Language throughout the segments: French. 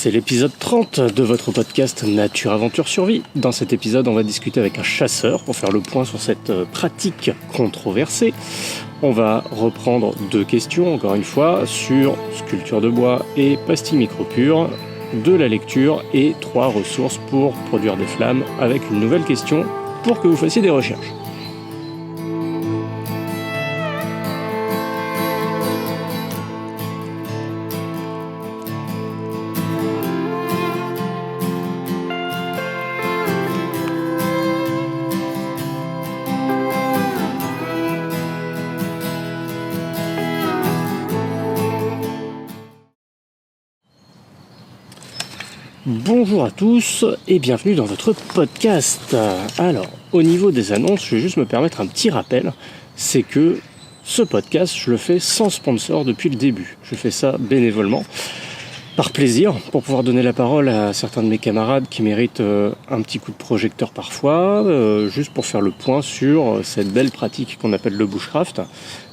c'est l'épisode 30 de votre podcast Nature Aventure Survie. Dans cet épisode, on va discuter avec un chasseur pour faire le point sur cette pratique controversée. On va reprendre 2 questions, encore une fois, sur sculpture de bois et pastilles micropures, de la lecture et 3 ressources pour produire des flammes avec une nouvelle question pour que vous fassiez des recherches. Bonjour à tous et bienvenue dans votre podcast. Alors, au niveau des annonces, je vais juste me permettre un petit rappel, c'est que ce podcast, je le fais sans sponsor depuis le début. Je fais ça bénévolement, par plaisir, pour pouvoir donner la parole à certains de mes camarades qui méritent un petit coup de projecteur parfois, juste pour faire le point sur cette belle pratique qu'on appelle le bushcraft,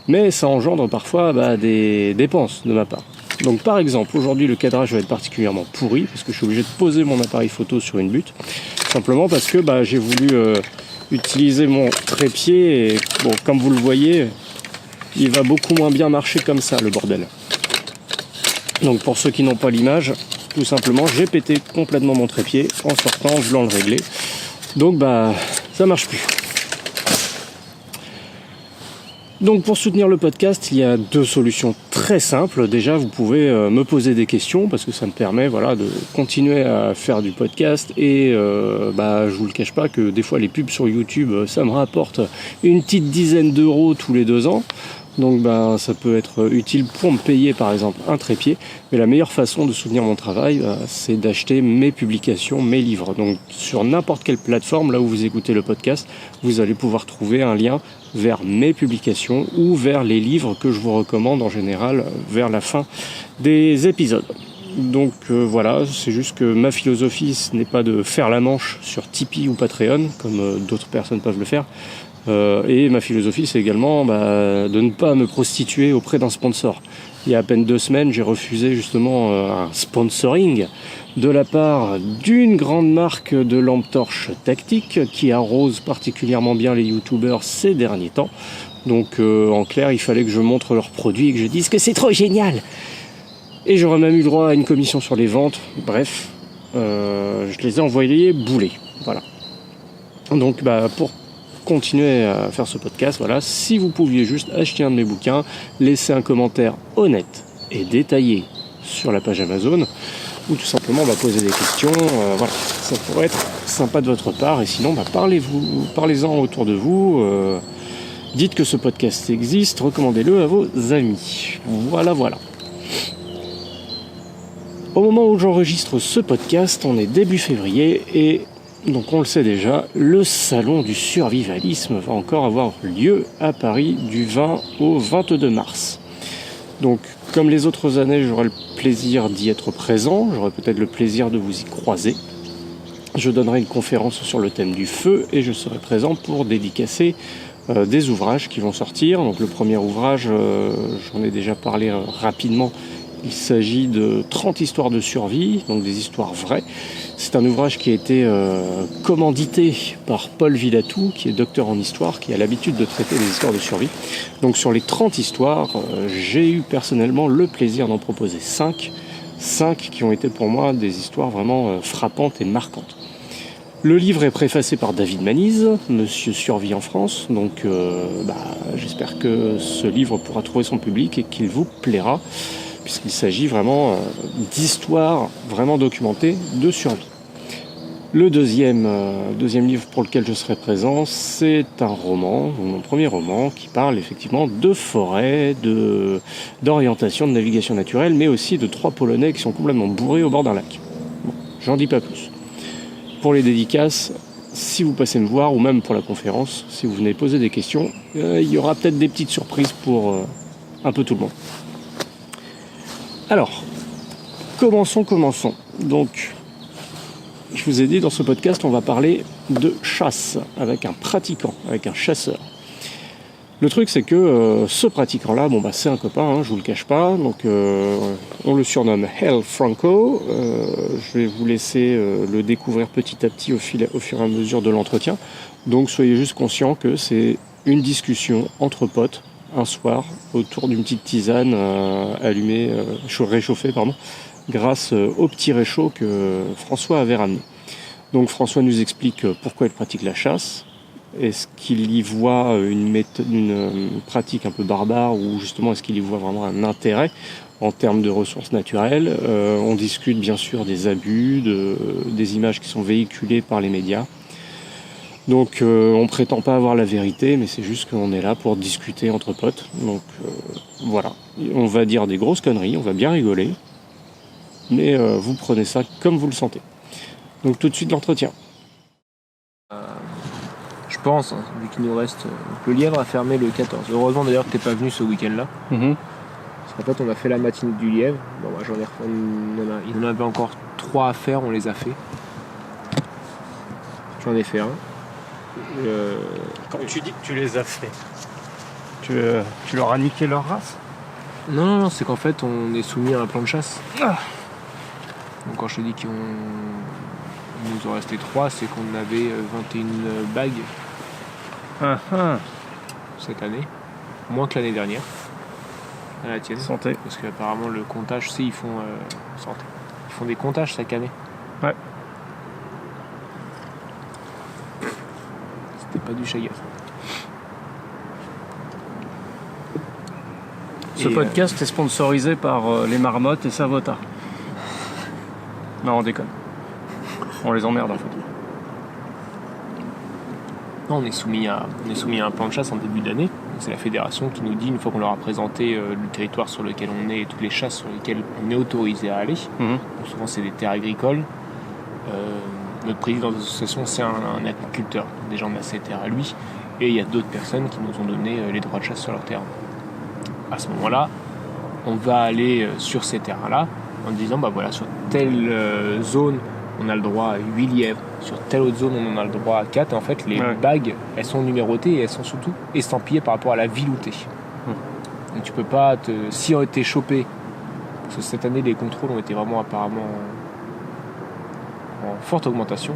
mais ça engendre parfois des dépenses de ma part. Donc par exemple, aujourd'hui le cadrage va être particulièrement pourri parce que je suis obligé de poser mon appareil photo sur une butte, simplement parce que j'ai voulu utiliser mon trépied et bon, comme vous le voyez, il va beaucoup moins bien marcher comme ça le bordel. Donc pour ceux qui n'ont pas l'image, tout simplement j'ai pété complètement mon trépied en sortant, voulant le régler. Donc ça marche plus. Donc pour soutenir le podcast, il y a 2 solutions très simples. Déjà, vous pouvez me poser des questions parce que ça me permet de continuer à faire du podcast et je vous le cache pas que des fois les pubs sur YouTube, ça me rapporte une petite dizaine d'euros tous les 2 ans. Donc ça peut être utile pour me payer par exemple un trépied. Mais la meilleure façon de soutenir mon travail, c'est d'acheter mes publications, mes livres. Donc sur n'importe quelle plateforme, là où vous écoutez le podcast, vous allez pouvoir trouver un lien vers mes publications ou vers les livres que je vous recommande en général vers la fin des épisodes. Donc voilà, c'est juste que ma philosophie, ce n'est pas de faire la manche sur Tipeee ou Patreon, comme d'autres personnes peuvent le faire. Et ma philosophie, c'est également de ne pas me prostituer auprès d'un sponsor. Il y a à peine 2 semaines, j'ai refusé justement un sponsoring de la part d'une grande marque de lampe torche tactique qui arrose particulièrement bien les youtubeurs ces derniers temps. Donc en clair, il fallait que je montre leurs produits et que je dise que c'est trop génial. Et j'aurais même eu le droit à une commission sur les ventes. Bref, je les ai envoyés bouler. Voilà. Donc pour continuer à faire ce podcast, si vous pouviez juste acheter un de mes bouquins, laisser un commentaire honnête et détaillé sur la page Amazon, ou tout simplement poser des questions, ça pourrait être sympa de votre part, et sinon parlez-en autour de vous, dites que ce podcast existe, recommandez-le à vos amis. Voilà. Au moment où j'enregistre ce podcast, on est début février, et donc on le sait déjà, le salon du survivalisme va encore avoir lieu à Paris du 20 au 22 mars. Donc comme les autres années, j'aurai le plaisir d'y être présent, j'aurai peut-être le plaisir de vous y croiser. Je donnerai une conférence sur le thème du feu et je serai présent pour dédicacer des ouvrages qui vont sortir. Donc le premier ouvrage, j'en ai déjà parlé rapidement. Il s'agit de 30 histoires de survie, donc des histoires vraies. C'est un ouvrage qui a été commandité par Paul Vidatou, qui est docteur en histoire, qui a l'habitude de traiter les histoires de survie. Donc sur les 30 histoires, j'ai eu personnellement le plaisir d'en proposer 5 qui ont été pour moi des histoires vraiment frappantes et marquantes. Le livre est préfacé par David Manise, Monsieur Survie en France, donc j'espère que ce livre pourra trouver son public et qu'il vous plaira, puisqu'il s'agit vraiment d'histoires vraiment documentées de survie. Le deuxième livre pour lequel je serai présent, c'est un roman, mon premier roman, qui parle effectivement de forêt, d'orientation, de navigation naturelle, mais aussi de 3 Polonais qui sont complètement bourrés au bord d'un lac. Bon, j'en dis pas plus. Pour les dédicaces, si vous passez me voir, ou même pour la conférence, si vous venez poser des questions, il y aura peut-être des petites surprises pour un peu tout le monde. Alors, commençons. Donc, je vous ai dit, dans ce podcast, on va parler de chasse avec un pratiquant, avec un chasseur. Le truc, c'est que ce pratiquant-là, c'est un copain, hein, je vous le cache pas, donc on le surnomme Hell Franco. Je vais vous laisser le découvrir petit à petit au fur et à mesure de l'entretien. Donc soyez juste conscients que c'est une discussion entre potes, un soir, autour d'une petite tisane réchauffée, grâce au petit réchaud que François avait ramené. Donc François nous explique pourquoi il pratique la chasse. Est-ce qu'il y voit une pratique un peu barbare ou justement est-ce qu'il y voit vraiment un intérêt en termes de ressources naturelles. On discute bien sûr des abus, des images qui sont véhiculées par les médias. Donc on prétend pas avoir la vérité, mais c'est juste qu'on est là pour discuter entre potes. Donc voilà, on va dire des grosses conneries, on va bien rigoler, mais vous prenez ça comme vous le sentez. Donc tout de suite l'entretien. Je pense, vu qu'il nous reste... le lièvre a fermé le 14. Heureusement d'ailleurs que t'es pas venu ce week-end-là. Parce qu'en fait on a fait la matinée du lièvre. Bon, il en avait encore 3 à faire, on les a fait. J'en ai fait un. Quand tu dis que tu les as fait, tu leur as niqué leur race ? Non, c'est qu'en fait on est soumis à un plan de chasse. Donc quand je te dis qu'il nous en restait 3, c'est qu'on avait 21 bagues cette année, moins que l'année dernière. À la tienne. Santé. Parce qu'apparemment le comptage, ils font santé. Ils font des comptages chaque année. Ouais. C'était pas du chagas. Ce podcast est sponsorisé par les marmottes et Savota. Non, on déconne. On les emmerde en fait. Non, on est soumis à un plan de chasse en début d'année. C'est la fédération qui nous dit, une fois qu'on leur a présenté le territoire sur lequel on est et toutes les chasses sur lesquelles on est autorisé à aller, donc souvent c'est des terres agricoles. Notre président d'association, c'est un agriculteur. Déjà, on a ces terres à lui. Et il y a d'autres personnes qui nous ont donné les droits de chasse sur leur terre. À ce moment-là, on va aller sur ces terrains-là en disant, sur telle zone, on a le droit à 8 lièvres. Sur telle autre zone, on en a le droit à 4. Et en fait, les bagues, elles sont numérotées et elles sont surtout estampillées par rapport à la ville où t'es. Donc tu peux pas si on était chopé, parce que cette année, les contrôles ont été vraiment apparemment en forte augmentation.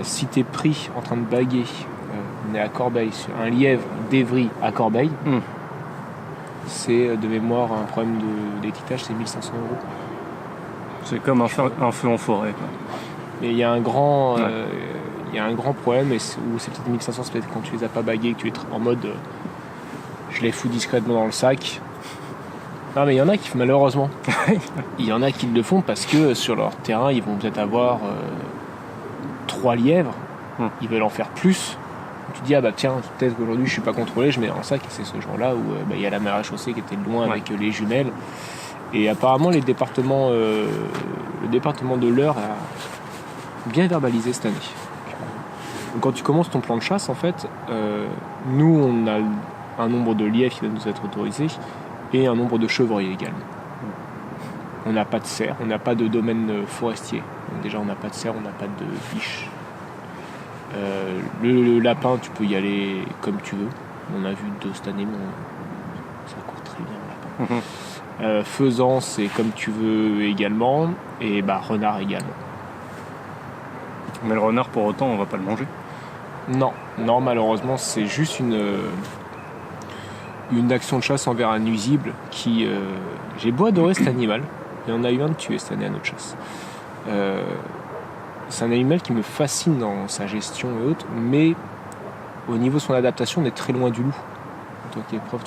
Si t'es pris en train de baguer, on est à Corbeil, sur un lièvre d'Evry à Corbeil, c'est de mémoire un problème d'étiquetage, c'est 1 500 €. C'est comme un feu en forêt, quoi. Mais il y a un grand problème, où c'est peut-être 1 500, c'est peut-être quand tu les as pas bagués, que tu es en mode je les fous discrètement dans le sac. Non, mais il y en a qui, malheureusement, il y en a qui le font parce que sur leur terrain, ils vont peut-être avoir 3 lièvres, ils veulent en faire plus. Tu te dis, tiens, peut-être qu'aujourd'hui je suis pas contrôlé, je mets dans le sac, et c'est ce jour-là où il y a la maréchaussée qui était loin avec les jumelles. Et apparemment, le département de l'Eure a bien verbalisé cette année. Donc, quand tu commences ton plan de chasse, en fait, nous, on a un nombre de lièvres qui va nous être autorisé et un nombre de chevreuils également. On n'a pas de cerf, on n'a pas de domaine forestier. Donc déjà, on n'a pas de cerf, on n'a pas de biche. Le lapin, tu peux y aller comme tu veux. On a vu 2 cette année, mais ça court très bien, le lapin. Faisan, c'est comme tu veux également, et renard également. Mais le renard, pour autant, on va pas le manger. Non, malheureusement, c'est juste une action de chasse envers un nuisible qui... j'ai beau adorer cet animal, il y en a eu un de tué cette année à notre chasse. C'est un animal qui me fascine dans sa gestion et autres, mais au niveau de son adaptation, on est très loin du loup. Toi qui es prof,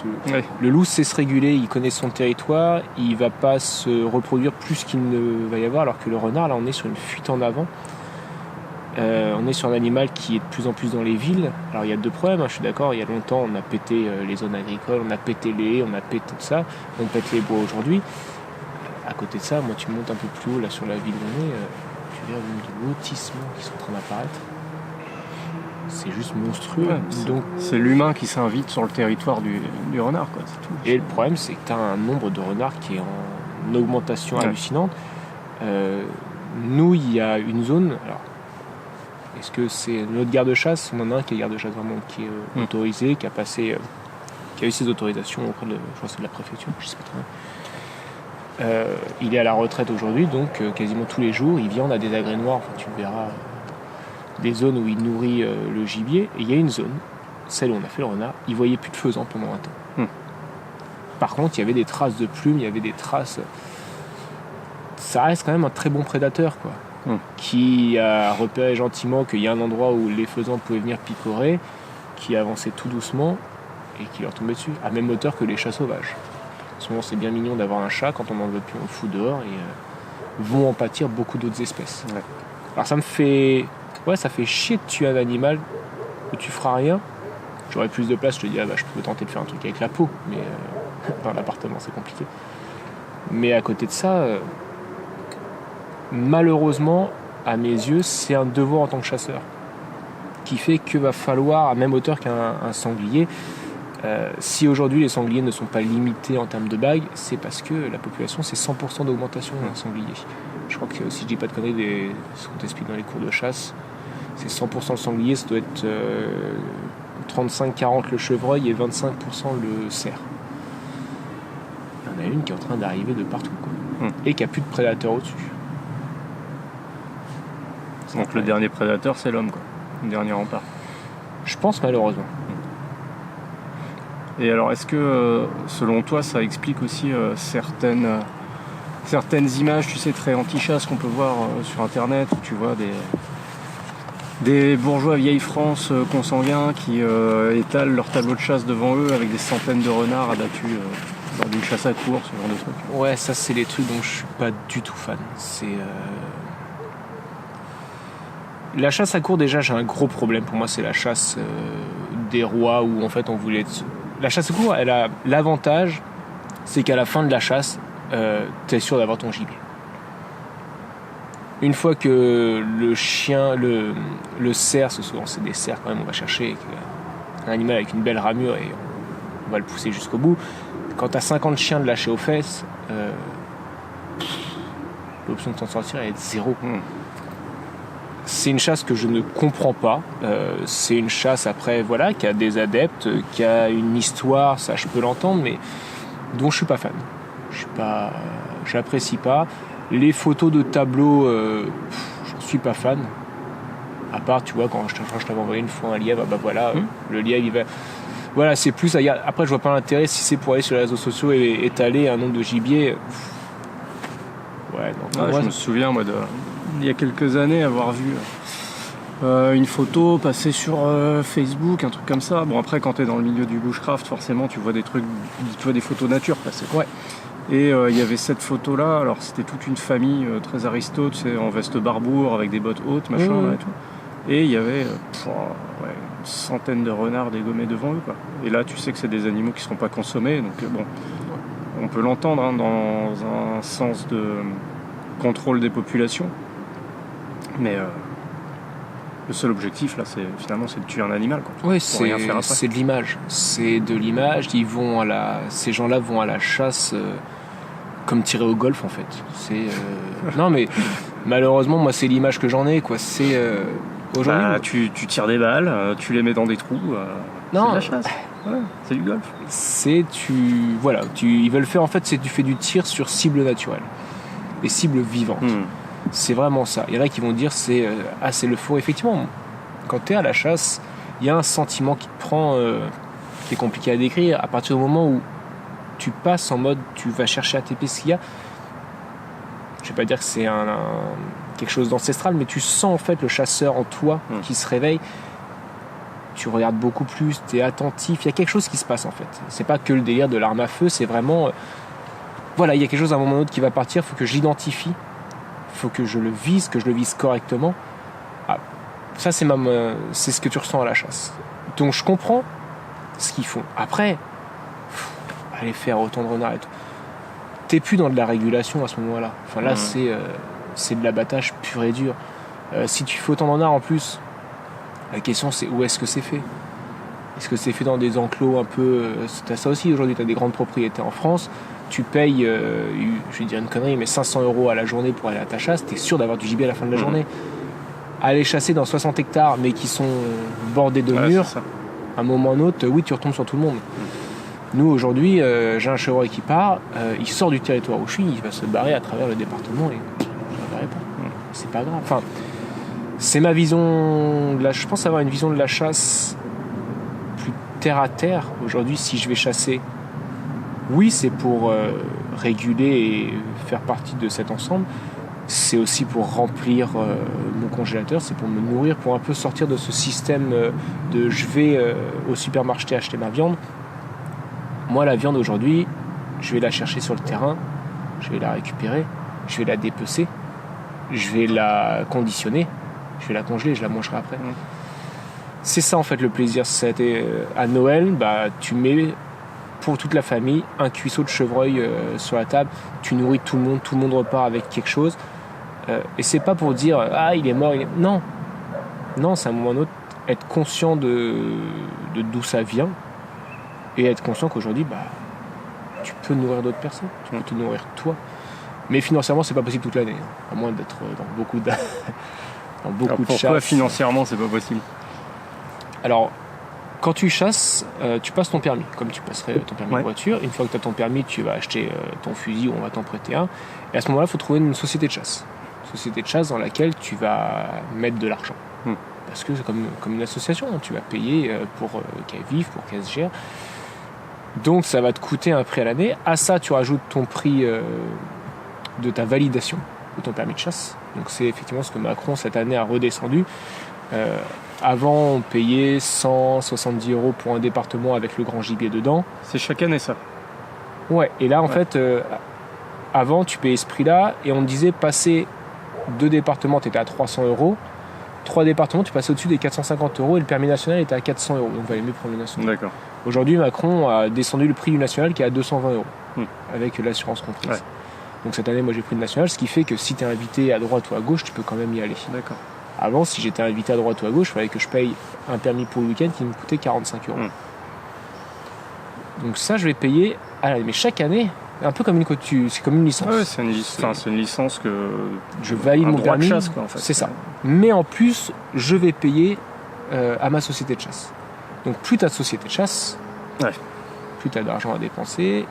le loup sait se réguler, il connaît son territoire, il va pas se reproduire plus qu'il ne va y avoir, alors que le renard, là, on est sur une fuite en avant. On est sur un animal qui est de plus en plus dans les villes. Alors il y a 2 problèmes, je suis d'accord, il y a longtemps on a pété les zones agricoles, on a pété les haies, on a pété tout ça, on pète les bois aujourd'hui. À côté de ça, moi tu montes un peu plus haut là sur la ville où on est, tu verras de lotissements qui sont en train d'apparaître. C'est juste monstrueux. Donc, c'est l'humain qui s'invite sur le territoire du renard, quoi, c'est tout. Et le problème, c'est que tu as un nombre de renards qui est en augmentation hallucinante. Nous, il y a une zone... Alors, est-ce que c'est notre garde-chasse ? On en a un qui est garde-chasse vraiment qui est autorisé, qui a passé qui a eu ses autorisations auprès de, je crois que c'est de la préfecture, je sais pas très bien. Il est à la retraite aujourd'hui, donc quasiment tous les jours, il vient, on a des agrès noirs, enfin, tu verras des zones où il nourrit le gibier, et il y a une zone, celle où on a fait le renard, il voyait plus de faisans pendant un temps. Par contre, il y avait des traces de plumes, il y avait des traces... Ça reste quand même un très bon prédateur, quoi. Qui a repéré gentiment qu'il y a un endroit où les faisans pouvaient venir picorer, qui avançait tout doucement et qui leur tombait dessus, à même hauteur que les chats sauvages. Souvent, c'est bien mignon d'avoir un chat, quand on n'en veut plus, on le fout dehors et vont en pâtir beaucoup d'autres espèces. Ouais. Alors ça me fait... Ouais, ça fait chier de tuer un animal où tu feras rien. J'aurais plus de place, je te dirais, je peux tenter de faire un truc avec la peau, mais dans l'appartement, c'est compliqué. Mais à côté de ça, malheureusement, à mes yeux, c'est un devoir en tant que chasseur qui fait que va falloir, à même hauteur qu'un sanglier, si aujourd'hui les sangliers ne sont pas limités en termes de bagues, c'est parce que la population, c'est 100% d'augmentation d'un sanglier. Je crois que si je dis pas de conneries, ce qu'on t'explique dans les cours de chasse, c'est 100% le sanglier, ça doit être 35-40 le chevreuil et 25% le cerf. Il y en a une qui est en train d'arriver de partout, quoi. Et qui a plus de prédateurs au-dessus. Donc le dernier prédateur, c'est l'homme, quoi. Le dernier rempart. Je pense, malheureusement. Et alors, est-ce que, selon toi, ça explique aussi certaines images, tu sais, très anti-chasse qu'on peut voir sur Internet, où tu vois des bourgeois vieille France consanguins qui étalent leur tableau de chasse devant eux avec des centaines de renards abattus lors d'une chasse à courre, ce genre de trucs. Ouais, ça, c'est les trucs dont je suis pas du tout fan. C'est... La chasse à courre, déjà, j'ai un gros problème. Pour moi, c'est la chasse des rois où, en fait, on voulait... La chasse à courre, elle a l'avantage, c'est qu'à la fin de la chasse, t'es sûr d'avoir ton gibier. Une fois que le chien, le cerf, souvent c'est des cerfs quand même, on va chercher un animal avec une belle ramure et on va le pousser jusqu'au bout. Quand t'as 50 chiens de lâcher aux fesses, l'option de t'en sortir est zéro. C'est une chasse que je ne comprends pas. C'est une chasse après, voilà, qui a des adeptes, qui a une histoire, ça je peux l'entendre, mais dont je suis pas fan. J'apprécie pas. Les photos de tableaux, j'en suis pas fan. À part, tu vois, quand je t'avais envoyé une fois un lièvre, voilà, le lièvre, il va... Voilà, c'est plus... Après, je vois pas l'intérêt, si c'est pour aller sur les réseaux sociaux et étaler un nombre de gibier... Ouais, non. Je me souviens, moi, il y a quelques années, avoir vu une photo passer sur Facebook, un truc comme ça. Bon, après, quand t'es dans le milieu du bushcraft, forcément, tu vois des trucs, tu vois des photos nature passer. Ouais. Et il y avait cette photo-là, alors c'était toute une famille très aristo, tu sais, en veste barbour, avec des bottes hautes, machin, là, et tout. Et il y avait une centaine de renards dégommés devant eux, quoi. Et là, tu sais que c'est des animaux qui ne seront pas consommés, donc bon, on peut l'entendre dans un sens de contrôle des populations. Mais le seul objectif, là, c'est de tuer un animal, quoi. Oui, c'est de l'image. C'est de l'image. Ces gens-là vont à la chasse... comme tirer au golf en fait. Non mais malheureusement moi c'est l'image que j'en ai, quoi. C'est aujourd'hui. Tu tires des balles, tu les mets dans des trous. Non, c'est de la chasse. Ouais, c'est du golf. Ils veulent faire en fait, tu fais du tir sur cible naturelle, des cibles vivantes. C'est vraiment ça. Il y en a qui vont dire c'est le faux. Effectivement, quand tu es à la chasse, il y a un sentiment qui te prend, qui est compliqué à décrire. À partir du moment où tu passes en mode, tu vas chercher à TP ce qu'il y a. Je vais pas dire que c'est quelque chose d'ancestral, mais tu sens en fait le chasseur en toi qui se réveille. Tu regardes beaucoup plus, tu es attentif. Il y a quelque chose qui se passe en fait. C'est pas que le délire de l'arme à feu, c'est vraiment... il y a quelque chose à un moment ou à un autre qui va partir, il faut que je l'identifie, il faut que je le vise correctement. Ça, c'est ce que tu ressens à la chasse. Donc je comprends ce qu'ils font. Après... aller faire autant de renards et tout. T'es plus dans de la régulation à ce moment-là. Enfin là, c'est de l'abattage pur et dur. Si tu fais autant de renards en plus, la question c'est où est-ce que c'est fait ? Est-ce que c'est fait dans des enclos un peu... T'as ça aussi aujourd'hui, t'as des grandes propriétés en France, tu payes, je vais dire une connerie, mais 500 € à la journée pour aller à ta chasse, t'es sûr d'avoir du gibier à la fin de la journée. Aller chasser dans 60 hectares, mais qui sont bordés de murs, à un moment ou un autre, oui, tu retombes sur tout le monde. Nous, aujourd'hui, j'ai un chevreuil qui part, il sort du territoire où je suis, il va se barrer à travers le département et je ne le verrai pas. C'est pas grave. Enfin, c'est ma vision de je pense avoir une vision de la chasse plus terre à terre. Aujourd'hui, si je vais chasser, oui, c'est pour réguler et faire partie de cet ensemble. C'est aussi pour remplir mon congélateur, c'est pour me nourrir, pour un peu sortir de ce système de je vais au supermarché acheter ma viande. Moi, la viande aujourd'hui, je vais la chercher sur le terrain, je vais la récupérer, je vais la dépecer, je vais la conditionner, je vais la congeler, je la mangerai après. C'est ça en fait le plaisir. C'était à Noël, tu mets pour toute la famille un cuisseau de chevreuil sur la table, tu nourris tout le monde repart avec quelque chose. Et c'est pas pour dire il est mort, non, c'est à un moment ou à un autre être conscient de d'où ça vient et être conscient qu'aujourd'hui tu peux nourrir d'autres personnes, tu peux te nourrir toi, mais financièrement c'est pas possible toute l'année, à moins d'être dans beaucoup de pourquoi chasses. Financièrement c'est pas possible? Alors quand tu chasses, tu passes ton permis, comme tu passerais ton permis de voiture. Une fois que tu as ton permis, tu vas acheter ton fusil ou on va t'en prêter un. Et à ce moment-là, il faut trouver une société de chasse. Une société de chasse dans laquelle tu vas mettre de l'argent. Parce que c'est comme une association, hein. Tu vas payer pour qu'elle vive, pour qu'elle se gère. Donc ça va te coûter un prix à l'année. À ça, tu rajoutes ton prix de ta validation de ton permis de chasse. Donc c'est effectivement ce que Macron cette année a redescendu. Avant, on payait 170 € pour un département avec le grand gibier dedans. C'est chaque année ça? Ouais, et là en fait, avant tu payais ce prix-là et on te disait passer 2 départements, tu étais à 300 €. 3 départements, tu passais au-dessus des 450 € et le permis national était à 400 €. Donc il valait mieux prendre le national. D'accord. Aujourd'hui, Macron a descendu le prix du national qui est à 220 € avec l'assurance comprise. Ouais. Donc cette année, moi j'ai pris le national, ce qui fait que si tu es invité à droite ou à gauche, tu peux quand même y aller. D'accord. Avant, si j'étais invité à droite ou à gauche, il fallait que je paye un permis pour le week-end qui me coûtait 45 €. Donc ça, je vais payer à l'année. Mais chaque année, un peu comme c'est comme une licence. Ouais, c'est une licence que je valide mon permis. De chasse, quoi, en fait. C'est ça. Mais en plus, je vais payer à ma société de chasse. Donc plus tu as de société de chasse, plus tu as d'argent à dépenser.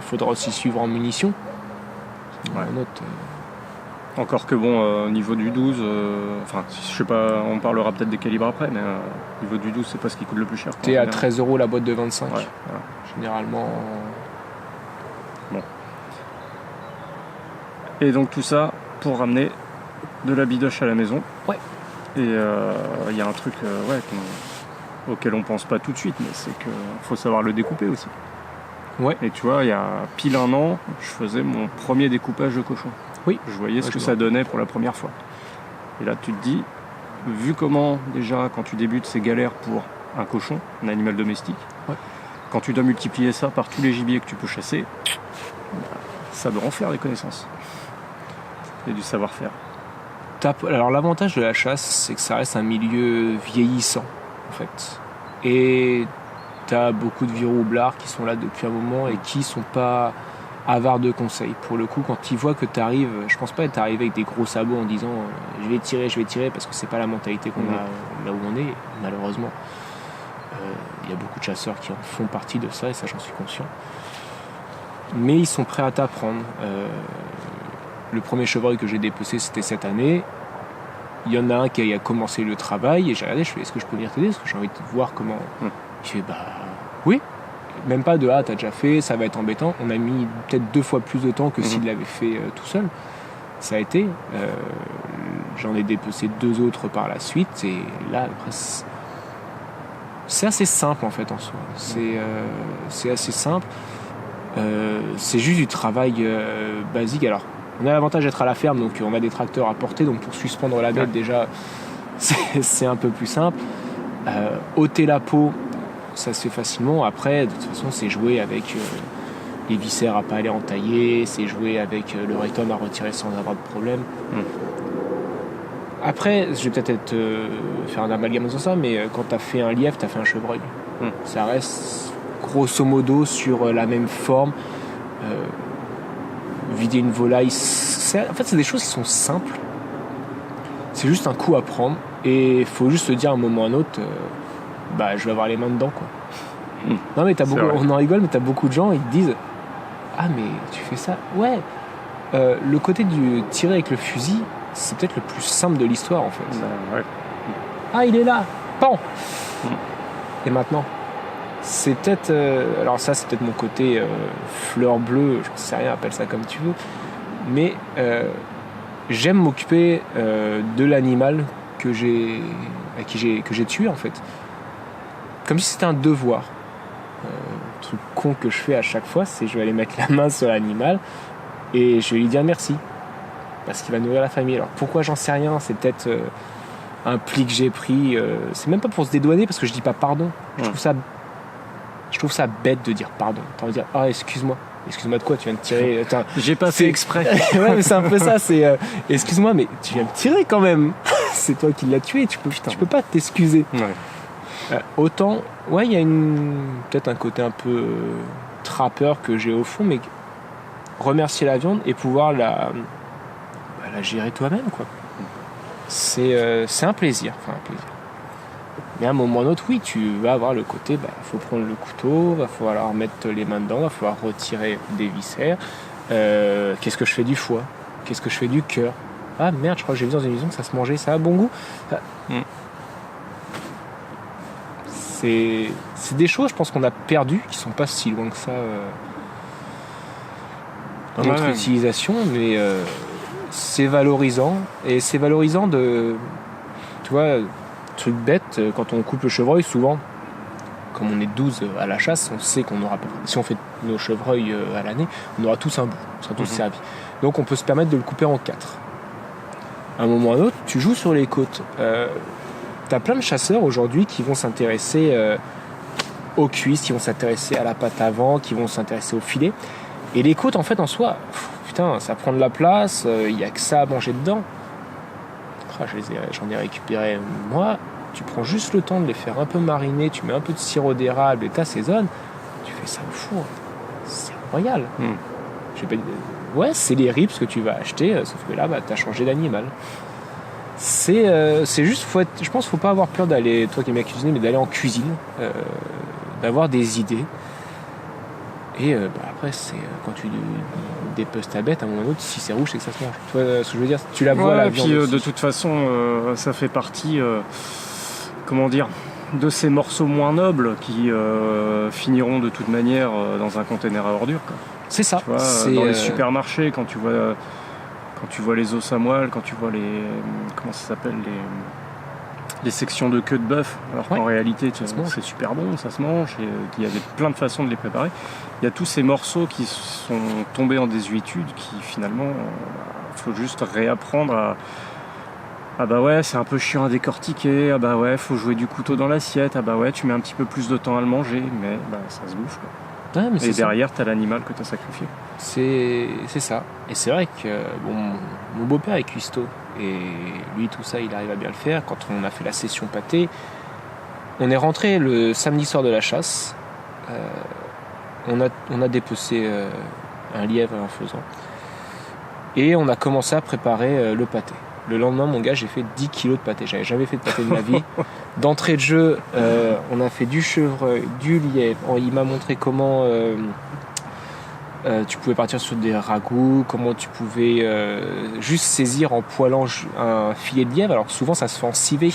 Faudra aussi suivre en munitions. Encore que au niveau du 12, je sais pas, on parlera peut-être des calibres après, mais au niveau du 12, c'est pas ce qui coûte le plus cher. T'es à 13 € la boîte de 25. Ouais, voilà. Généralement. Bon. Et donc tout ça pour ramener de la bidoche à la maison. Ouais. Et il y a un truc auquel on pense pas tout de suite, mais c'est qu'il faut savoir le découper aussi. Ouais. Et tu vois, il y a pile 1 an, je faisais mon premier découpage de cochon. Oui. Je voyais ce que ça donnait pour la première fois. Et là, tu te dis, vu comment, déjà, quand tu débutes, c'est galère pour un cochon, un animal domestique, quand tu dois multiplier ça par tous les gibiers que tu peux chasser, ça doit en faire des connaissances. Et du savoir-faire. Alors, l'avantage de la chasse, c'est que ça reste un milieu vieillissant, en fait. Et t'as beaucoup de vieux roublards qui sont là depuis un moment et qui sont pas avares de conseils. Pour le coup, quand ils voient que tu arrives, je pense pas être arrivé avec des gros sabots en disant je vais tirer, parce que c'est pas la mentalité qu'on a là où on est, malheureusement. Il y a beaucoup de chasseurs qui en font partie de ça et ça, j'en suis conscient. Mais ils sont prêts à t'apprendre. Le premier chevreuil que j'ai dépecé, c'était cette année. Il y en a un qui a commencé le travail et j'ai regardé, je fais est-ce que je peux venir t'aider, parce que j'ai envie de voir comment. Il fait oui. Même pas de t'as déjà fait, ça va être embêtant. On a mis peut-être 2 fois plus de temps que s'il l'avait fait tout seul. Ça a été. J'en ai dépecé 2 autres par la suite et là après c'est assez simple en fait en soi. C'est assez simple. C'est juste du travail basique. Alors on a l'avantage d'être à la ferme, donc on a des tracteurs à porter, donc pour suspendre la bête déjà c'est un peu plus simple. Ôter la peau, ça se fait facilement. Après, de toute façon, c'est jouer avec les viscères à pas aller entailler, c'est jouer avec le rectum à retirer sans avoir de problème. Après, je vais peut-être faire un amalgame sur ça, mais quand t'as fait un lièvre, t'as fait un chevreuil. Ça reste grosso modo sur la même forme. Vider une volaille, en fait, c'est des choses qui sont simples. C'est juste un coup à prendre et il faut juste se dire à un moment ou à un autre je vais avoir les mains dedans, quoi. Non mais C'est vrai. on en rigole, mais t'as beaucoup de gens, ils te disent ah mais tu fais ça, ouais. Le côté du tirer avec le fusil, c'est peut-être le plus simple de l'histoire en fait. Ouais. Ah il est là, pan. Et maintenant, c'est peut-être, alors ça c'est peut-être mon côté fleur bleue, j'en sais rien, appelle ça comme tu veux, mais j'aime m'occuper de l'animal que j'ai tué en fait, comme si c'était un devoir. Le truc con que je fais à chaque fois, c'est je vais aller mettre la main sur l'animal et je vais lui dire merci parce qu'il va nourrir la famille. Alors pourquoi, j'en sais rien, c'est peut-être un pli que j'ai pris, c'est même pas pour se dédouaner parce que je dis pas pardon. Je trouve ça bête de dire pardon. T'as envie de dire ah excuse-moi de quoi, tu viens de tirer, J'ai pas fait exprès. ouais mais c'est un peu ça, c'est excuse-moi mais tu viens de tirer quand même. C'est toi qui l'as tué, tu peux pas t'excuser. Ouais. Autant ouais il y a peut-être un côté un peu trappeur que j'ai au fond, mais remercier la viande et pouvoir la gérer toi-même quoi. C'est un plaisir, mais à un moment ou un autre, oui, tu vas avoir le côté, faut prendre le couteau, va falloir mettre les mains dedans, va falloir retirer des viscères. Qu'est-ce que je fais du foie? Qu'est-ce que je fais du cœur? Ah merde, je crois que j'ai vu dans une émission que ça se mangeait, ça a bon goût. C'est des choses, je pense qu'on a perdu, qui sont pas si loin que ça dans notre utilisation, mais c'est valorisant, et c'est valorisant de, tu vois, truc bête, quand on coupe le chevreuil, souvent, comme on est 12 à la chasse, on sait qu'on aura, si on fait nos chevreuils à l'année, on aura tous un bout, on sera tous servis. Donc on peut se permettre de le couper en 4. À un moment ou à un autre, tu joues sur les côtes. T'as plein de chasseurs aujourd'hui qui vont s'intéresser aux cuisses, qui vont s'intéresser à la patte avant, qui vont s'intéresser au filet. Et les côtes, en fait, en soi, putain, ça prend de la place, il n'y a que ça à manger dedans. J'en ai récupéré. Moi, tu prends juste le temps de les faire un peu mariner, tu mets un peu de sirop d'érable et t'assaisonnes, tu fais ça au four. C'est royal. Je vais pas dire... Ouais, c'est les ribs que tu vas acheter, sauf que là, t'as changé d'animal. C'est juste, je pense qu'il faut pas avoir peur d'aller, toi qui aimes bien cuisiner, mais d'aller en cuisine, d'avoir des idées. Et après, c'est quand tu dépeces ta bête, à un moment ou à un autre, si c'est rouge, c'est que ça se mange. Tu vois ce que je veux dire? Tu la vois, la viande. Et puis de toute façon, ça fait partie, de ces morceaux moins nobles qui finiront de toute manière dans un container à ordures, quoi. C'est ça. Tu vois, dans les supermarchés, quand tu vois les os à moelle, quand tu vois comment ça s'appelle, les sections de queue de bœuf, alors qu'en réalité c'est super bon, ça se mange, et il y a plein de façons de les préparer. Il y a tous ces morceaux qui sont tombés en désuétude, qui finalement, faut juste réapprendre à ah bah ouais, c'est un peu chiant à décortiquer, ah bah ouais, faut jouer du couteau dans l'assiette, ah bah ouais, tu mets un petit peu plus de temps à le manger, mais ça se bouffe, quoi. Ouais, mais et derrière, t'as l'animal que t'as sacrifié. C'est ça. Et c'est vrai que mon beau-père est cuistot. Et lui, tout ça, il arrive à bien le faire. Quand on a fait la session pâté, on est rentré le samedi soir de la chasse. On a dépecé un lièvre en faisant. Et on a commencé à préparer le pâté. Le lendemain, mon gars, j'ai fait 10 kilos de pâté. J'avais jamais fait de pâté de ma vie. D'entrée de jeu, on a fait du chevreuil, du lièvre. Il m'a montré comment tu pouvais partir sur des ragoûts, comment tu pouvais juste saisir en poêlant un filet de lièvre. Alors souvent, ça se fait en civet.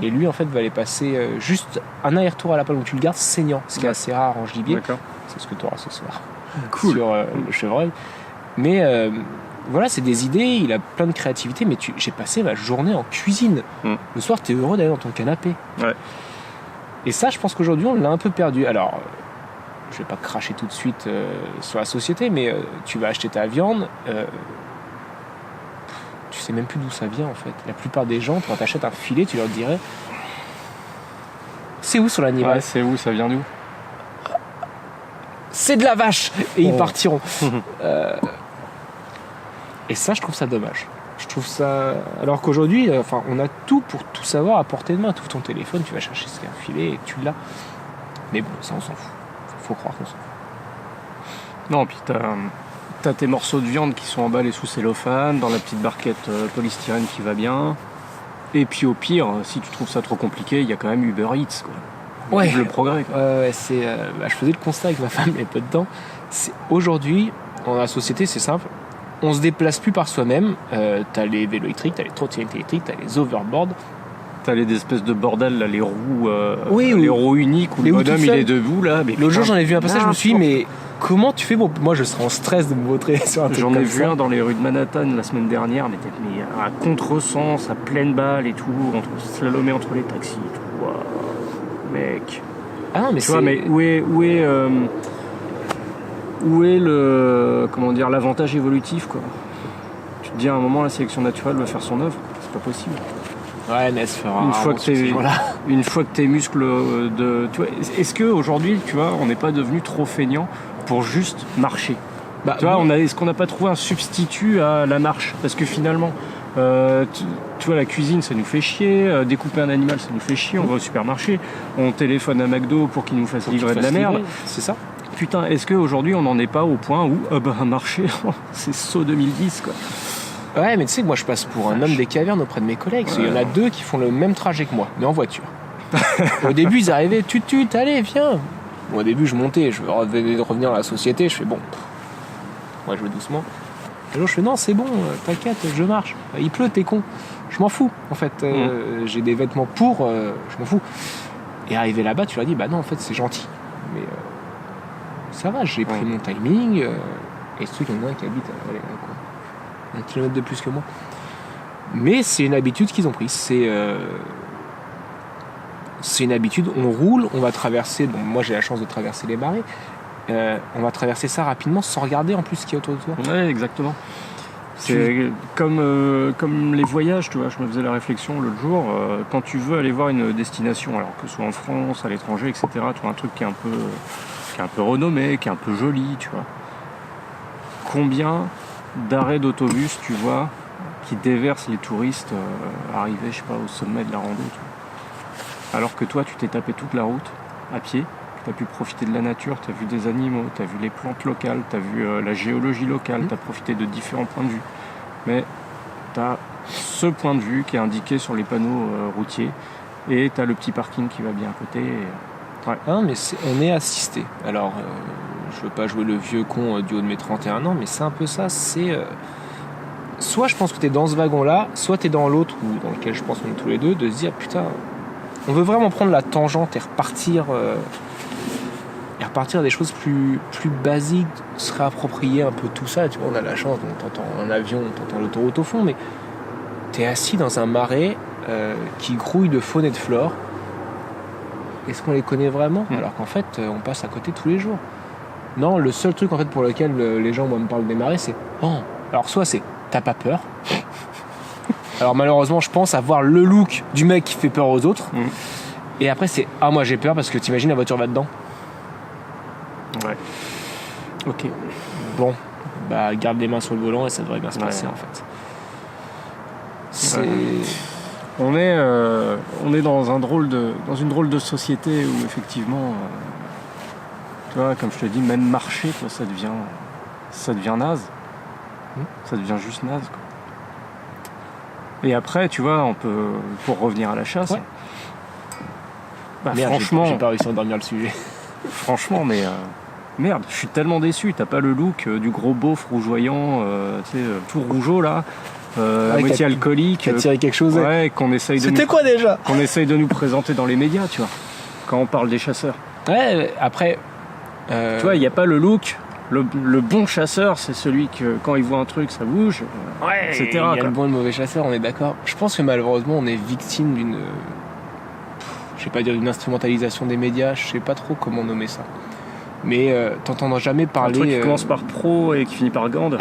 Et lui, en fait, va aller passer juste un aller-retour à la poêle. Donc tu le gardes saignant, ce qui est assez rare en gibier. D'accord. C'est ce que tu auras ce soir. Cool. Sur le chevreuil. Mais voilà, c'est des idées, il a plein de créativité, mais j'ai passé ma journée en cuisine. Le soir, t'es heureux d'aller dans ton canapé. Ouais. Et ça, je pense qu'aujourd'hui, on l'a un peu perdu. Alors, je vais pas cracher tout de suite sur la société, mais tu vas acheter ta viande, tu sais même plus d'où ça vient, en fait. La plupart des gens, quand t'achètes un filet, tu leur dirais c'est où sur l'animal? Ouais, c'est où, ça vient d'où? C'est de la vache! Et ils partiront. Et ça, je trouve ça dommage. Je trouve ça... Alors qu'aujourd'hui, on a tout pour tout savoir à portée de main. Tu ouvres ton téléphone, tu vas chercher ce qu'est un filet et tu l'as. Mais bon, ça, on s'en fout. Faut croire qu'on s'en fout. Non, puis t'as tes morceaux de viande qui sont emballés sous cellophane, dans la petite barquette polystyrène qui va bien. Et puis au pire, si tu trouves ça trop compliqué, il y a quand même Uber Eats, quoi. Ouais. Le progrès, quoi. Je faisais le constat avec ma femme il y a peu de temps. Aujourd'hui, dans la société, c'est simple. On se déplace plus par soi-même. T'as les vélos électriques, t'as les trottinettes électriques, t'as les overboards. T'as les espèces de bordel, là, les roues, Oui, les roues uniques où le bonhomme il est debout là. L'autre jour, j'en ai vu un passage, je me suis dit, mais comment tu fais pour. Moi, je serais en stress de me vautrer sur un truc J'en comme ai ça. vu un dans les rues de Manhattan la semaine dernière, mais à contresens, à pleine balle et tout, slalomé entre les taxis et tout. Wow. Mec. Ah non, mais tu vois, mais où est le, comment dire, l'avantage évolutif, quoi. Tu te dis à un moment la sélection naturelle va faire son œuvre, c'est pas possible. Ouais, Ness fera. Une fois que tes muscles tu vois, est-ce que aujourd'hui, tu vois, on n'est pas devenu trop feignant pour juste marcher? Tu vois, est-ce qu'on n'a pas trouvé un substitut à la marche? Parce que finalement, tu vois, la cuisine, ça nous fait chier. Découper un animal, ça nous fait chier. On va au supermarché, on téléphone à McDo pour qu'ils nous fassent livrer de la merde. C'est ça. Putain, est-ce qu'aujourd'hui, on n'en est pas au point où marcher, c'est saut 2010, quoi. Ouais, mais tu sais que moi je passe pour un homme des cavernes auprès de mes collègues. Il y en a 2 qui font le même trajet que moi, mais en voiture. Au début, ils arrivaient, allez, viens. Bon, au début, je montais, je venais de revenir à la société, je fais bon. Moi, je vais doucement. Un jour, je fais non, c'est bon, t'inquiète, je marche. Il pleut, t'es con. Je m'en fous, en fait. J'ai des vêtements pour, je m'en fous. Et arrivé là-bas, tu leur dis, bah non, en fait, c'est gentil. Mais ça va, j'ai pris mon timing. Et ce truc, il y en a un qui habite allez, quoi, 1 kilomètre de plus que moi. Mais c'est une habitude qu'ils ont prise. C'est une habitude. On roule, on va traverser. Bon, moi, j'ai la chance de traverser les marais. On va traverser ça rapidement sans regarder en plus ce qu'il y a autour de toi. Ouais, exactement. C'est comme les voyages, tu vois. Je me faisais la réflexion l'autre jour. Quand tu veux aller voir une destination, alors que ce soit en France, à l'étranger, etc., tu vois, un truc qui est un peu renommé, qui est un peu joli, tu vois. Combien d'arrêts d'autobus, tu vois, qui déversent les touristes arrivés, je sais pas, au sommet de la rando, tu vois. Alors que toi, tu t'es tapé toute la route à pied. Tu as pu profiter de la nature, tu as vu des animaux, tu as vu les plantes locales, tu as vu la géologie locale, tu as profité de différents points de vue. Mais tu as ce point de vue qui est indiqué sur les panneaux routiers et tu as le petit parking qui va bien à côté. Ouais. Ah, mais on est assisté. Alors, je veux pas jouer le vieux con du haut de mes 31 ans, mais c'est un peu ça. C'est soit je pense que tu es dans ce wagon-là, soit tu es dans l'autre, ou dans lequel je pense qu'on est tous les deux, de se dire putain, on veut vraiment prendre la tangente et repartir à des choses plus basiques, se réapproprier un peu tout ça. Tu vois, on a la chance, donc t'entends un avion, t'entends l'autoroute au fond, mais t'es assis dans un marais qui grouille de faune et de flore. Est-ce qu'on les connaît vraiment? Alors qu'en fait, on passe à côté tous les jours. Non, le seul truc en fait pour lequel les gens me parlent des marais, c'est alors soit c'est t'as pas peur. Alors malheureusement, je pense avoir le look du mec qui fait peur aux autres. Et après c'est moi j'ai peur parce que t'imagines la voiture va dedans. Ouais. Ok. Bon, bah garde les mains sur le volant et ça devrait bien se passer en fait. C'est... On est dans une drôle de société où effectivement, tu vois, comme je te dis, même marcher, toi, ça devient naze. Ça devient juste naze, quoi. Et après, tu vois, on peut, pour revenir à la chasse, merde, franchement, j'ai pas réussi à endormir le sujet. Franchement, mais merde, je suis tellement déçu. T'as pas le look du gros beauf rougeoyant, tu sais, tout rougeau là. À moitié alcoolique, qui a tiré quelque chose. Qu'on essaye C'était quoi déjà? Qu'on essaye de nous présenter dans les médias, tu vois, quand on parle des chasseurs. Ouais, après. Tu vois, il n'y a pas le look. Le bon chasseur, c'est celui que quand il voit un truc, ça bouge, etc. Il y a le bon et le mauvais chasseur, on est d'accord. Je pense que malheureusement, on est victime d'une. Je vais pas dire une instrumentalisation des médias, je sais pas trop comment nommer ça. Mais t'entendras jamais parler. Un truc qui commence par pro et qui finit par Gand.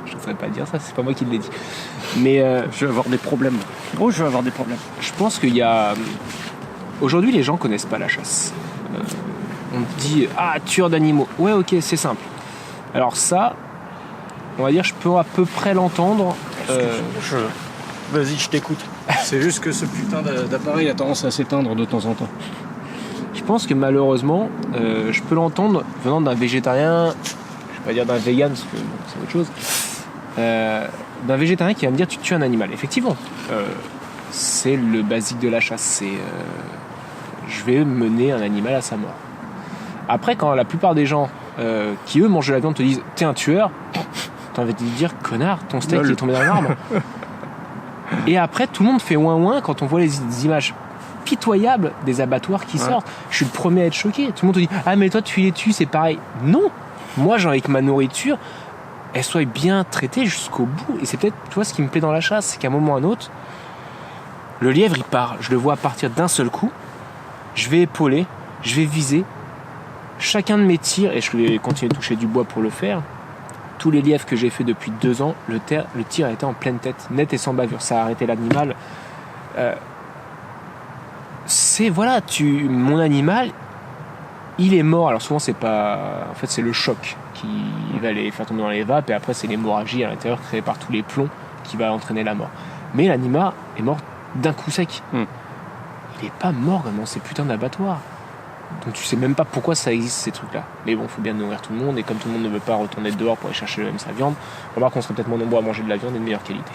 Je ne saurais pas dire ça, c'est pas moi qui l'ai dit. Mais je vais avoir des problèmes. Je vais avoir des problèmes. Je pense qu'il y a. Aujourd'hui, les gens connaissent pas la chasse. On te dit tueur d'animaux. Ouais, ok, c'est simple. Alors ça, on va dire, je peux à peu près l'entendre. Vas-y, je t'écoute. C'est juste que ce putain d'appareil a tendance à s'éteindre de temps en temps. Je pense que malheureusement, je peux l'entendre venant d'un végétarien. Je vais pas dire d'un vegan parce que c'est autre chose. D'un végétarien qui va me dire tu tues un animal. Effectivement, c'est le basique de la chasse. C'est je vais mener un animal à sa mort. Après, quand la plupart des gens qui eux mangent de la viande te disent t'es un tueur, t'as envie de dire connard, ton steak il est tombé dans l'arbre. Et après, tout le monde fait ouin quand on voit les images pitoyables des abattoirs qui sortent. Je suis le premier à être choqué. Tout le monde te dit ah mais toi tu les tues, c'est pareil. Non, moi j'ai envie que ma nourriture elle soit bien traitée jusqu'au bout. Et c'est peut-être ce qui me plaît dans la chasse, c'est qu'à un moment ou à un autre, le lièvre il part, je le vois partir d'un seul coup, je vais épauler, je vais viser chacun de mes tirs, et je vais continuer de toucher du bois pour le faire. Tous les lièvres que j'ai fait depuis 2 ans, le tir a été en pleine tête, net et sans bavure, ça a arrêté l'animal. Mon animal il est mort. Alors souvent c'est le choc qui va les faire tomber dans les vapes, et après c'est l'hémorragie à l'intérieur créée par tous les plombs qui va entraîner la mort. Mais l'animal est mort d'un coup sec. Il est pas mort dans ces putains d'abattoirs. Donc tu sais même pas pourquoi ça existe ces trucs là. Mais bon, faut bien nourrir tout le monde, et comme tout le monde ne veut pas retourner dehors pour aller chercher même sa viande, on va qu'on serait peut-être moins nombreux à manger de la viande et de meilleure qualité.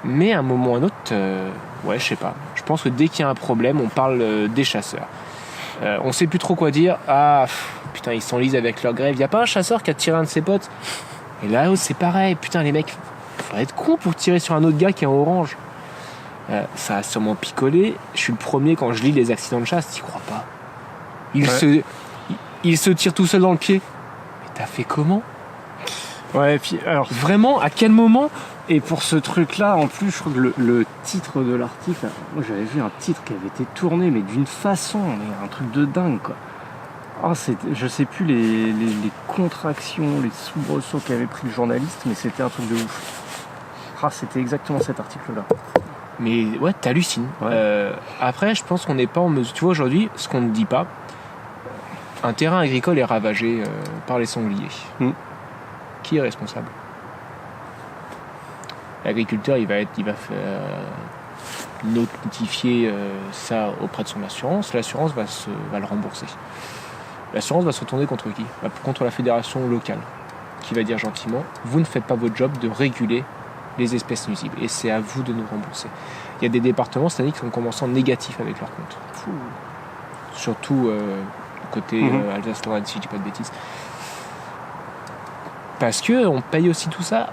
Mais à un moment ou à un autre, je sais pas. Je pense que dès qu'il y a un problème, on parle des chasseurs. On sait plus trop quoi dire. Putain, ils s'enlisent avec leur grève. Y a pas un chasseur qui a tiré un de ses potes? Et là, c'est pareil. Putain, les mecs, faut être con pour tirer sur un autre gars qui est en orange. Ça a sûrement picolé. Je suis le premier, quand je lis les accidents de chasse, t'y crois pas. Il se tire tout seul dans le pied. Mais t'as fait comment? Ouais, et puis alors vraiment, à quel moment? Et pour ce truc-là, en plus, je crois que le titre de l'article, moi j'avais vu un titre qui avait été tourné, mais d'une façon, mais un truc de dingue, quoi. Je sais plus les contractions, les soubresauts qu'avait pris le journaliste, mais c'était un truc de ouf. C'était exactement cet article-là. Mais ouais, t'hallucines. Après, je pense qu'on n'est pas en mesure. Tu vois, aujourd'hui, ce qu'on ne dit pas, un terrain agricole est ravagé par les sangliers. Qui est responsable? L'agriculteur, il va notifier ça auprès de son assurance. L'assurance va le rembourser. L'assurance va se retourner contre qui? Contre la fédération locale, qui va dire gentiment, vous ne faites pas votre job de réguler les espèces nuisibles, et c'est à vous de nous rembourser. Il y a des départements cette année qui sont commencés en négatif avec leur compte. Surtout côté Alsace-Lorraine, si je dis pas de bêtises. Parce qu'on paye aussi tout ça.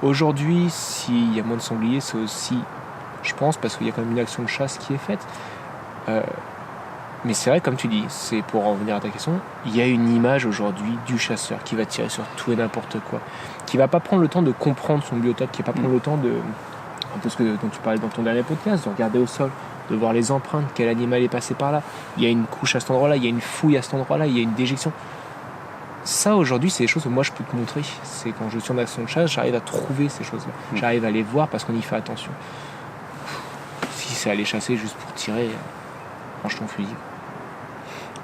Aujourd'hui, s'il y a moins de sangliers, c'est aussi, je pense, parce qu'il y a quand même une action de chasse qui est faite. Mais c'est vrai, comme tu dis, c'est pour en revenir à ta question, il y a une image aujourd'hui du chasseur qui va tirer sur tout et n'importe quoi, qui va pas prendre le temps de comprendre son biotope, qui va pas prendre le temps de, un peu ce dont tu parlais dans ton dernier podcast, de regarder au sol, de voir les empreintes, quel animal est passé par là, il y a une couche à cet endroit-là, il y a une fouille à cet endroit-là, il y a une déjection. Ça aujourd'hui, c'est des choses que moi je peux te montrer. C'est quand je suis en action de chasse, j'arrive à trouver ces choses-là, j'arrive à les voir parce qu'on y fait attention. Si c'est aller chasser juste pour tirer, range ton fusil.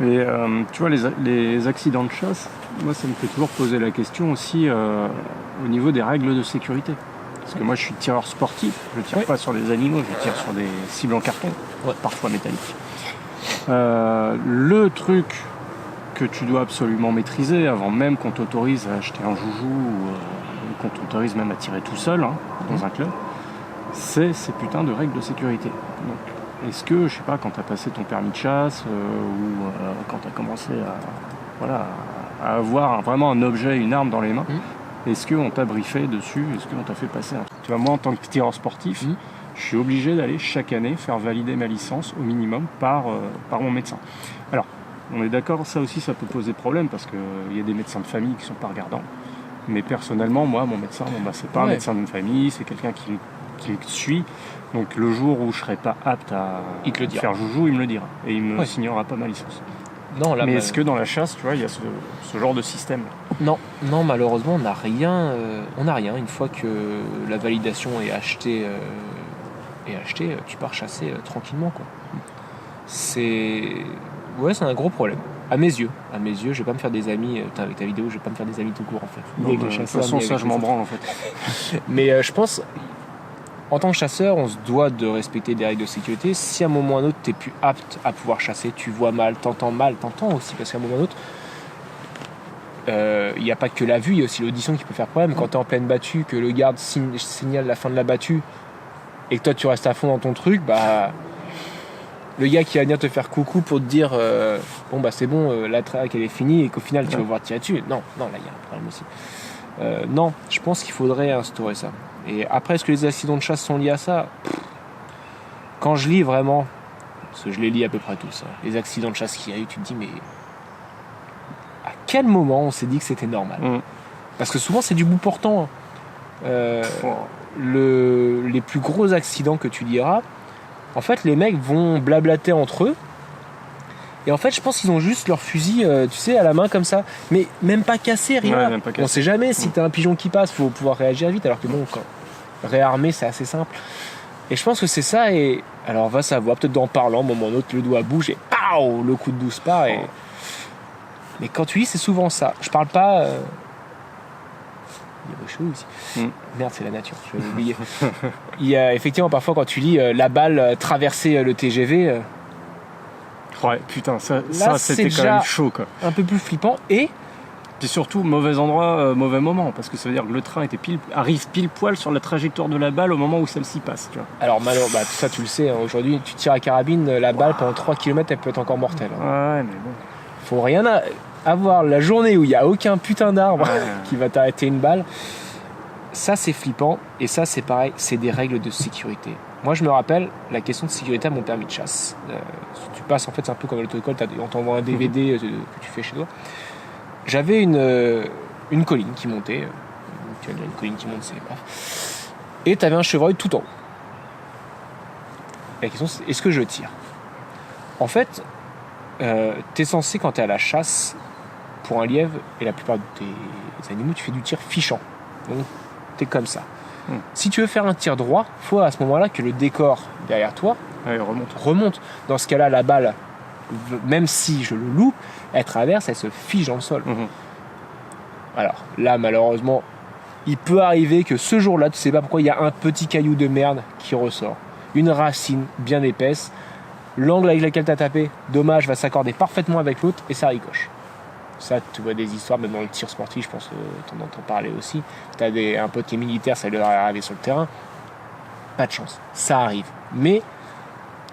Et tu vois, les accidents de chasse, moi ça me fait toujours poser la question aussi au niveau des règles de sécurité. Parce que moi je suis tireur sportif, je tire pas sur des animaux, je tire sur des cibles en carton, parfois métalliques. Le truc que tu dois absolument maîtriser avant même qu'on t'autorise à acheter un joujou ou qu'on t'autorise même à tirer tout seul dans un club, c'est ces putains de règles de sécurité. Donc, est-ce que, je sais pas, quand tu as passé ton permis de chasse ou quand tu as commencé à avoir vraiment un objet, une arme dans les mains, est-ce qu'on t'a briefé dessus? Est-ce qu'on t'a fait passer un truc? Tu vois, moi en tant que tireur sportif, je suis obligé d'aller chaque année faire valider ma licence au minimum par mon médecin. Alors, on est d'accord, ça aussi ça peut poser problème parce qu'il y a des médecins de famille qui sont pas regardants. Mais personnellement, moi, mon médecin, c'est pas un médecin de famille, c'est quelqu'un qui me suit. Donc le jour où je serai pas apte à faire joujou, il me le dira. Et il me signera pas ma licence. Non, là, mais est-ce que dans la chasse, tu vois, il y a ce genre de système? Non, malheureusement, on n'a rien. Une fois que la validation est achetée, tu pars chasser tranquillement, quoi. C'est un gros problème. À mes yeux, je vais pas me faire des amis. Avec ta vidéo, je vais pas me faire des amis tout court, en fait. Non, de toute façon, ça, je m'en branle, en fait. Mais je pense, en tant que chasseur, on se doit de respecter des règles de sécurité. Si à un moment ou à un autre, t'es plus apte à pouvoir chasser, tu vois mal, t'entends aussi, parce qu'à un moment ou à un autre, il n'y a pas que la vue, il y a aussi l'audition qui peut faire problème. Quand t'es en pleine battue, que le garde signale la fin de la battue, et que toi tu restes à fond dans ton truc, Le gars qui va venir te faire coucou pour te dire bon bah c'est bon, la traque elle est finie et qu'au final tu vas voir tirer dessus. Non, là il y a un problème aussi. Non, je pense qu'il faudrait instaurer ça. Et après, est-ce que les accidents de chasse sont liés à ça ? Quand je lis vraiment, parce que je les lis à peu près tous, hein, les accidents de chasse qu'il y a eu, tu te dis mais à quel moment on s'est dit que c'était normal ? Parce que souvent c'est du bout portant. Les plus gros accidents que tu liras, en fait les mecs vont blablater entre eux. Et en fait, je pense qu'ils ont juste leur fusil, tu sais, à la main comme ça. Mais même pas cassé, rien. Même pas cassé. On sait jamais, si t'as un pigeon qui passe, faut pouvoir réagir vite. Alors que bon, quand réarmer, c'est assez simple. Et je pense que c'est ça. Et alors, on va savoir, peut-être d'en parlant, un moment ou autre, le doigt bouge et pow, le coup de 12 part. Et... Mais quand tu lis, c'est souvent ça. Je parle pas... Il y a chaud aussi. Merde, c'est la nature, je vais l'oublier. Il y a effectivement, parfois, quand tu lis la balle traverser le TGV... Ouais, putain, ça c'est c'était quand même chaud, quoi. Un peu plus flippant et surtout mauvais endroit, mauvais moment, parce que ça veut dire que le train arrive pile poil sur la trajectoire de la balle au moment où celle-ci passe, tu vois. Alors malheureusement, ça tu le sais, hein, aujourd'hui tu tires à carabine, la balle pendant 3 km elle peut être encore mortelle. Hein. Ouais, mais bon. Faut rien avoir la journée où il n'y a aucun putain d'arbre qui va t'arrêter une balle. Ça c'est flippant et ça c'est pareil, c'est des règles de sécurité. Moi je me rappelle la question de sécurité à mon permis de chasse. Tu passes en fait, c'est un peu comme l'autocol, on t'envoie un DVD que tu fais chez toi. J'avais une colline qui montait. Tu as une colline qui monte, c'est bref. Et tu avais un chevreuil tout en haut. Et la question c'est, est-ce que je tire ? En fait, t'es censé quand t'es à la chasse pour un lièvre et la plupart des animaux, tu fais du tir fichant. Donc t'es comme ça. Si tu veux faire un tir droit, faut à ce moment-là que le décor derrière toi remonte. Dans ce cas-là, la balle, même si je le loupe, elle traverse, elle se fige dans le sol. Alors là, malheureusement, il peut arriver que ce jour-là, tu sais pas pourquoi, il y a un petit caillou de merde qui ressort. Une racine bien épaisse. L'angle avec lequel tu as tapé, dommage, va s'accorder parfaitement avec l'autre et ça ricoche. Ça, tu vois des histoires, même dans le tir sportif, je pense que tu en entends parler aussi. Tu as un pote qui est militaire, ça lui est arrivé sur le terrain. Pas de chance, ça arrive. Mais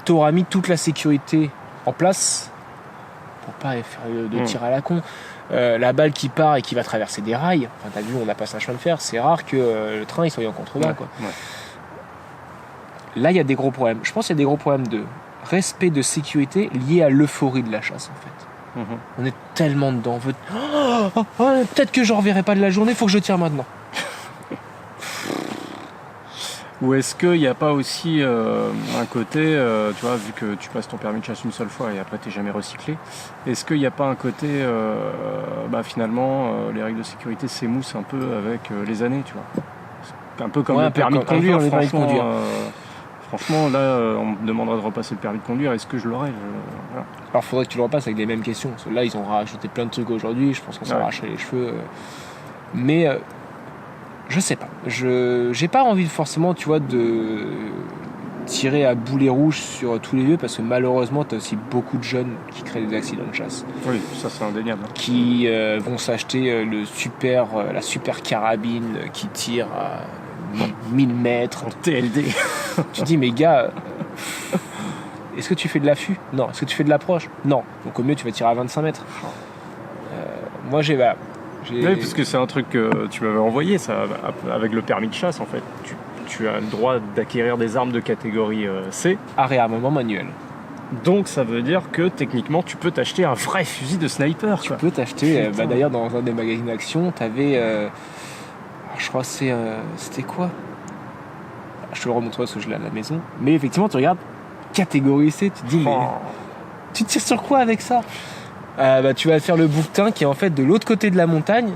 tu auras mis toute la sécurité en place pour pas faire de tir à la con. La balle qui part et qui va traverser des rails, enfin, tu as vu, on a passé un chemin de fer, c'est rare que le train il soit en contrebas. Quoi. Là, il y a des gros problèmes. Je pense qu'il y a des gros problèmes de respect de sécurité lié à l'euphorie de la chasse, en fait. On est tellement dedans. Peut-être que je ne reverrai pas de la journée, il faut que je tire maintenant. Ou est-ce qu'il n'y a pas aussi un côté, tu vois, vu que tu passes ton permis de chasse une seule fois et après tu n'es jamais recyclé, est-ce qu'il n'y a pas un côté, finalement, les règles de sécurité s'émoussent un peu avec les années, tu vois. C'est un peu comme le permis de conduire, franchement. Franchement, là, on me demanderait de repasser le permis de conduire. Est-ce que je l'aurais ? Voilà. Alors, il faudrait que tu le repasses avec les mêmes questions. Parce que là, ils ont rajouté plein de trucs aujourd'hui. Je pense qu'on s'en arracherait les cheveux. Mais, je sais pas. J'ai pas envie forcément, tu vois, de tirer à boulet rouge sur tous les lieux. Parce que malheureusement, tu as aussi beaucoup de jeunes qui créent des accidents de chasse. Oui, ça, c'est indéniable. Qui vont s'acheter la super carabine qui tire à 1000 mètres en TLD. Tu dis mais gars, est-ce que tu fais de l'affût ? Non. Est-ce que tu fais de l'approche ? Non. Donc au mieux tu vas tirer à 25 mètres. Moi j'ai oui, parce que c'est un truc que tu m'avais envoyé, ça, avec le permis de chasse en fait. Tu as le droit d'acquérir des armes de catégorie C. À réarmement manuel. Donc ça veut dire que techniquement tu peux t'acheter un vrai fusil de sniper. Tu peux t'acheter, d'ailleurs dans un des magazines d'action, t'avais... je crois que c'était quoi ? Je te le remontrerai parce que je l'ai à la maison. Mais effectivement, tu regardes catégorie C, tu te dis, mais tu tires sur quoi avec ça ? Tu vas faire le bouquetin qui est en fait de l'autre côté de la montagne.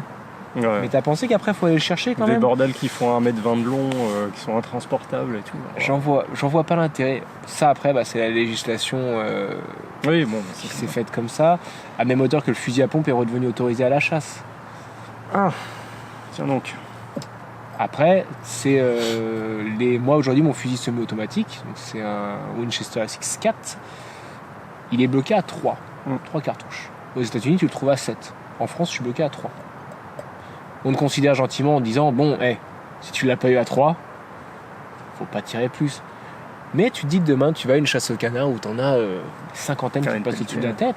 Ouais. Mais t'as pensé qu'après, il faut aller le chercher quand même ? Des bordels qui font 1m20 de long, qui sont intransportables et tout. J'en vois pas l'intérêt. Ça, après, c'est la législation oui, bon, qui s'est faite comme ça, à même hauteur que le fusil à pompe est redevenu autorisé à la chasse. Ah, tiens donc. Après, c'est moi aujourd'hui mon fusil semi-automatique, donc c'est un Winchester SX4. Il est bloqué à 3 cartouches. Aux États-Unis, tu le trouves à 7. En France, je suis bloqué à 3. On te considère gentiment en disant si tu l'as pas eu à 3, faut pas tirer plus. Mais tu te dis que demain, tu vas à une chasse au canard où t'en as cinquantaine qui passent au-dessus de la tête.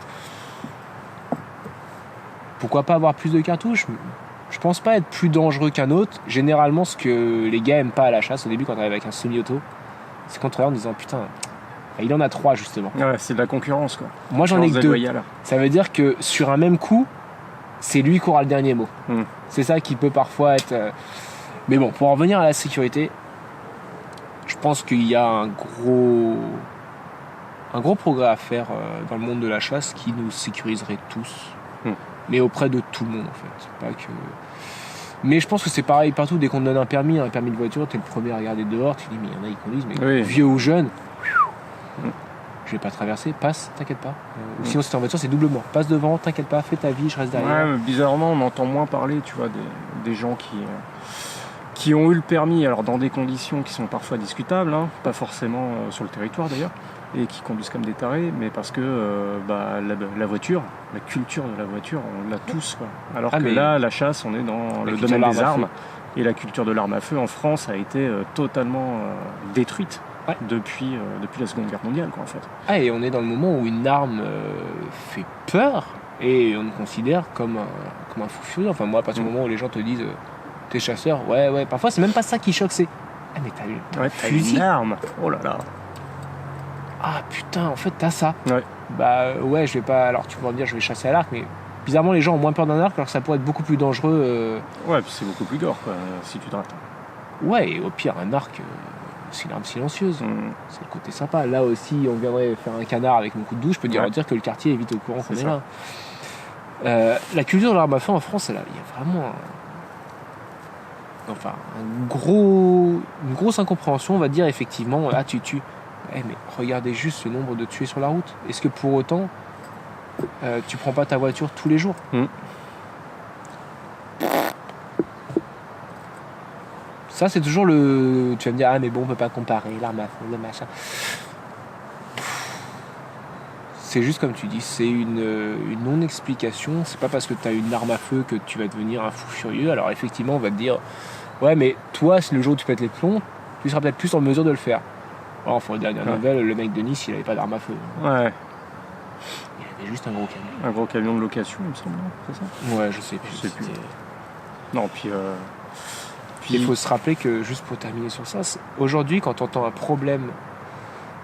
Pourquoi pas avoir plus de cartouches? Je pense pas être plus dangereux qu'un autre. Généralement, ce que les gars aiment pas à la chasse au début quand t'arrives avec un semi-auto, c'est qu'on te regarde en disant putain, il en a 3 justement. Ouais, c'est de la concurrence quoi. Moi j'en ai que 2. Ça veut dire que sur un même coup, c'est lui qui aura le dernier mot. C'est ça qui peut parfois être. Mais bon, pour en revenir à la sécurité, je pense qu'il y a un gros progrès à faire dans le monde de la chasse qui nous sécuriserait tous. Mais auprès de tout le monde en fait. Pas que... Mais je pense que c'est pareil partout. Dès qu'on te donne un permis de voiture, t'es le premier à regarder dehors. Tu dis mais il y en a qui conduisent, mais vieux ou jeune, je vais pas traverser, passe, t'inquiète pas. Ou sinon si t'es en voiture, c'est double mort. Passe devant, t'inquiète pas, fais ta vie, je reste derrière. Ouais, mais bizarrement, on entend moins parler, tu vois, des gens qui ont eu le permis, alors dans des conditions qui sont parfois discutables, hein, pas forcément sur le territoire d'ailleurs, et qui conduisent comme des tarés, mais parce que la voiture, la culture de la voiture, on l'a tous quoi. Alors que là, la chasse, on est dans le domaine des armes, et la culture de l'arme à feu en France a été totalement détruite depuis la Seconde Guerre mondiale quoi en fait. Et on est dans le moment où une arme fait peur, et on nous considère comme un fou furieux. Enfin moi, à partir du moment où les gens te disent t'es chasseur, ouais, parfois c'est même pas ça qui choque, c'est mais t'as une arme, oh là là. Ah putain, en fait t'as ça. Ouais. Bah ouais, je vais pas. Alors tu pourrais me dire je vais chasser à l'arc, mais bizarrement les gens ont moins peur d'un arc alors que ça pourrait être beaucoup plus dangereux. Ouais, puis c'est beaucoup plus gore quoi, si tu te rates. Ouais, et au pire un arc, c'est une arme silencieuse. C'est le côté sympa. Là aussi, on viendrait faire un canard avec mon coup de douche, je peux dire que le quartier est vite au courant qu'on est là. La culture de l'arme à feu en France, il y a vraiment une grosse incompréhension, on va dire effectivement. Ah tu tues. Mais regardez juste le nombre de tués sur la route. Est-ce que pour autant tu prends pas ta voiture tous les jours? Ça c'est toujours le... Tu vas me dire mais bon on peut pas comparer l'arme à feu, le machin. C'est juste comme tu dis, c'est une non-explication. C'est pas parce que tu as une arme à feu que tu vas devenir un fou furieux. Alors effectivement on va te dire ouais mais toi le jour où tu pètes les plombs, tu seras peut-être plus en mesure de le faire. Enfin, dernière nouvelle, le mec de Nice, il avait pas d'arme à feu. Ouais. Il avait juste un gros camion. Un gros camion de location, il me semble, c'est ça? Ouais, je sais plus. Non, puis il faut se rappeler que, juste pour terminer sur ça, aujourd'hui, quand on entend un problème,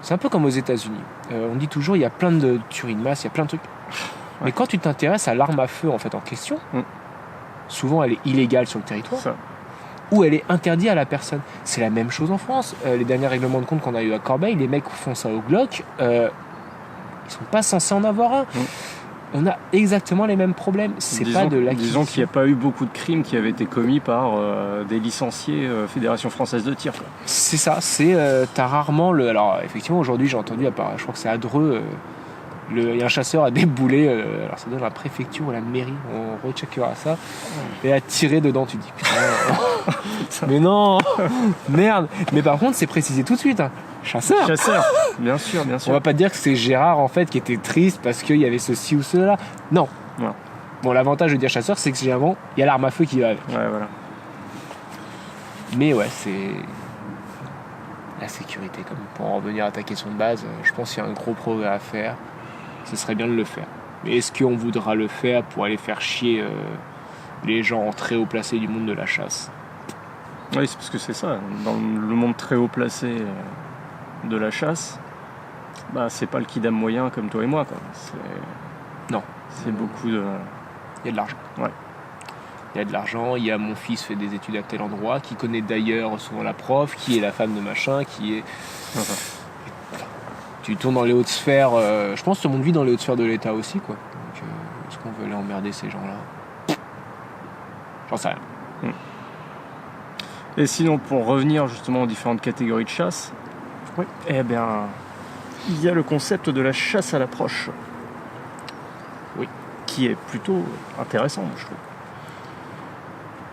c'est un peu comme aux États-Unis. On dit toujours, il y a plein de tueries de masse, il y a plein de trucs. Mais quand tu t'intéresses à l'arme à feu en fait en question, souvent elle est illégale sur le territoire. Ça. Ou elle est interdite à la personne. C'est la même chose en France. Les derniers règlements de compte qu'on a eu à Corbeil, les mecs font ça au Glock, ils sont pas censés en avoir un. On a exactement les mêmes problèmes. Disons qu'il n'y a pas eu beaucoup de crimes qui avaient été commis par des licenciés Fédération Française de Tir. Quoi. C'est ça, t'as rarement le... Alors effectivement aujourd'hui j'ai entendu, je crois que c'est à Dreux, il y a un chasseur à déboulé, alors ça doit être la préfecture ou la mairie, on recheckera ça, et à tirer dedans, tu te dis putain, mais non, merde. Mais par contre c'est précisé tout de suite, hein. Chasseur, bien sûr. On va pas te dire que c'est Gérard en fait qui était triste parce qu'il y avait ceci ou cela, non. Bon, l'avantage de dire chasseur, c'est que généralement il y a l'arme à feu qui va avec. Ouais, voilà. Mais ouais, c'est la sécurité, comme pour en revenir à ta question de base, je pense qu'il y a un gros progrès à faire. Ce serait bien de le faire. Mais est-ce qu'on voudra le faire pour aller faire chier les gens très haut placés du monde de la chasse? Oui, c'est parce que c'est ça. Dans le monde très haut placé de la chasse, c'est pas le kidam moyen comme toi et moi. Quoi. Non. C'est beaucoup de... Il y a de l'argent. Ouais. Il y a de l'argent, il y a mon fils fait des études à tel endroit, qui connaît d'ailleurs souvent la prof, qui est la femme de machin, qui est... Tu tournes dans les hautes sphères, je pense que tout le monde vit dans les hautes sphères de l'État aussi, quoi. Donc, est-ce qu'on veut aller emmerder ces gens-là? J'en sais rien. Et sinon, pour revenir justement aux différentes catégories de chasse, eh bien, il y a le concept de la chasse à l'approche. Oui. Qui est plutôt intéressant, je trouve.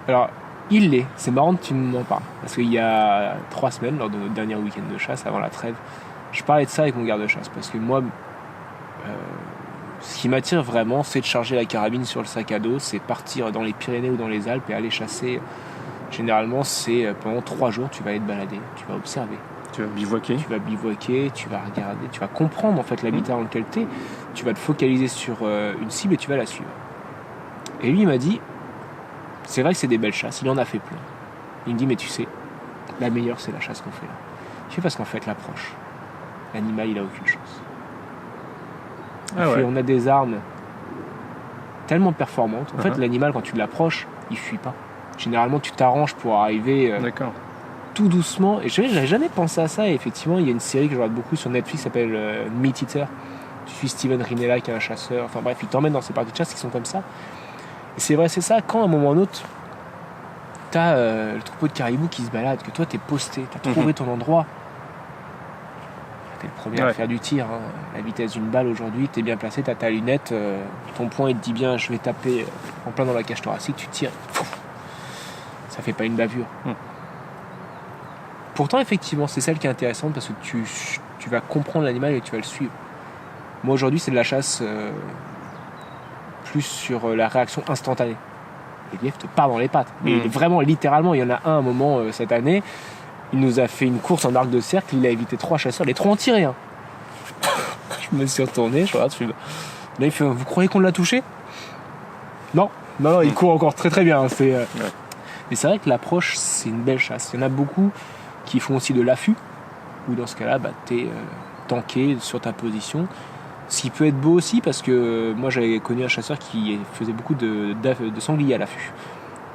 Alors, il l'est. C'est marrant que tu m'en parles. Parce qu'il y a 3 semaines, lors de notre dernier week-end de chasse, avant la trêve, je parlais de ça avec mon garde-chasse. Parce que moi, ce qui m'attire vraiment, c'est de charger la carabine sur le sac à dos, c'est partir dans les Pyrénées ou dans les Alpes et aller chasser. Généralement, c'est pendant 3 jours, tu vas aller te balader, tu vas observer. Tu vas bivouaquer. Tu vas bivouaquer, tu vas regarder, tu vas comprendre en fait l'habitat dans lequel tu es. Tu vas te focaliser sur une cible et tu vas la suivre. Et lui, il m'a dit, c'est vrai que c'est des belles chasses, il en a fait plein. Il me dit, mais tu sais, la meilleure, c'est la chasse qu'on fait là. Je fais parce qu'en fait, l'approche, l'animal, il a aucune chance. On a des armes tellement performantes. En fait, l'animal, quand tu l'approches, il fuit pas. Généralement, tu t'arranges pour arriver tout doucement. Et j'avais jamais pensé à ça. Et effectivement, il y a une série que je regarde beaucoup sur Netflix qui s'appelle Meat Eater. Tu suis Steven Rinella qui est un chasseur. Enfin bref, il t'emmène dans ces parties de chasse qui sont comme ça. Et c'est vrai, c'est ça. Quand à un moment ou un autre, t'as le troupeau de caribous qui se balade, que toi t'es posté, t'as trouvé ton endroit. T'es le premier à faire du tir. Hein. La vitesse d'une balle aujourd'hui, t'es bien placé, t'as ta lunette, ton poing il te dit bien, je vais taper en plein dans la cage thoracique, tu tires. Ça fait pas une bavure. Pourtant, effectivement, c'est celle qui est intéressante parce que tu vas comprendre l'animal et tu vas le suivre. Moi, aujourd'hui, c'est de la chasse plus sur la réaction instantanée. Le lièvre te part dans les pattes. Mais vraiment, littéralement, il y en a un moment cette année, il nous a fait une course en arc de cercle, il a évité 3 chasseurs, les 3 ont tiré. Hein. Je me suis retourné, je regarde, là, il fait, vous croyez qu'on l'a touché ? Non, il court encore très très bien. Mais c'est vrai que l'approche, c'est une belle chasse. Il y en a beaucoup qui font aussi de l'affût, où dans ce cas-là, t'es tanké sur ta position. Ce qui peut être beau aussi, parce que moi j'avais connu un chasseur qui faisait beaucoup de sangliers à l'affût.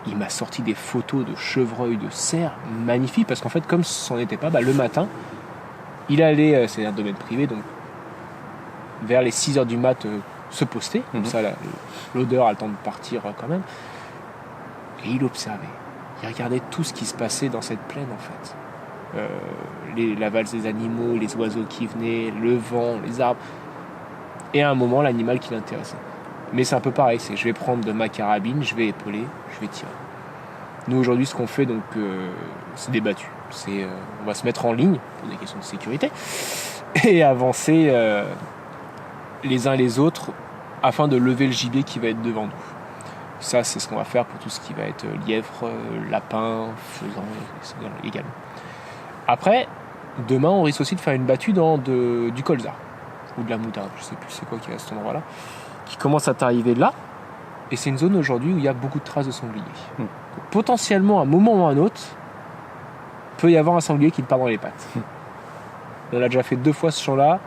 Il m'a sorti des photos de chevreuils, de cerfs, magnifiques, parce qu'en fait, comme c'en était pas, le matin, il allait, c'est un domaine privé, donc vers les 6h du mat, se poster, comme ça l'odeur a le temps de partir quand même. Et il observait. Il regardait tout ce qui se passait dans cette plaine en fait. La valse des animaux, les oiseaux qui venaient, le vent, les arbres. Et à un moment, l'animal qui l'intéressait. Mais c'est un peu pareil, je vais prendre de ma carabine, je vais épauler, je vais tirer. Nous aujourd'hui, ce qu'on fait, donc, c'est des battues. On va se mettre en ligne pour des questions de sécurité et avancer les uns les autres afin de lever le gibier qui va être devant nous. Ça, c'est ce qu'on va faire pour tout ce qui va être lièvre, lapin, faisan également. Après, demain, on risque aussi de faire une battue dans du colza ou de la moutarde, je sais plus c'est quoi qui est à cet endroit-là, qui commence à t'arriver là. Et c'est une zone aujourd'hui où il y a beaucoup de traces de sanglier. Donc, potentiellement, à un moment ou à un autre, peut y avoir un sanglier qui te part dans les pattes. On a déjà fait 2 fois ce champ-là.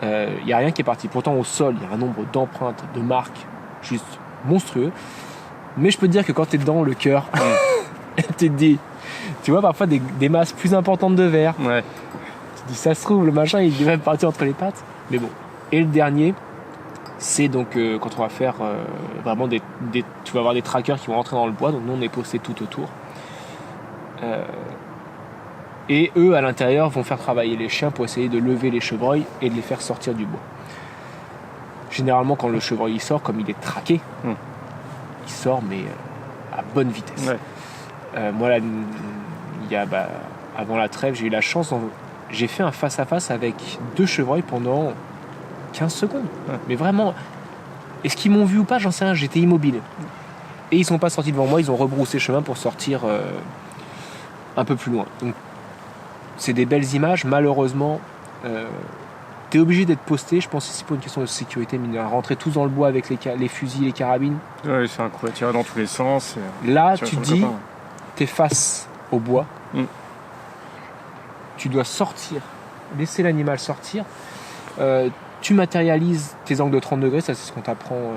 Il n'y a rien qui est parti. Pourtant, au sol, il y a un nombre d'empreintes, de marques, juste monstrueux. Mais je peux te dire que quand tu es dedans, le cœur, tu te dis, tu vois parfois des masses plus importantes de verre. Tu te dis, ça se trouve, le machin, il est même parti entre les pattes. Mais bon. Et le dernier, c'est donc quand on va faire vraiment tu vas avoir des trackers qui vont rentrer dans le bois. Donc nous, on est posté tout autour. Et eux, à l'intérieur, vont faire travailler les chiens pour essayer de lever les chevreuils et de les faire sortir du bois. Généralement, quand le chevreuil il sort, comme il est traqué, il sort, mais à bonne vitesse. Moi, là, avant la trêve, j'ai eu la chance, j'ai fait un face-à-face avec 2 chevreuils pendant 15 secondes. Mais vraiment, est-ce qu'ils m'ont vu ou pas, j'en sais rien, j'étais immobile. Et ils sont pas sortis devant moi, ils ont rebroussé chemin pour sortir un peu plus loin. Donc, c'est des belles images. Malheureusement, t'es obligé d'être posté. Je pense ici pour une question de sécurité, mais rentrer tous dans le bois avec les fusils, les carabines. Ouais, c'est un coup à tirer dans tous les sens. Là, tu te dis, t'es face au bois. Tu dois sortir, laisser l'animal sortir. Tu matérialises tes angles de 30 degrés. Ça, c'est ce qu'on t'apprend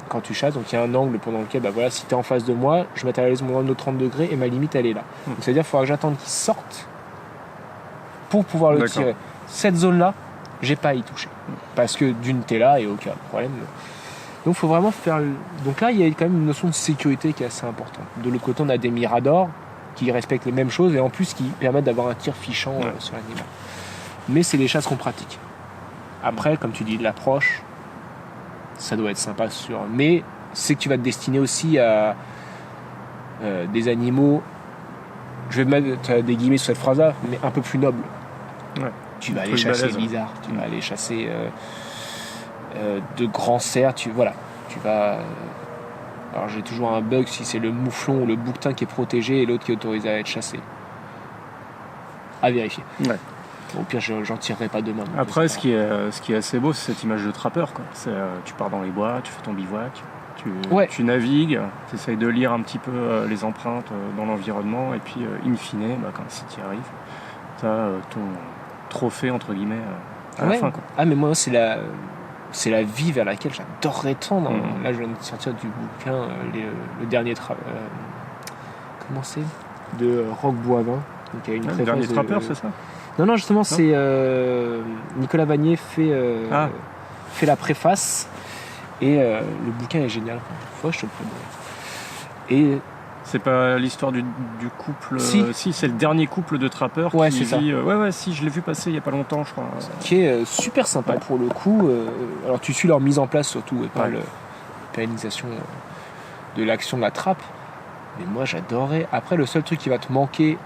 quand tu chasses. Donc, il y a un angle pendant lequel, si t'es en face de moi, je matérialise mon angle de 30 degrés et ma limite, elle est là. Donc, c'est-à-dire qu'il faudra que j'attende qu'il sorte pour pouvoir le tirer. Cette zone-là, j'ai pas à y toucher. Parce que d'une, t'es là et aucun problème. Donc, il faut vraiment faire... Donc là, il y a quand même une notion de sécurité qui est assez importante. De l'autre côté, on a des miradors qui respectent les mêmes choses et en plus qui permettent d'avoir un tir fichant sur l'animal. Mais c'est les chasses qu'on pratique. Après, comme tu dis, de l'approche, ça doit être sympa, sûr. Mais c'est que tu vas te destiner aussi à des animaux, je vais mettre des guillemets sur cette phrase-là, mais un peu plus nobles. Tu vas aller chasser les lézards, tu vas aller chasser de grands cerfs, tu vas... Alors j'ai toujours un bug si c'est le mouflon ou le bouquetin qui est protégé et l'autre qui est autorisé à être chassé. À vérifier. Ouais. Au pire, j'en tirerai pas demain. Après, ce qui est assez beau, c'est cette image de trappeur, quoi. Tu pars dans les bois, tu fais ton bivouac, tu navigues, tu essayes de lire un petit peu les empreintes dans l'environnement, et puis, in fine, si tu y arrives, tu as ton trophée, entre guillemets, à la fin, quoi. Ah, mais moi, c'est la vie vers laquelle j'adorerais tendre. Là, je viens de sortir du bouquin, le dernier comment c'est de Roch Boivin. Donc, il y a une le dernier trappeur, c'est ça? Non, justement, c'est Nicolas Vanier fait la préface et le bouquin est génial. Faut que je te le prenne. Et c'est pas l'histoire du couple. Si, c'est le dernier couple de trappeurs qui vit. Ça. Si, je l'ai vu passer il y a pas longtemps, je crois. Qui est super sympa pour le coup. Alors tu suis leur mise en place surtout et pas la pérennisation de l'action de la trappe. Mais moi j'adorais. Après, le seul truc qui va te manquer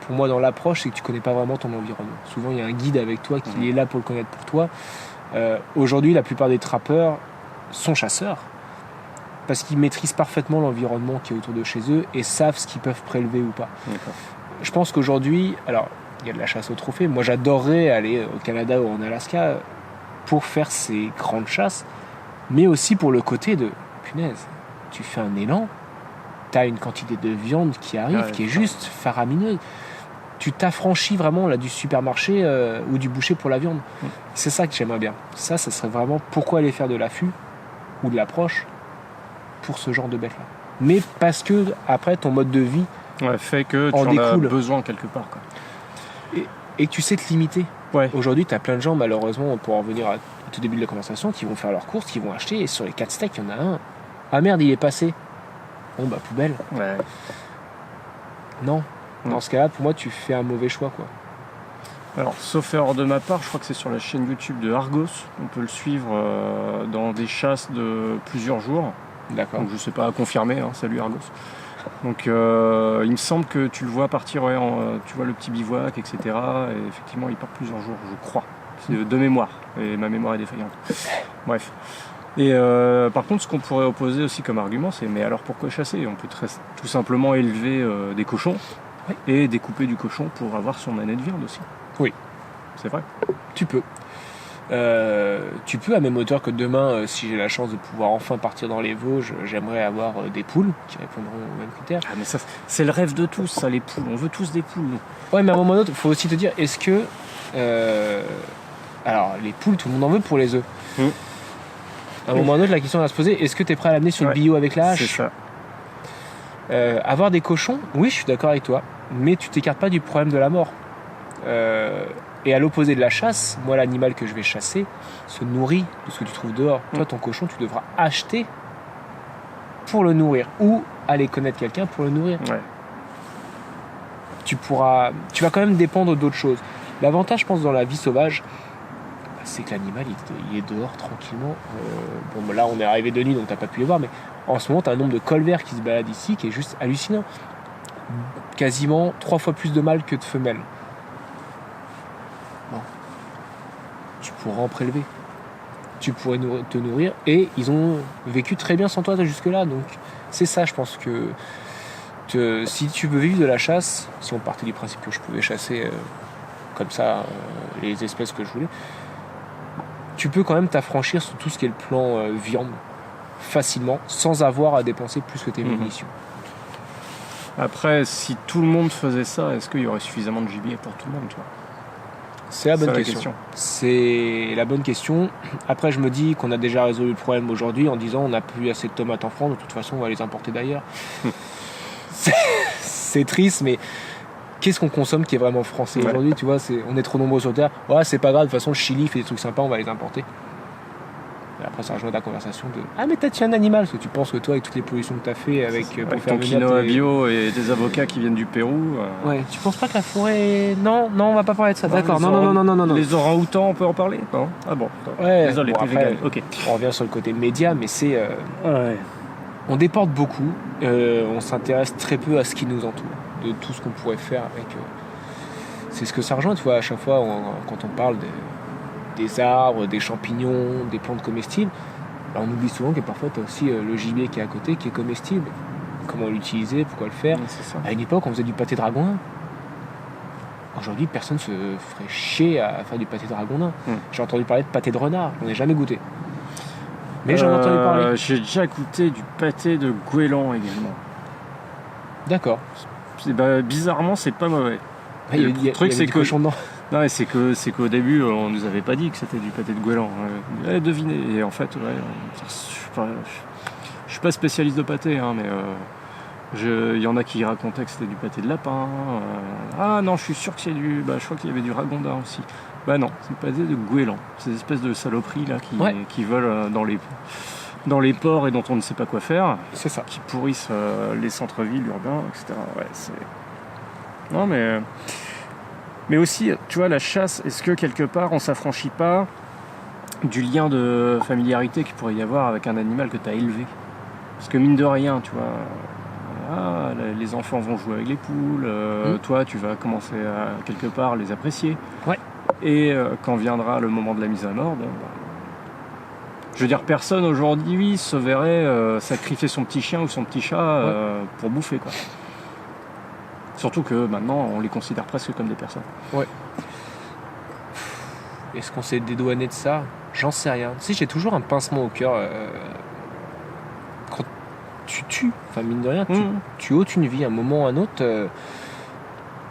pour moi dans l'approche, c'est que tu connais pas vraiment ton environnement. Souvent il y a un guide avec toi qui est là pour le connaître pour toi. Aujourd'hui, la plupart des trappeurs sont chasseurs. Parce qu'ils maîtrisent parfaitement l'environnement qui est autour de chez eux et savent ce qu'ils peuvent prélever ou pas. D'accord. Je pense qu'aujourd'hui, alors il y a de la chasse au trophée, moi j'adorerais aller au Canada ou en Alaska pour faire ces grandes chasses, mais aussi pour le côté de, punaise, tu fais un élan, tu as une quantité de viande qui arrive, qui est juste faramineuse. Tu t'affranchis vraiment là, du supermarché ou du boucher pour la viande. C'est ça que j'aimerais bien. Ça serait vraiment pourquoi aller faire de l'affût ou de l'approche pour ce genre de bête-là. Mais parce que, après, ton mode de vie fait que tu en as besoin quelque part, quoi. Et que tu sais te limiter. Ouais. Aujourd'hui, tu as plein de gens, malheureusement, pour en revenir au tout début de la conversation, qui vont faire leurs courses, qui vont acheter, et sur les 4 steaks, il y en a un. Ah merde, il est passé. Bon, poubelle. Ouais. Non. Dans ce cas-là, pour moi, tu fais un mauvais choix, quoi. Alors, sauf erreur de ma part, je crois que c'est sur la chaîne YouTube de Argos. On peut le suivre dans des chasses de plusieurs jours. D'accord. Donc je sais pas à confirmer, salut Argos. Donc il me semble que tu le vois partir, tu vois le petit bivouac, etc. Et effectivement il part plusieurs jours, je crois. C'est de mémoire, et ma mémoire est défaillante. Bref. Et par contre, ce qu'on pourrait opposer aussi comme argument, c'est mais alors pourquoi chasser? On peut tout simplement élever des cochons et découper du cochon pour avoir son année de viande aussi. Oui. C'est vrai. Tu peux. Tu peux à même hauteur que demain, si j'ai la chance de pouvoir enfin partir dans les Vosges, j'aimerais avoir des poules qui répondront aux mêmes critères. Ah mais ça, c'est le rêve de tous, ça, les poules. On veut tous des poules, nous. Ouais, mais à un moment donné, il faut aussi te dire, est-ce que... alors, les poules, tout le monde en veut pour les œufs. À un moment donné, la question à se poser, est-ce que tu es prêt à l'amener sur le bio avec la hache? C'est ça. Avoir des cochons, oui, je suis d'accord avec toi, mais tu t'écartes pas du problème de la mort. Et à l'opposé de la chasse, moi, l'animal que je vais chasser se nourrit de ce que tu trouves dehors. Toi, ton cochon, tu devras acheter pour le nourrir ou aller connaître quelqu'un pour le nourrir. Ouais. Tu vas quand même dépendre d'autres choses. L'avantage, je pense, dans la vie sauvage, c'est que l'animal, il est dehors tranquillement. Là, on est arrivé de nuit, donc t'as pas pu les voir, mais en ce moment, t'as un nombre de colverts qui se baladent ici qui est juste hallucinant. Quasiment 3 fois plus de mâles que de femelles. Tu pourras en prélever. Tu pourrais te nourrir. Et ils ont vécu très bien sans toi jusque-là. Donc c'est ça, je pense que si tu veux vivre de la chasse, si on partait du principe que je pouvais chasser comme ça les espèces que je voulais, tu peux quand même t'affranchir sur tout ce qui est le plan viande facilement, sans avoir à dépenser plus que tes munitions. Après, si tout le monde faisait ça, est-ce qu'il y aurait suffisamment de gibier pour tout le monde, tu vois? C'est la bonne question. C'est la bonne question. Après, je me dis qu'on a déjà résolu le problème aujourd'hui en disant on n'a plus assez de tomates en France, de toute façon, on va les importer d'ailleurs. C'est triste, mais qu'est-ce qu'on consomme qui est vraiment français aujourd'hui? Tu vois, on est trop nombreux sur Terre. Ouais, c'est pas grave, de toute façon, le Chili fait des trucs sympas, on va les importer. Et après, ça rejoint ta conversation de ah, mais t'as tué un animal, parce que tu penses que toi, avec toutes les pollutions que t'as fait avec ton quinoa bio et des avocats qui viennent du Pérou. Ouais, tu penses pas que la forêt. Non, on va pas parler de ça, d'accord. Non. Les orang-outans, on peut en parler? Non. Ah bon. Ouais, désolé, après, ok. On revient sur le côté média, mais c'est. On déporte beaucoup, on s'intéresse très peu à ce qui nous entoure, de tout ce qu'on pourrait faire avec. C'est ce que ça rejoint, tu vois, à chaque fois, quand on parle des arbres, des champignons, des plantes comestibles, on oublie souvent que parfois tu as aussi le gibier qui est à côté, qui est comestible. Comment l'utiliser, pourquoi le faire. C'est ça. À une époque, on faisait du pâté de ragouin. aujourd'hui, personne se ferait chier à faire du pâté de ragondin. J'ai entendu parler de pâté de renard, j'en ai jamais goûté. Mais j'en ai entendu parler. J'ai déjà goûté du pâté de goéland également. D'accord. Bizarrement, c'est pas mauvais. Le truc, c'est que cochon dedans. Non, mais c'est qu'au début, on nous avait pas dit que c'était du pâté de goéland. Devinez. Et en fait, je suis pas spécialiste de pâté, hein, mais il y en a qui racontaient que c'était du pâté de lapin. Ah non, je suis sûr que c'est je crois qu'il y avait du ragondin aussi. Bah non, c'est le pâté de goéland. Ces espèces de saloperies là qui volent dans les ports et dont on ne sait pas quoi faire. C'est ça. Qui pourrissent les centres-villes urbains, etc. Ouais, c'est... Non, mais aussi, tu vois, la chasse, est-ce que quelque part on s'affranchit pas du lien de familiarité qu'il pourrait y avoir avec un animal que tu as élevé? Parce que mine de rien, tu vois, les enfants vont jouer avec les poules, toi tu vas commencer à quelque part les apprécier. Ouais. Et quand viendra le moment de la mise à mort, je veux dire, personne aujourd'hui se verrait sacrifier son petit chien ou son petit chat pour bouffer, quoi. Surtout que maintenant, on les considère presque comme des personnes. Ouais. Est-ce qu'on s'est dédouané de ça? J'en sais rien. Tu sais, j'ai toujours un pincement au cœur. Quand tu tues, enfin mine de rien, tu ôtes une vie, à un moment ou à un autre,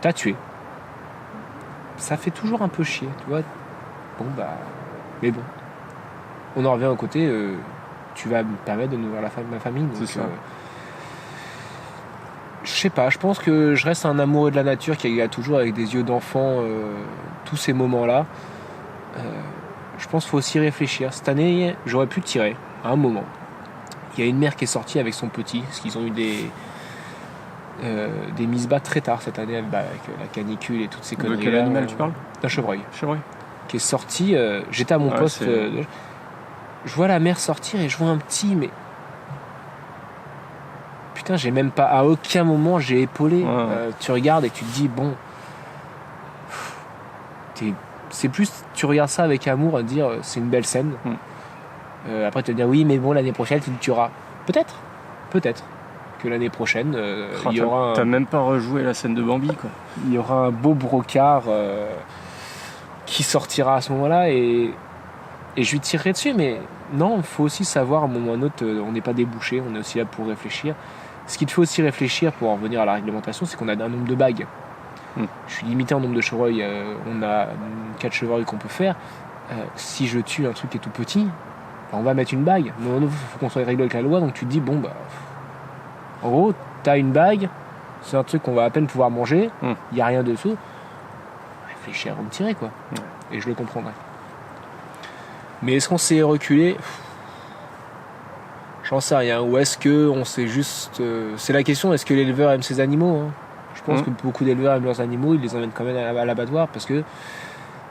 t'as tué. Ça fait toujours un peu chier, tu vois. Bon, mais bon. On en revient au côté, tu vas me permettre de nourrir ma famille. Donc, c'est ça. Je sais pas, je pense que je reste un amoureux de la nature qui a toujours avec des yeux d'enfant tous ces moments-là. Je pense qu'il faut aussi réfléchir. Cette année, j'aurais pu tirer à un moment. Il y a une mère qui est sortie avec son petit, parce qu'ils ont eu des mises bas très tard cette année avec la canicule et toutes ces conneries. De quel animal tu parles? D'un chevreuil. Chevreuil. Qui est sorti. J'étais à mon poste. Je vois la mère sortir et je vois un petit, mais putain, j'ai même pas, à aucun moment j'ai épaulé. Tu regardes et tu te dis bon, c'est plus, tu regardes ça avec amour, à dire c'est une belle scène. Après tu te dis oui, mais bon, l'année prochaine tu le tueras. Peut-être que l'année prochaine il y aura. T'as même pas rejoué la scène de Bambi, quoi. Il y aura un beau brocard qui sortira à ce moment-là et je lui tirerai dessus, mais non, il faut aussi savoir à un moment ou à un autre, on n'est pas des bouchers, on est aussi là pour réfléchir. Ce qu'il te faut aussi réfléchir pour en revenir à la réglementation, c'est qu'on a un nombre de bagues. Je suis limité en nombre de chevreuils, on a 4 chevreuils qu'on peut faire. Si je tue un truc qui est tout petit, on va mettre une bague. Mais il faut qu'on soit réglé avec la loi, donc tu te dis, bon, en gros, t'as une bague, c'est un truc qu'on va à peine pouvoir manger, il n'y a rien dessous. Réfléchir ou me tirer, quoi. Et je le comprendrai. Mais est-ce qu'on s'est reculé? J'en sais rien. Ou est-ce que on s'est juste... c'est la question, est-ce que l'éleveur aime ses animaux, hein? Je pense que beaucoup d'éleveurs aiment leurs animaux, ils les emmènent quand même à l'abattoir parce que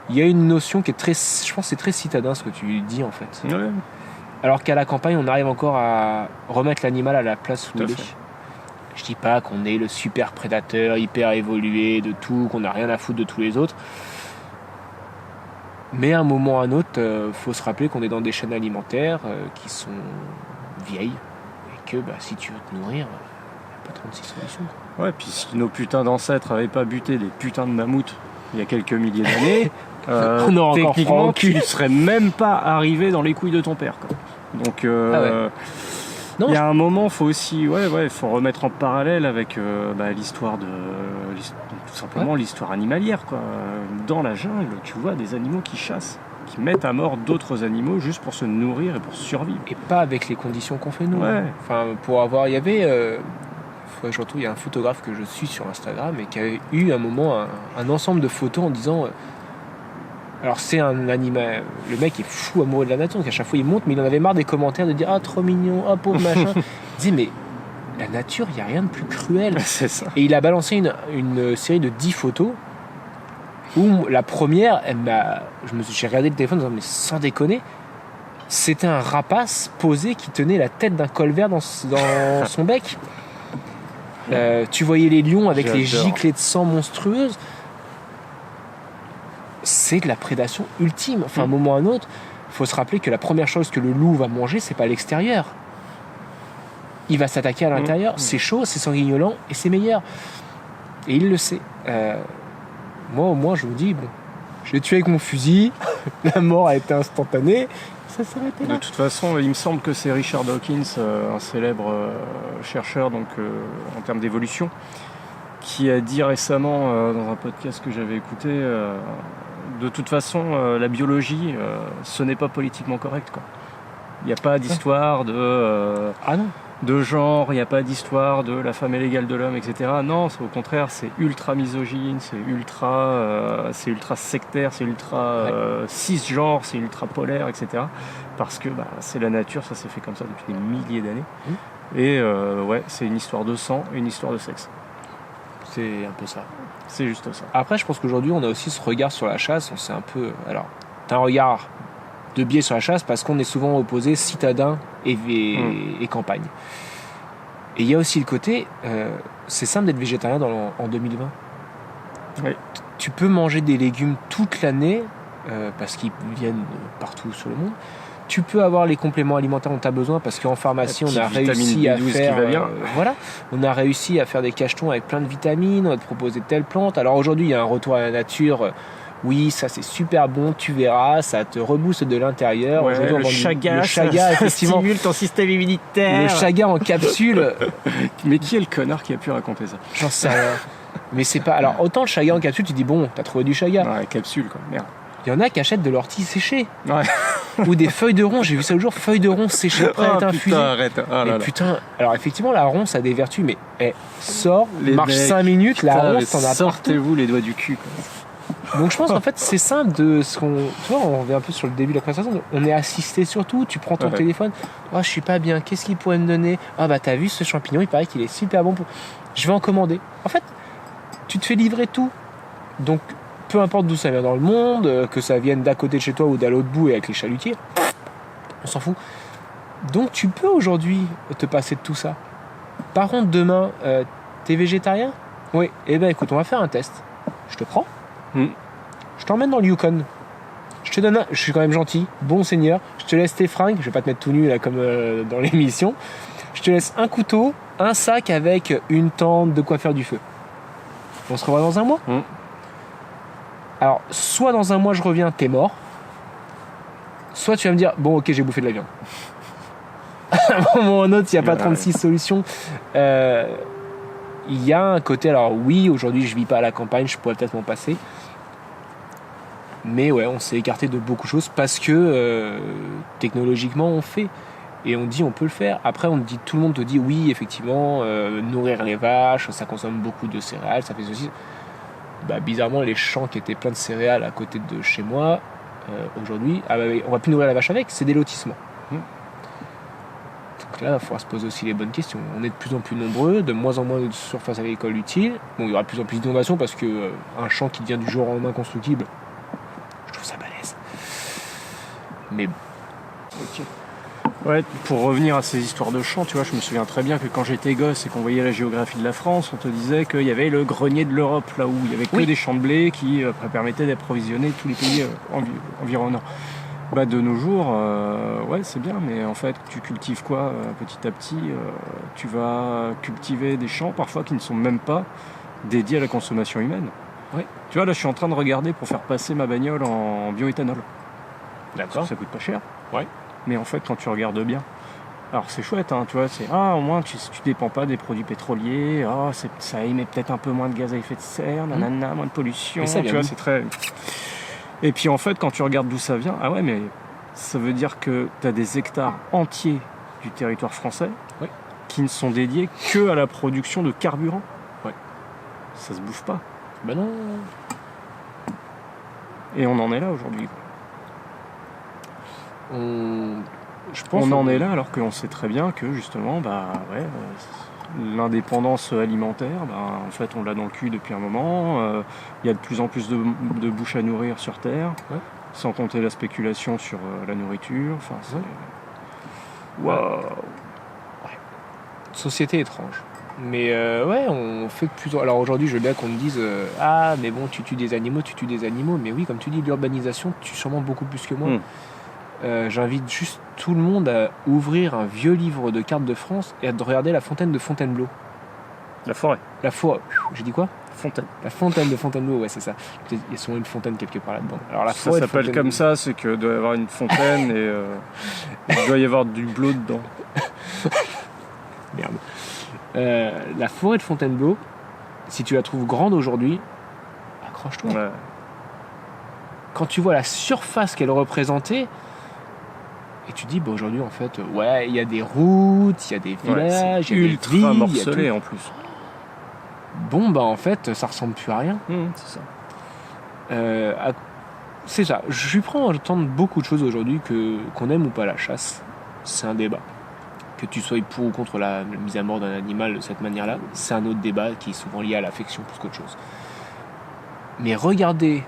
il y a une notion qui est très... Je pense que c'est très citadin ce que tu dis en fait. Ouais. Alors qu'à la campagne, on arrive encore à remettre l'animal à la place où il est. Je dis pas qu'on est le super prédateur, hyper évolué de tout, qu'on n'a rien à foutre de tous les autres. Mais à un moment ou à un autre, faut se rappeler qu'on est dans des chaînes alimentaires qui sont vieilles et que si tu veux te nourrir, il n'y a pas 36 solutions. Ouais, puis si nos putains d'ancêtres n'avaient pas buté des putains de mammouths il y a quelques milliers d'années, techniquement tu ne serais même pas arrivé dans les couilles de ton père, quoi. Donc il y a un moment, faut aussi, faut remettre en parallèle avec l'histoire tout simplement l'histoire animalière, quoi. Dans la jungle, tu vois des animaux qui chassent, qui mettent à mort d'autres animaux juste pour se nourrir et pour survivre. Et pas avec les conditions qu'on fait nous. Ouais. Enfin, pour avoir, il y avait, il y a un photographe que je suis sur Instagram et qui a eu un moment un ensemble de photos en disant. Alors c'est un animal, le mec est fou amoureux de la nature, donc à chaque fois il monte, mais il en avait marre des commentaires de dire ah trop mignon, ah pauvre machin. Il disait mais la nature, il n'y a rien de plus cruel. C'est ça. Et il a balancé une série de 10 photos où la première, j'ai regardé le téléphone en disant mais sans déconner, c'était un rapace posé qui tenait la tête d'un colvert dans son bec. Tu voyais les lions avec les giclées de sang monstrueuses. C'est de la prédation ultime. Enfin, à un moment ou à un autre, il faut se rappeler que la première chose que le loup va manger, c'est pas l'extérieur. Il va s'attaquer à l'intérieur. C'est chaud, c'est sanguignolant et c'est meilleur. Et il le sait. moi au moins je me dis, bon, je l'ai tué avec mon fusil, la mort a été instantanée, ça s'arrêtait là. De toute façon, il me semble que c'est Richard Dawkins, un célèbre chercheur donc, en termes d'évolution, qui a dit récemment dans un podcast que j'avais écouté, de toute façon, la biologie, ce n'est pas politiquement correct, quoi. Il n'y a pas d'histoire de genre, il n'y a pas d'histoire de la femme est l'égale de l'homme, etc. Non, c'est au contraire, c'est ultra misogyne, c'est ultra sectaire, c'est ultra cisgenre, c'est ultra polaire, etc. Parce que c'est la nature, ça s'est fait comme ça depuis des milliers d'années. Et c'est une histoire de sang et une histoire de sexe. C'est un peu ça. C'est juste ça. Après, je pense qu'aujourd'hui, on a aussi ce regard sur la chasse, on s'est un peu... Alors, t'as un regard de biais sur la chasse parce qu'on est souvent opposé citadin et campagne. Et il y a aussi le côté, c'est simple d'être végétarien en 2020. Oui. Tu peux manger des légumes toute l'année parce qu'ils viennent partout sur le monde. Tu peux avoir les compléments alimentaires dont tu as besoin parce qu'en pharmacie, on a réussi à faire on a réussi à faire des cachetons avec plein de vitamines, on va te proposer telle plante. Alors aujourd'hui, il y a un retour à la nature. Oui, ça c'est super bon, tu verras, ça te rebooste de l'intérieur. Ouais, le chaga, effectivement, stimule ton système immunitaire. Le chaga en capsule. Mais qui est le connard qui a pu raconter ça? J'en sais rien. Mais c'est pas. Alors autant le chaga en capsule, tu dis bon, t'as trouvé du chaga. Ouais, capsule quoi, merde. Il y en a qui achètent de l'ortie séchée. Ouais. Ou des feuilles de rond, j'ai vu ça le jour, feuilles de rond séchées prêtes à être infusées. Putain, arrête. Mais putain, alors effectivement la ronce a des vertus, mais sors, les marche mecs, 5 minutes, la ronce t'en as sortez-vous les doigts du cul quoi. Donc je pense qu'en fait c'est simple de ce qu'on. Tu vois, on revient un peu sur le début de la présentation, on est assisté surtout, tu prends ton téléphone, je suis pas bien, qu'est-ce qu'il pourrait me donner? T'as vu ce champignon, il paraît qu'il est super bon pour. Je vais en commander. En fait, tu te fais livrer tout. Donc peu importe d'où ça vient dans le monde, que ça vienne d'à côté de chez toi ou d'à l'autre bout et avec les chalutiers, on s'en fout. Donc tu peux aujourd'hui te passer de tout ça. Par contre demain, t'es végétarien? Oui. Eh ben écoute, on va faire un test. Je te prends. Je t'emmène dans le Yukon. Je te donne je suis quand même gentil, bon seigneur. Je te laisse tes fringues. Je vais pas te mettre tout nu là comme dans l'émission. Je te laisse un couteau, un sac avec une tente, de quoi faire du feu. On se revoit dans un mois. Alors, soit dans un mois je reviens, t'es mort. Soit tu vas me dire, bon ok, j'ai bouffé de la viande. À un moment ou un autre, il n'y a pas 36 solutions. Il y a un côté, alors oui, aujourd'hui je vis pas à la campagne, je pourrais peut-être m'en passer. Mais ouais, on s'est écarté de beaucoup de choses parce que technologiquement on fait. Et on dit on peut le faire. Après tout le monde te dit oui, effectivement, nourrir les vaches, ça consomme beaucoup de céréales, ça fait ceci. Bizarrement, les champs qui étaient pleins de céréales à côté de chez moi, aujourd'hui, on va plus nourrir la vache avec, c'est des lotissements. Donc là, il faudra se poser aussi les bonnes questions. On est de plus en plus nombreux, de moins en moins de surface agricole utile. Bon, il y aura de plus en plus d'inondations parce que un champ qui devient du jour au lendemain constructible, je trouve ça balèze. Mais bon. Ok. Ouais, pour revenir à ces histoires de champs, tu vois, je me souviens très bien que quand j'étais gosse et qu'on voyait la géographie de la France, on te disait qu'il y avait le grenier de l'Europe, là où il y avait que des champs de blé qui permettaient d'approvisionner tous les pays environnants. De nos jours, c'est bien, mais en fait, tu cultives quoi petit à petit tu vas cultiver des champs parfois qui ne sont même pas dédiés à la consommation humaine. Ouais. Tu vois, là, je suis en train de regarder pour faire passer ma bagnole en bioéthanol. D'accord. Ça coûte pas cher. Ouais. Mais en fait, quand tu regardes bien, alors c'est chouette, hein, tu vois, c'est au moins tu dépends pas des produits pétroliers, ça émet peut-être un peu moins de gaz à effet de serre, nanana, moins de pollution, ça, tu vois, c'est très. Et puis en fait, quand tu regardes d'où ça vient, mais ça veut dire que tu as des hectares entiers du territoire français qui ne sont dédiés que à la production de carburant. Ouais. Ça se bouffe pas. Non. Et on en est là aujourd'hui. On en est là alors qu'on sait très bien que justement l'indépendance alimentaire, en fait on l'a dans le cul depuis un moment. Il y a de plus en plus de bouches à nourrir sur Terre, sans compter la spéculation sur la nourriture. Enfin, c'est... Waouh. Société étrange. Mais on fait de plus en... Alors aujourd'hui je veux bien qu'on me dise mais bon tu tues des animaux. Mais oui, comme tu dis, l'urbanisation tue sûrement beaucoup plus que moi. J'invite juste tout le monde à ouvrir un vieux livre de cartes de France et à regarder la fontaine de Fontainebleau. La forêt. J'ai dit quoi ? Fontaine. La fontaine de Fontainebleau, ouais, c'est ça. Il y a souvent une fontaine quelque part là-dedans. Alors la Ça forêt de s'appelle Fontainebleau- comme ça, c'est qu'il doit y avoir une fontaine et il doit y avoir du bleu dedans. Merde. La forêt de Fontainebleau, si tu la trouves grande aujourd'hui, accroche-toi. Ouais. Quand tu vois la surface qu'elle représentait, et tu dis, bah aujourd'hui en fait, ouais, il y a des routes, il y a des villages, c'est il y a des ultra villes, il y a morcelé tout. en plus. Bon, bah en fait, ça ressemble plus à rien. C'est ça. C'est ça. Je prends le temps de beaucoup de choses aujourd'hui qu'on aime ou pas la chasse. C'est un débat. Que tu sois pour ou contre la mise à mort d'un animal de cette manière-là, c'est un autre débat qui est souvent lié à l'affection plus qu'autre chose. Mais regardez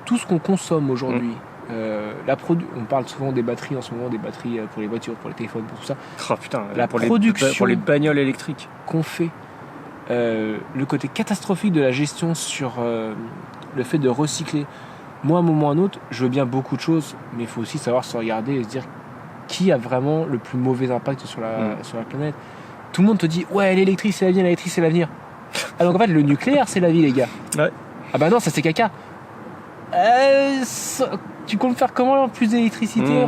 tout ce qu'on consomme aujourd'hui. On parle souvent des batteries en ce moment, des batteries pour les voitures, pour les téléphones, pour tout ça. Oh putain, La pour production les bagnoles électriques. qu'on fait, le côté catastrophique de la gestion sur le fait de recycler. Moi, à un moment ou à un autre, je veux bien beaucoup de choses, mais il faut aussi savoir se regarder et se dire qui a vraiment le plus mauvais impact sur la planète. Tout le monde te dit ouais, l'électrique c'est l'avenir, l'électrique c'est l'avenir. Ah donc en fait le nucléaire c'est la vie les gars. Ouais. Ah bah non, ça c'est caca. Tu comptes faire comment plus d'électricité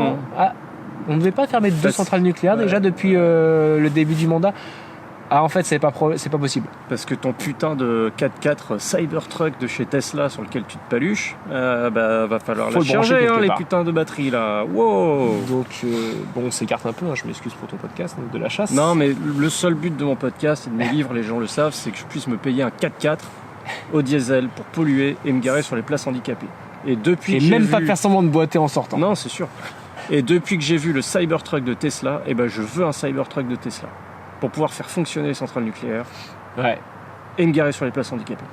on ne devait pas fermer 2 centrales nucléaires déjà depuis le début du mandat. Ah en fait c'est pas possible. Parce que ton putain de 4x4 Cybertruck de chez Tesla sur lequel tu te paluches, va falloir Faut la le brancher changer quelque les part. putains de batteries là. Wow. Donc bon on s'écarte un peu, je m'excuse pour ton podcast de la chasse. Non mais le seul but de mon podcast et de mes livres, les gens le savent, c'est que je puisse me payer un 4x4 au diesel pour polluer et me garer sur les places handicapées. Et depuis que j'ai même pas vu... faire semblant de boiter en sortant. Non, c'est sûr. Et depuis que j'ai vu le Cybertruck de Tesla, je veux un Cybertruck de Tesla pour pouvoir faire fonctionner les centrales nucléaires et me garer sur les places handicapées.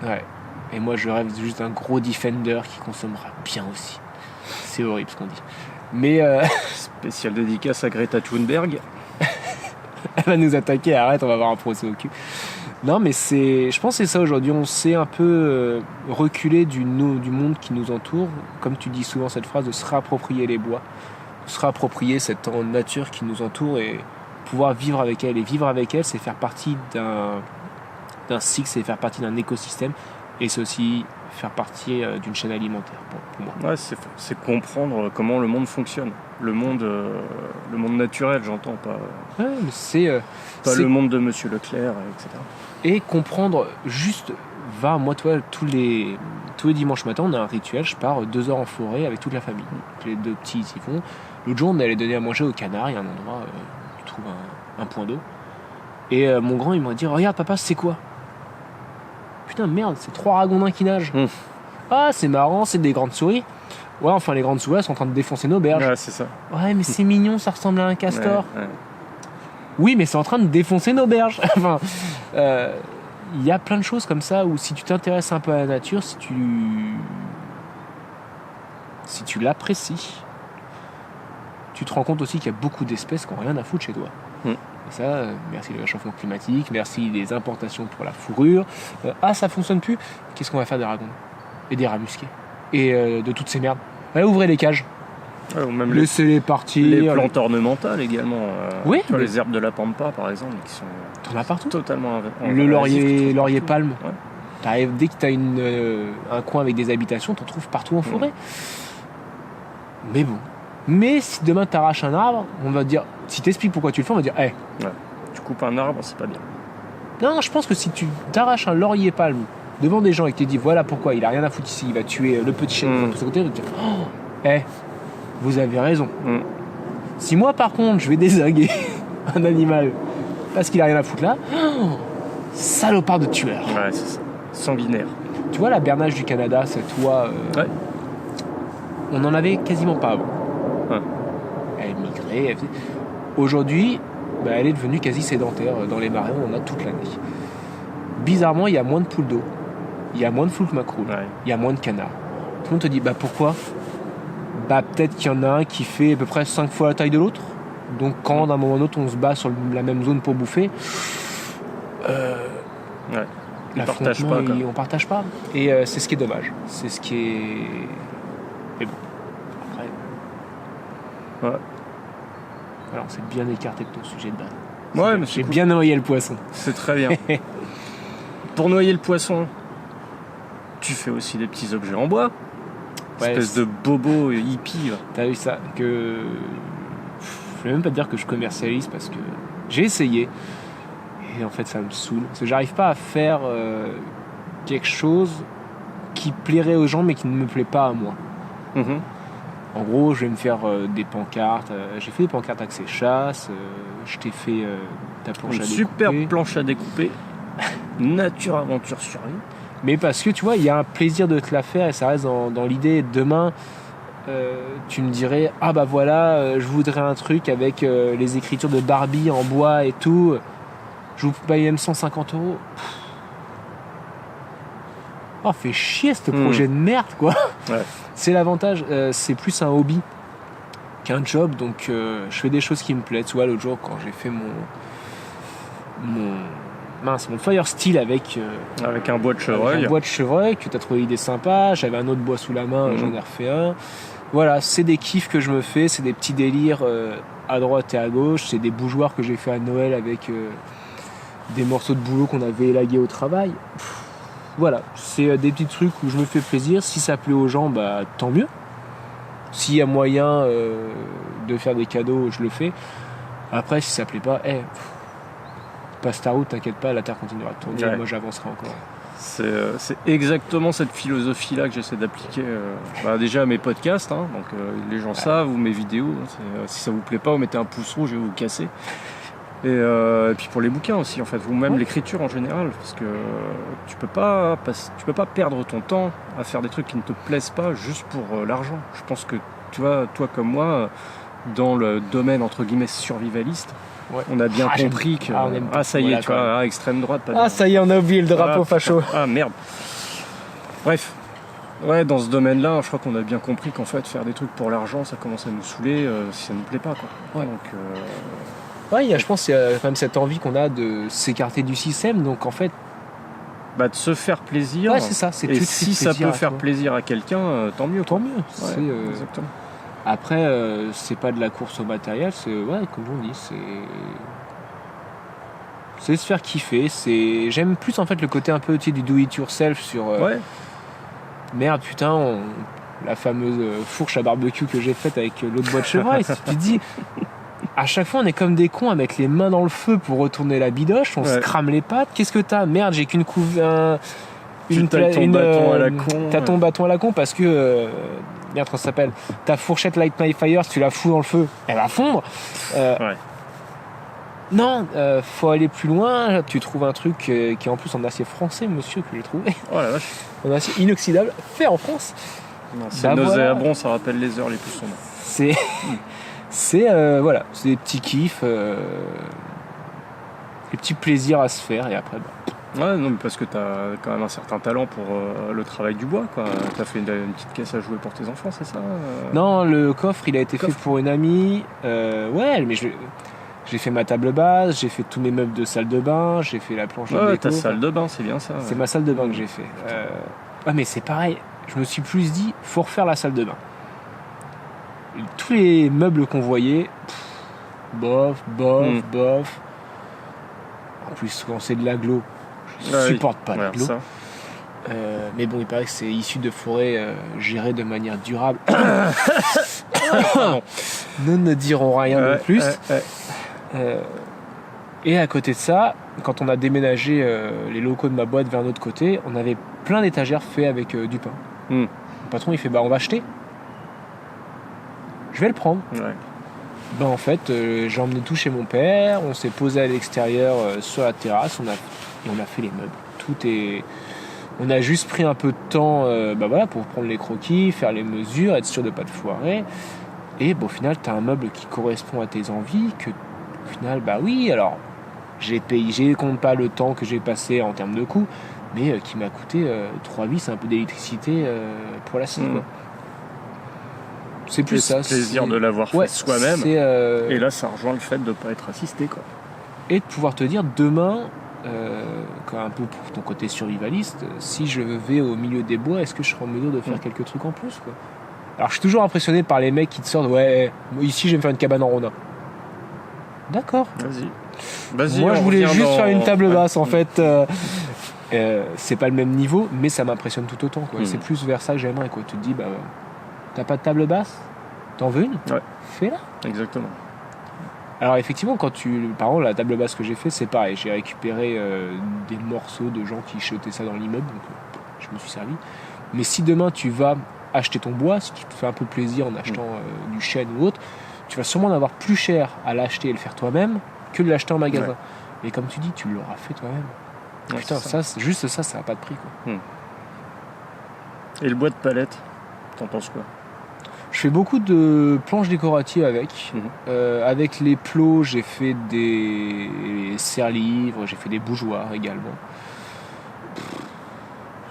Ouais. Et moi je rêve juste d'un gros Defender qui consommera bien aussi. C'est horrible ce qu'on dit. Mais Spécial dédicace à Greta Thunberg. elle va nous attaquer, arrête, on va avoir un procès au cul. Non mais je pense que c'est ça aujourd'hui, on s'est un peu reculé du monde qui nous entoure, comme tu dis souvent cette phrase de se réapproprier les bois, se réapproprier cette nature qui nous entoure et pouvoir vivre avec elle. Et vivre avec elle, c'est faire partie d'un cycle, c'est faire partie d'un écosystème et c'est aussi faire partie d'une chaîne alimentaire pour moi. Ouais, c'est comprendre comment le monde fonctionne. Le monde naturel, j'entends pas. Ouais, mais c'est le monde de Monsieur Leclerc, etc. Et comprendre juste, moi, toi, tous les dimanches matins, on a un rituel, je pars 2 heures en forêt avec toute la famille. Les 2 petits y vont. L'autre jour, on allait donner à manger aux canards, il y a un endroit, tu trouves un point d'eau. Et mon grand, il m'a dit, regarde papa, c'est quoi ? Putain, merde, c'est 3 ragondins qui nagent. Ah, c'est marrant, c'est des grandes souris. Ouais, enfin, les grandes souris, elles sont en train de défoncer nos berges. Ouais, c'est ça. Ouais, mais c'est mignon, ça ressemble à un castor. Ouais. Oui, mais c'est en train de défoncer nos berges. Enfin, il y a plein de choses comme ça où si tu t'intéresses un peu à la nature, si tu l'apprécies, tu te rends compte aussi qu'il y a beaucoup d'espèces qui n'ont rien à foutre chez toi. Et ça, merci le réchauffement climatique, merci les importations pour la fourrure. Ça fonctionne plus. Qu'est-ce qu'on va faire des ragondins et des rats musqués et de toutes ces merdes? Allez, ouvrez les cages. Ouais, ou même Laissez-les partir. les plantes ornementales également. Oui, tu vois, les herbes de la pampa par exemple, qui sont t'en as partout. totalement Le laurier partout. palme. Ouais. Dès que tu as un coin avec des habitations, t'en trouves partout en forêt. Mais bon. Mais si demain t'arraches un arbre, on va te dire, si t'expliques pourquoi tu le fais, on va dire, Tu coupes un arbre, c'est pas bien. non, je pense que si tu t'arraches un laurier palme devant des gens et que tu te dis, voilà pourquoi, il a rien à foutre ici, il va tuer le petit chien de ce côté, on va te dire, vous avez raison. Si moi par contre je vais désinguer un animal parce qu'il a rien à foutre là, salopard de tueur. Ouais, c'est ça. Sanguinaire. Tu vois la bernache du Canada, cette oie, on n'en avait quasiment pas avant. Elle migrait. Aujourd'hui, elle est devenue quasi sédentaire. Dans les marais, on en a toute l'année. Bizarrement, il y a moins de poules d'eau, il y a moins de foulques macroules, il y a moins de canards. Tout le monde te dit, pourquoi ? Peut-être qu'il y en a un qui fait à peu près 5 fois la taille de l'autre. Donc quand d'un moment ou l'autre on se bat sur la même zone pour bouffer, on partage pas. Et c'est ce qui est dommage. C'est ce qui est... Mais bon, après... Alors c'est bien écarté de ton sujet de base. Mais j'ai bien noyé le poisson. C'est très bien. Pour noyer le poisson, tu fais aussi des petits objets en bois. Ouais, Espèce de bobo hippie. Là. T'as vu ça que... Je vais même pas te dire que je commercialise parce que j'ai essayé. Et en fait, ça me saoule. Parce que j'arrive pas à faire quelque chose qui plairait aux gens mais qui ne me plaît pas à moi. Mm-hmm. En gros, je vais me faire des pancartes. J'ai fait des pancartes axées chasse. Je t'ai fait ta planche à découper. Super planche à découper. Nature, aventure, survie. Mais parce que tu vois, il y a un plaisir de te la faire et ça reste dans l'idée. Demain, tu me dirais, ah bah voilà, je voudrais un truc avec les écritures de Barbie en bois et tout. Je vous paye même 150 €. Oh, fait chier ce projet de merde, quoi. Ouais. C'est l'avantage, c'est plus un hobby qu'un job, donc je fais des choses qui me plaisent. Tu vois, l'autre jour, quand j'ai fait mon Fire Steel avec un bois de chevreuil. Un bois de chevreuil, que tu as trouvé l'idée sympa. J'avais un autre bois sous la main, j'en ai refait un. Voilà, c'est des kiffs que je me fais, c'est des petits délires à droite et à gauche. C'est des bougeoirs que j'ai fait à Noël avec des morceaux de boulot qu'on avait élagués au travail. Voilà, c'est des petits trucs où je me fais plaisir. Si ça plaît aux gens, bah tant mieux. S'il y a moyen de faire des cadeaux, je le fais. Après, si ça plaît pas, passe ta route, t'inquiète pas, la Terre continuera de tourner, moi j'avancerai encore. C'est exactement cette philosophie-là que j'essaie d'appliquer déjà à mes podcasts, hein, donc les gens savent, ou mes vidéos. Si ça vous plaît pas, vous mettez un pouce rouge et vous cassez. Et puis pour les bouquins aussi, en fait, ou même l'écriture en général, parce que tu peux pas perdre ton temps à faire des trucs qui ne te plaisent pas juste pour l'argent. Je pense que, tu vois, toi comme moi, dans le domaine entre guillemets survivaliste, on a bien compris que ça y est, tu vois, extrême droite. Ça y est, on a oublié le drapeau facho. Ah merde. Bref. Ouais, dans ce domaine-là, je crois qu'on a bien compris qu'en fait, faire des trucs pour l'argent, ça commence à nous saouler si ça nous plaît pas, quoi. Ouais. Donc, je pense qu'il y a quand même cette envie qu'on a de s'écarter du système, donc en fait... de se faire plaisir. Ouais, c'est ça. C'est et si ça peut faire plaisir à quelqu'un, tant mieux. Tant mieux. Ouais, exactement. Après, c'est pas de la course au matériel, c'est, comme on dit, c'est se faire kiffer. J'aime plus en fait le côté un peu du do it yourself sur... Merde, putain, la fameuse fourche à barbecue que j'ai faite avec l'autre bois de chevreuil. Tu te dis... À chaque fois, on est comme des cons à mettre les mains dans le feu pour retourner la bidoche. On se crame les pattes. Qu'est-ce que t'as ? Merde, j'ai qu'une bâton à la con. T'as ton bâton à la con parce que... Merde, comment ça s'appelle ? Ta fourchette Light My Fire, si tu la fous dans le feu, elle va fondre. Non, faut aller plus loin. Tu trouves un truc qui est en plus en acier français, monsieur, que j'ai trouvé. Oh la vache. En acier inoxydable, fait en France. C'est nauséabond, ça rappelle les heures les plus sombres. C'est des petits kiffs, des petits plaisirs à se faire et après Ouais, non, mais parce que t'as quand même un certain talent pour le travail du bois, quoi. T'as fait une petite caisse à jouer pour tes enfants, c'est ça Non, le coffre, il a été fait pour une amie. Mais j'ai fait ma table basse, j'ai fait tous mes meubles de salle de bain, j'ai fait la planche de déco. Ta salle de bain, c'est bien ça. C'est ma salle de bain que j'ai fait. Mais c'est pareil, je me suis plus dit, faut refaire la salle de bain. Tous les meubles qu'on voyait, bof. En plus, quand c'est de l'aglo, je supporte pas l'aglo. Mais bon, il paraît que c'est issu de forêts gérées de manière durable. Nous ne dirons rien de plus. Et à côté de ça, quand on a déménagé les locaux de ma boîte vers l'autre côté, on avait plein d'étagères faites avec du pain. Le patron, il fait on va acheter. Je vais le prendre. En fait, j'ai emmené tout chez mon père, on s'est posé à l'extérieur sur la terrasse, on a fait les meubles. On a juste pris un peu de temps pour prendre les croquis, faire les mesures, être sûr de ne pas te foirer. Et au final, tu as un meuble qui correspond à tes envies, que au final, alors j'ai payé, je compte pas le temps que j'ai passé en termes de coûts, mais qui m'a coûté 3 vis, un peu d'électricité pour la cible. C'est plus ça. C'est plaisir de l'avoir fait soi-même. Et là, ça rejoint le fait de ne pas être assisté, quoi. Et de pouvoir te dire demain, un peu pour ton côté survivaliste, si je vais au milieu des bois, est-ce que je serai en mesure de faire quelques trucs en plus, quoi. Alors, je suis toujours impressionné par les mecs qui te sortent ici, je vais me faire une cabane en rondin. D'accord. Vas-y. Moi, je voulais juste faire une table basse, en fait. C'est pas le même niveau, mais ça m'impressionne tout autant, quoi. Mmh. C'est plus vers ça que j'aimerais, quoi. Tu te dis, t'as pas de table basse, t'en veux une, Ouais. fais-la. Exactement. Alors effectivement, par exemple, la table basse que j'ai fait, c'est pareil. J'ai récupéré des morceaux de gens qui jetaient ça dans l'immeuble, donc je me suis servi. Mais si demain tu vas acheter ton bois, si tu te fais un peu plaisir en achetant du chêne ou autre, tu vas sûrement en avoir plus cher à l'acheter et le faire toi-même que de l'acheter en magasin. Ouais. Mais comme tu dis, tu l'auras fait toi-même. Ouais, Putain, juste ça n'a pas de prix, quoi. Et le bois de palette, t'en penses quoi? Je fais beaucoup de planches décoratives avec. Mhm. Avec les plots, j'ai fait des serre-livres, j'ai fait des bougeoirs également.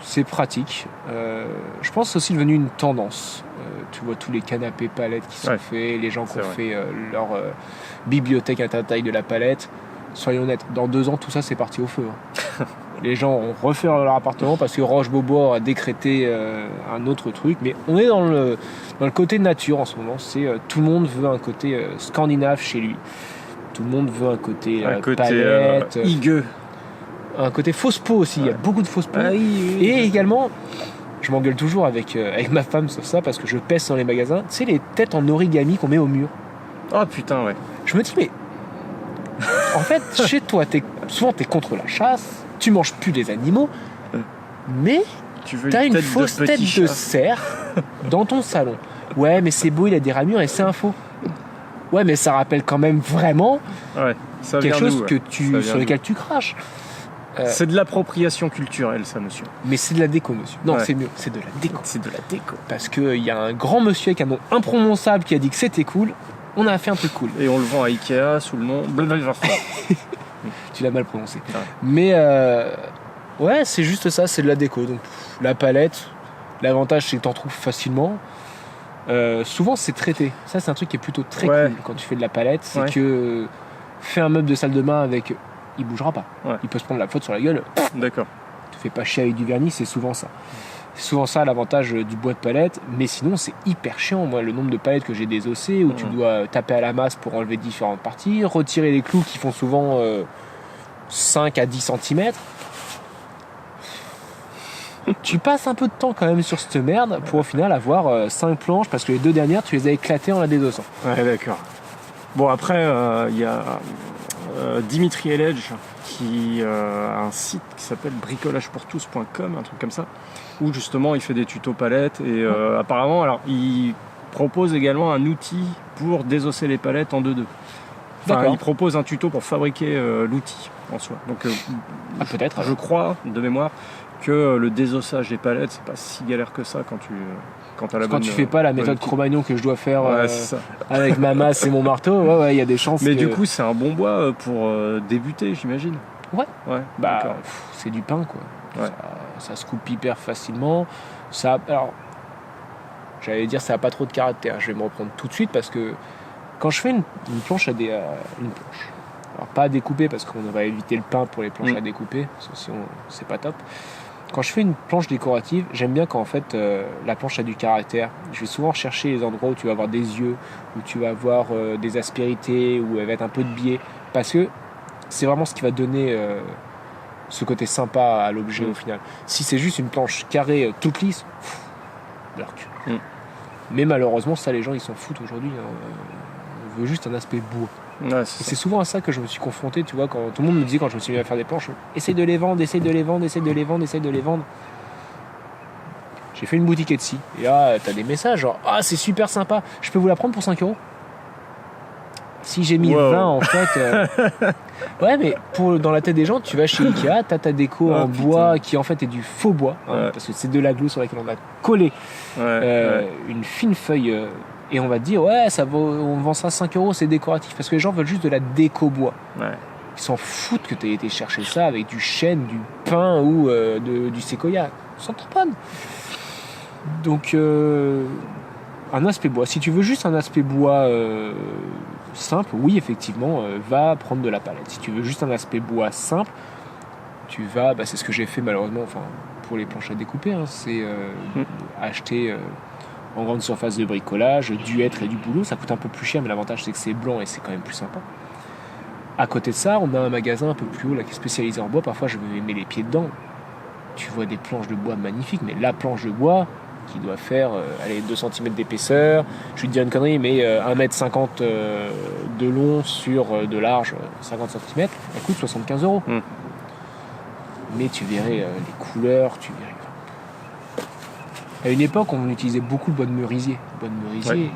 C'est pratique. Je pense que c'est aussi devenu une tendance. Tu vois tous les canapés palettes qui sont faits, les gens qui ont fait leur bibliothèque à taille de la palette. Soyons honnêtes, dans 2 ans, tout ça c'est parti au feu. Les gens ont refait leur appartement parce que Roche-Beaubois a décrété un autre truc. Mais on est dans le côté nature en ce moment. Tout le monde veut un côté scandinave chez lui. Tout le monde veut un côté palette. higueux. Un côté fausse peau aussi. Il y a beaucoup de fausses peaux. Et également, je m'engueule toujours avec ma femme sur ça parce que je pèse dans les magasins. Tu sais, les têtes en origami qu'on met au mur. Oh putain, ouais. Je me dis, mais en fait, chez toi, souvent t'es contre la chasse, tu manges plus les animaux, mais t'as une fausse tête de cerf dans ton salon. Ouais, mais c'est beau, il a des ramures et c'est un faux. Ouais, mais ça rappelle quand même vraiment quelque chose sur lequel tu craches. C'est de l'appropriation culturelle, ça, monsieur. Mais c'est de la déco, monsieur. Non, c'est mieux, c'est de la déco. C'est de la déco. Parce qu'il y a un grand monsieur avec un nom imprononçable qui a dit que c'était cool. On a fait un truc cool. Et on le vend à Ikea sous le nom blablabla. Tu l'as mal prononcé. Ouais. Mais ouais, c'est juste ça, c'est de la déco. Donc la palette, l'avantage c'est que t'en trouves facilement. Souvent c'est traité. Ça c'est un truc qui est plutôt très cool quand tu fais de la palette. C'est que fais un meuble de salle de bain avec... Il bougera pas. Ouais. Il peut se prendre la faute sur la gueule. D'accord. Tu fais pas chier avec du vernis, c'est souvent ça. C'est souvent ça l'avantage du bois de palette, mais sinon c'est hyper chiant. Moi, le nombre de palettes que j'ai désossées où tu dois taper à la masse pour enlever différentes parties, retirer les clous qui font souvent 5 à 10 cm. Tu passes un peu de temps quand même sur cette merde pour au final avoir 5 planches parce que les 2 dernières tu les as éclatées en la désossant. Ouais, d'accord. Bon, après, il y a Dimitri Eledge qui a un site qui s'appelle bricolagepourtous.com, un truc comme ça, où justement il fait des tutos palettes et apparemment, alors il propose également un outil pour désosser les palettes en 2-2. Enfin, il propose un tuto pour fabriquer l'outil en soi. Donc, peut-être. Je crois, de mémoire, que le désossage des palettes, c'est pas si galère que ça quand t'as la bonne. Quand tu fais pas la méthode Cro-Magnon que je dois faire c'est ça. avec ma masse et mon marteau, il y a des chances. Mais du coup, c'est un bon bois pour débuter, j'imagine. Ouais. D'accord. C'est du pain, quoi. Ouais. Ça se coupe hyper facilement. Alors, j'allais dire ça a pas trop de caractère. Je vais me reprendre tout de suite parce que quand je fais une planche une planche. Alors pas à découper parce qu'on va éviter le pain pour les planches à découper, parce que sinon c'est pas top. Quand je fais une planche décorative, j'aime bien quand en fait la planche a du caractère. Je vais souvent chercher les endroits où tu vas avoir des yeux, où tu vas avoir des aspérités, où elle va être un peu de biais, parce que c'est vraiment ce qui va donner ce côté sympa à l'objet au final. Si c'est juste une planche carrée toute lisse, bloc. Mais malheureusement ça les gens ils s'en foutent aujourd'hui. On veut juste un aspect bois. Ouais, c'est souvent à ça que je me suis confronté, tu vois, quand tout le monde me disait quand je me suis mis à faire des planches, essaye de les vendre, essaye de les vendre, essaye de les vendre, essaye de les vendre. J'ai fait une boutique Etsy, et là t'as des messages genre c'est super sympa, je peux vous la prendre pour 5 €. Si j'ai mis 20 en fait. Ouais, mais dans la tête des gens, tu vas chez Ikea, t'as ta déco en bois qui en fait est du faux bois, parce que c'est de la glue sur laquelle on a collé une fine feuille. Et on va te dire, on vend ça 5 €, c'est décoratif. Parce que les gens veulent juste de la déco bois. Ouais. Ils s'en foutent que tu aies été chercher ça avec du chêne, du pin ou du séquoia. Ils s'en tamponnent. Donc, un aspect bois. Si tu veux juste un aspect bois simple, oui, effectivement, va prendre de la palette. Si tu veux juste un aspect bois simple, tu vas... c'est ce que j'ai fait malheureusement pour les planches à découper. C'est acheter... en grande surface de bricolage, du hêtre et du bouleau, ça coûte un peu plus cher, mais l'avantage c'est que c'est blanc et c'est quand même plus sympa. À côté de ça, on a un magasin un peu plus haut là, qui est spécialisé en bois, parfois je me mets les pieds dedans. tu vois des planches de bois magnifiques, mais la planche de bois qui doit faire 2 cm d'épaisseur, je vais te dire une connerie, mais 1,50 m de long sur de large 50 cm, elle coûte 75 €. Mais tu verrais les couleurs, tu verrais. À une époque, on utilisait beaucoup de bois de merisier. Le bois de merisier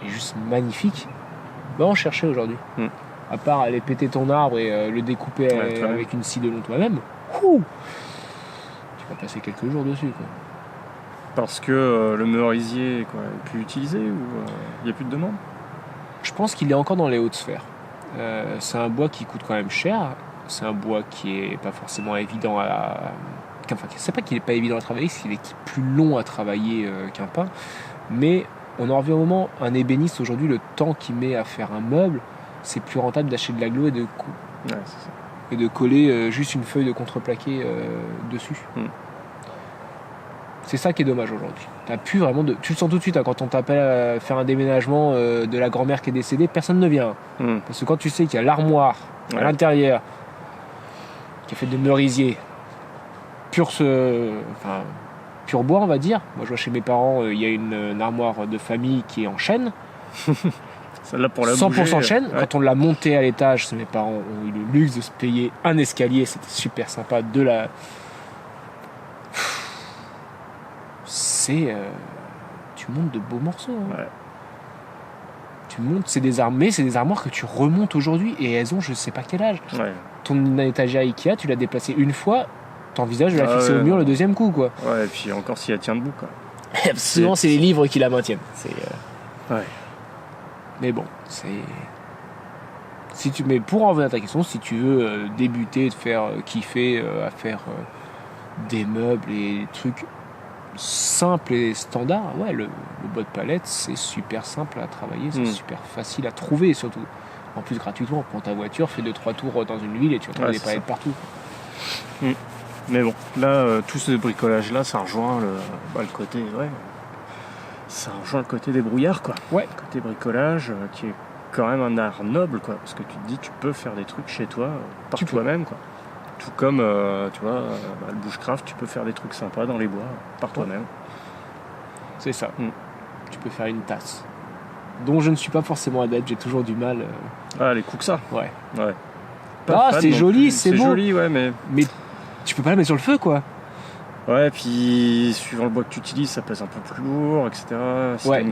est juste magnifique. Ben, on cherchait aujourd'hui. À part aller péter ton arbre et le découper avec une scie de long toi-même, tu vas passer quelques jours dessus, quoi. Parce que le merisier est plus utilisé ou il n'y a plus de demande? Je pense qu'il est encore dans les hautes sphères. C'est un bois qui coûte quand même cher. C'est un bois qui est pas forcément évident Enfin, c'est pas qu'il est pas évident à travailler, c'est qu'il est plus long à travailler qu'un pin. Mais on en revient au moment, un ébéniste aujourd'hui, le temps qu'il met à faire un meuble, c'est plus rentable d'acheter de l'agglo et de coller juste une feuille de contreplaqué dessus. C'est ça qui est dommage aujourd'hui. T'as plus vraiment tu le sens tout de suite quand on t'appelle à faire un déménagement de la grand-mère qui est décédée, personne ne vient. Parce que quand tu sais qu'il y a l'armoire à l'intérieur qui est faite de merisier pur bois, on va dire. Moi je vois chez mes parents, il y a une armoire de famille qui est en chêne. Celle-là pour la 100% bouger, chêne. Quand on l'a montée à l'étage, mes parents ont eu le luxe de se payer un escalier, c'était super sympa. Tu montes de beaux morceaux. Tu montes, c'est des armoires que tu remontes aujourd'hui et elles ont je sais pas quel âge. Ton étagère Ikea, tu l'as déplacée une fois, t'envisages de la fixer au mur le deuxième coup, quoi. Ouais, et puis encore si elle tient debout, quoi. Souvent c'est les livres qui la maintiennent. Mais bon, mais pour en revenir à ta question, si tu veux débuter, te faire kiffer à faire des meubles et des trucs simples et standards, le bois de palette, c'est super simple à travailler, c'est super facile à trouver, surtout. En plus, gratuitement, prends ta voiture, fais 2-3 tours dans une ville et tu vas trouver des palettes partout. Mais bon, là, tout ce bricolage-là, ça rejoint le côté... Ça rejoint le côté des brouillards, quoi. Le côté bricolage, qui est quand même un art noble, quoi. Parce que tu te dis, tu peux faire des trucs chez toi, par toi-même, quoi. Tout comme, tu vois, le bushcraft, tu peux faire des trucs sympas dans les bois, par toi-même. C'est ça. Tu peux faire une tasse, dont je ne suis pas forcément adepte, j'ai toujours du mal. Les Kuxa. Ouais. C'est joli, c'est beau. C'est joli, mais tu peux pas la mettre sur le feu, quoi. Ouais, puis suivant le bois que tu utilises, ça pèse un peu plus lourd, etc.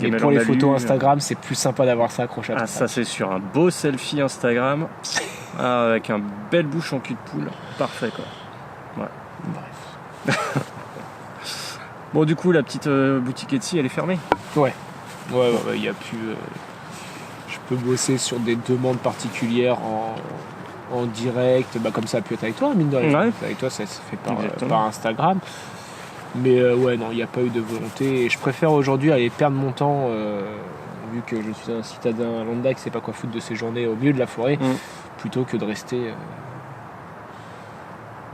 Et pour les photos Instagram, c'est plus sympa d'avoir ça accroché à ça c'est sûr, un beau selfie Instagram avec un bel bouchon cul de poule, parfait, quoi. Bref. Bon, du coup, la petite boutique Etsy, elle est fermée. Ouais, il y a plus. Je peux bosser sur des demandes particulières en direct, comme ça a pu être avec toi, mine de rien. Avec toi, ça se fait par Instagram. Mais non, il n'y a pas eu de volonté. Et je préfère aujourd'hui aller perdre mon temps, vu que je suis un citadin lambda qui ne sait pas quoi foutre de ses journées au milieu de la forêt, plutôt que de rester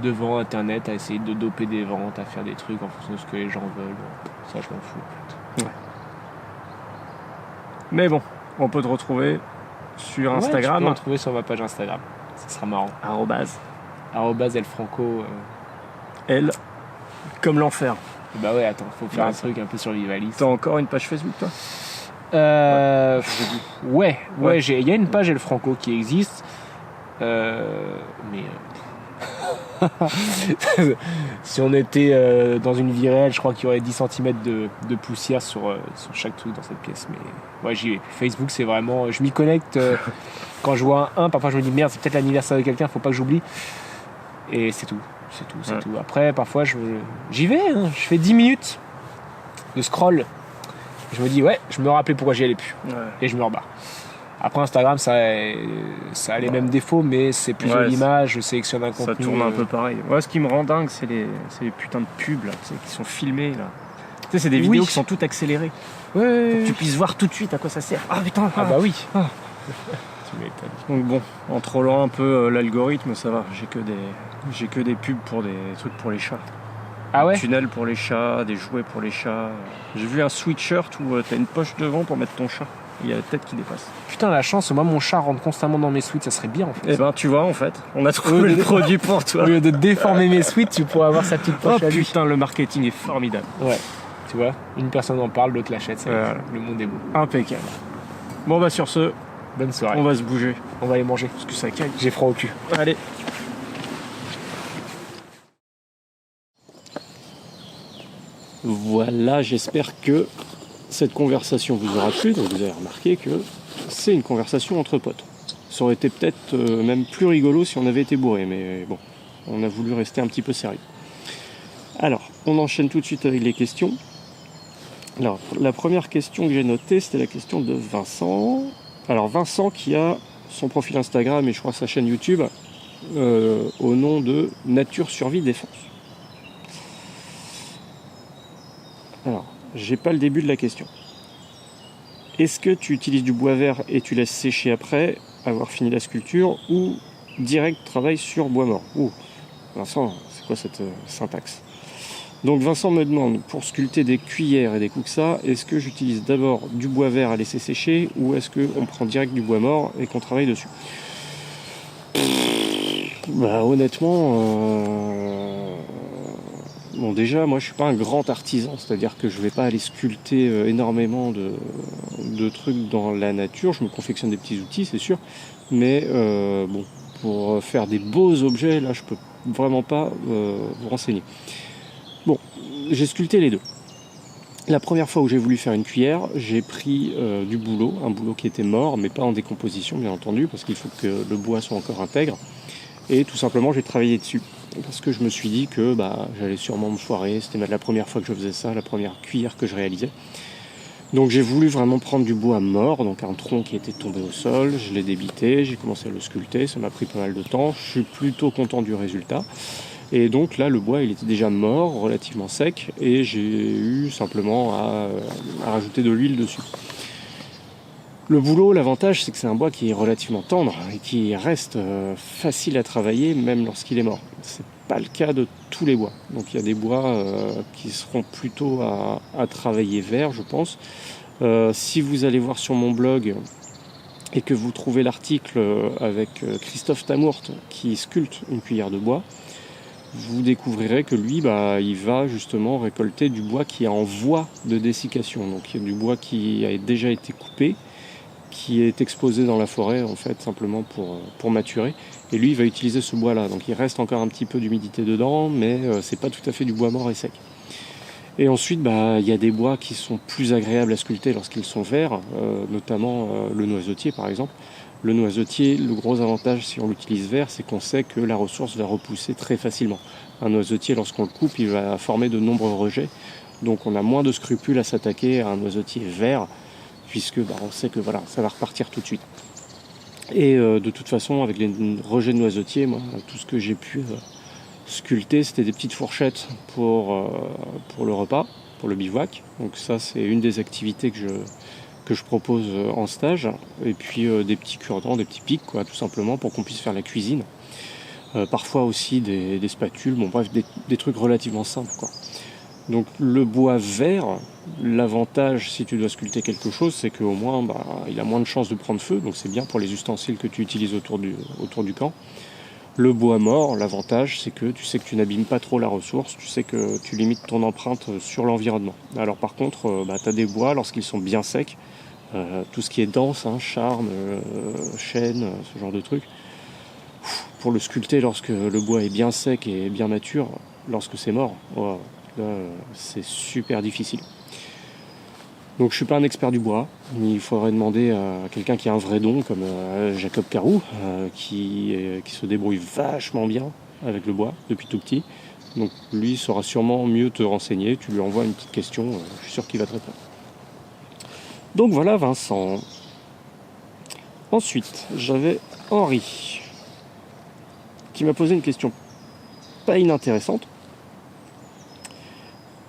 devant Internet à essayer de doper des ventes, à faire des trucs en fonction de ce que les gens veulent. Ça, je m'en fous, en fait. Mais bon, on peut te retrouver sur Instagram. Tu peux me retrouver sur ma page Instagram. Ça sera marrant. @elfranco. L comme l'enfer. Bah attends, faut faire un truc un peu survivaliste. T'as encore une page Facebook, toi? Il y a une page Elfranco qui existe. Mais si on était dans une vie réelle, je crois qu'il y aurait 10 cm de poussière sur chaque truc dans cette pièce. Mais j'y vais. Facebook, c'est vraiment... Je m'y connecte quand je vois un. Parfois, je me dis, merde, c'est peut-être l'anniversaire de quelqu'un, faut pas que j'oublie. Et c'est tout. C'est tout. Après, parfois, j'y vais. Je fais 10 minutes de scroll. Je me dis, je me rappelais pourquoi j'y allais plus. Et je me rebarre. Après, Instagram, ça a les mêmes défauts, mais c'est plus de l'image, je sélectionne un contenu. Ça tourne un peu pareil. Ce qui me rend dingue, c'est les putains de pubs là, qui sont filmés. Là. Tu sais, c'est des vidéos qui sont toutes accélérées. Pour que tu puisses voir tout de suite à quoi ça sert. Ah putain. Oui. Tu m'étonnes. Donc bon, en trollant un peu l'algorithme, ça va. J'ai que des pubs pour des trucs pour les chats. Ah ouais? Des tunnels pour les chats, des jouets pour les chats. J'ai vu un sweatshirt où t'as une poche devant pour mettre ton chat. il y a la tête qui dépasse. Putain, la chance, moi mon chat rentre constamment dans mes suites, ça serait bien en fait. Eh ben tu vois en fait, on a trouvé le produit pour toi. Au lieu de déformer mes suites, tu pourrais avoir sa petite poche Oh à lui. putain, le marketing est formidable. Ouais. Tu vois, une personne en parle, l'autre l'achète, c'est le monde est beau. Impeccable. Bon bah sur ce, Bonne soirée. on va se bouger. On va aller manger. Parce que ça caille. J'ai froid au cul. Allez. Voilà, j'espère que cette conversation vous aura plu. Donc vous avez remarqué que c'est une conversation entre potes. Ça aurait été peut-être même plus rigolo si on avait été bourré, mais bon, on a voulu rester un petit peu sérieux. Alors, on enchaîne tout de suite avec les questions. Alors, la première question que j'ai notée, c'était la question de Vincent. Alors, Vincent qui a son profil Instagram et je crois sa chaîne YouTube au nom de Nature Survie Défense. Alors, j'ai pas le début de la question. Est-ce que tu utilises du bois vert et tu laisses sécher après avoir fini la sculpture ou direct travail sur bois mort? Ouh, Vincent, c'est quoi cette syntaxe? Donc Vincent me demande, pour sculpter des cuillères et des kuksas, est-ce que j'utilise d'abord du bois vert à laisser sécher ou est-ce qu'on prend direct du bois mort et qu'on travaille dessus? Bah honnêtement, bon déjà moi je suis pas un grand artisan, c'est-à-dire que je vais pas aller sculpter énormément de trucs dans la nature, je me confectionne des petits outils c'est sûr, mais bon, pour faire des beaux objets, là je peux vraiment pas vous renseigner. Bon, j'ai sculpté les deux. La première fois où j'ai voulu faire une cuillère, j'ai pris du bouleau, un bouleau qui était mort, mais pas en décomposition bien entendu, parce qu'il faut que le bois soit encore intègre. Et tout simplement j'ai travaillé dessus. Parce que je me suis dit que j'allais sûrement me foirer, c'était la première fois que je faisais ça, la première cuillère que je réalisais. Donc j'ai voulu vraiment prendre du bois mort, donc un tronc qui était tombé au sol, je l'ai débité, j'ai commencé à le sculpter, ça m'a pris pas mal de temps, je suis plutôt content du résultat. Et donc là, le bois, il était déjà mort, relativement sec, et j'ai eu simplement à rajouter de l'huile dessus. Le bouleau, l'avantage, c'est que c'est un bois qui est relativement tendre et qui reste facile à travailler, même lorsqu'il est mort. C'est pas le cas de tous les bois. Donc il y a des bois qui seront plutôt à travailler vert, je pense. Si vous allez voir sur mon blog et que vous trouvez l'article avec Christophe Tamourt qui sculpte une cuillère de bois, vous découvrirez que lui, il va justement récolter du bois qui est en voie de dessiccation. Donc il y a du bois qui a déjà été coupé, qui est exposé dans la forêt en fait simplement pour maturer. Et lui, il va utiliser ce bois-là. Donc il reste encore un petit peu d'humidité dedans, mais c'est pas tout à fait du bois mort et sec. Et ensuite, il y a des bois qui sont plus agréables à sculpter lorsqu'ils sont verts, notamment le noisetier par exemple. Le noisetier, le gros avantage si on l'utilise vert, c'est qu'on sait que la ressource va repousser très facilement. Un noisetier, lorsqu'on le coupe, il va former de nombreux rejets. Donc on a moins de scrupules à s'attaquer à un noisetier vert, puisque on sait que ça va repartir tout de suite. Et de toute façon, avec les rejets de noisetier, moi, tout ce que j'ai pu sculpter, c'était des petites fourchettes pour le repas, pour le bivouac. Donc ça, c'est une des activités que je propose en stage, et puis des petits cure-dents, des petits pics, tout simplement, pour qu'on puisse faire la cuisine. Parfois aussi des spatules, des trucs relativement simples, Donc le bois vert, l'avantage si tu dois sculpter quelque chose, c'est qu'au moins il a moins de chances de prendre feu, donc c'est bien pour les ustensiles que tu utilises autour du camp. Le bois mort, l'avantage c'est que tu sais que tu n'abîmes pas trop la ressource, tu sais que tu limites ton empreinte sur l'environnement. Alors par contre, tu as des bois, lorsqu'ils sont bien secs, tout ce qui est dense, charme, chêne, ce genre de trucs, pour le sculpter lorsque le bois est bien sec et bien mature, lorsque c'est mort, là, c'est super difficile. Donc je suis pas un expert du bois, il faudrait demander à quelqu'un qui a un vrai don comme Jacob Carou, qui se débrouille vachement bien avec le bois depuis tout petit. Donc lui saura sûrement mieux te renseigner, tu lui envoies une petite question, je suis sûr qu'il va te répondre. Donc voilà Vincent. Ensuite, j'avais Henri qui m'a posé une question pas inintéressante,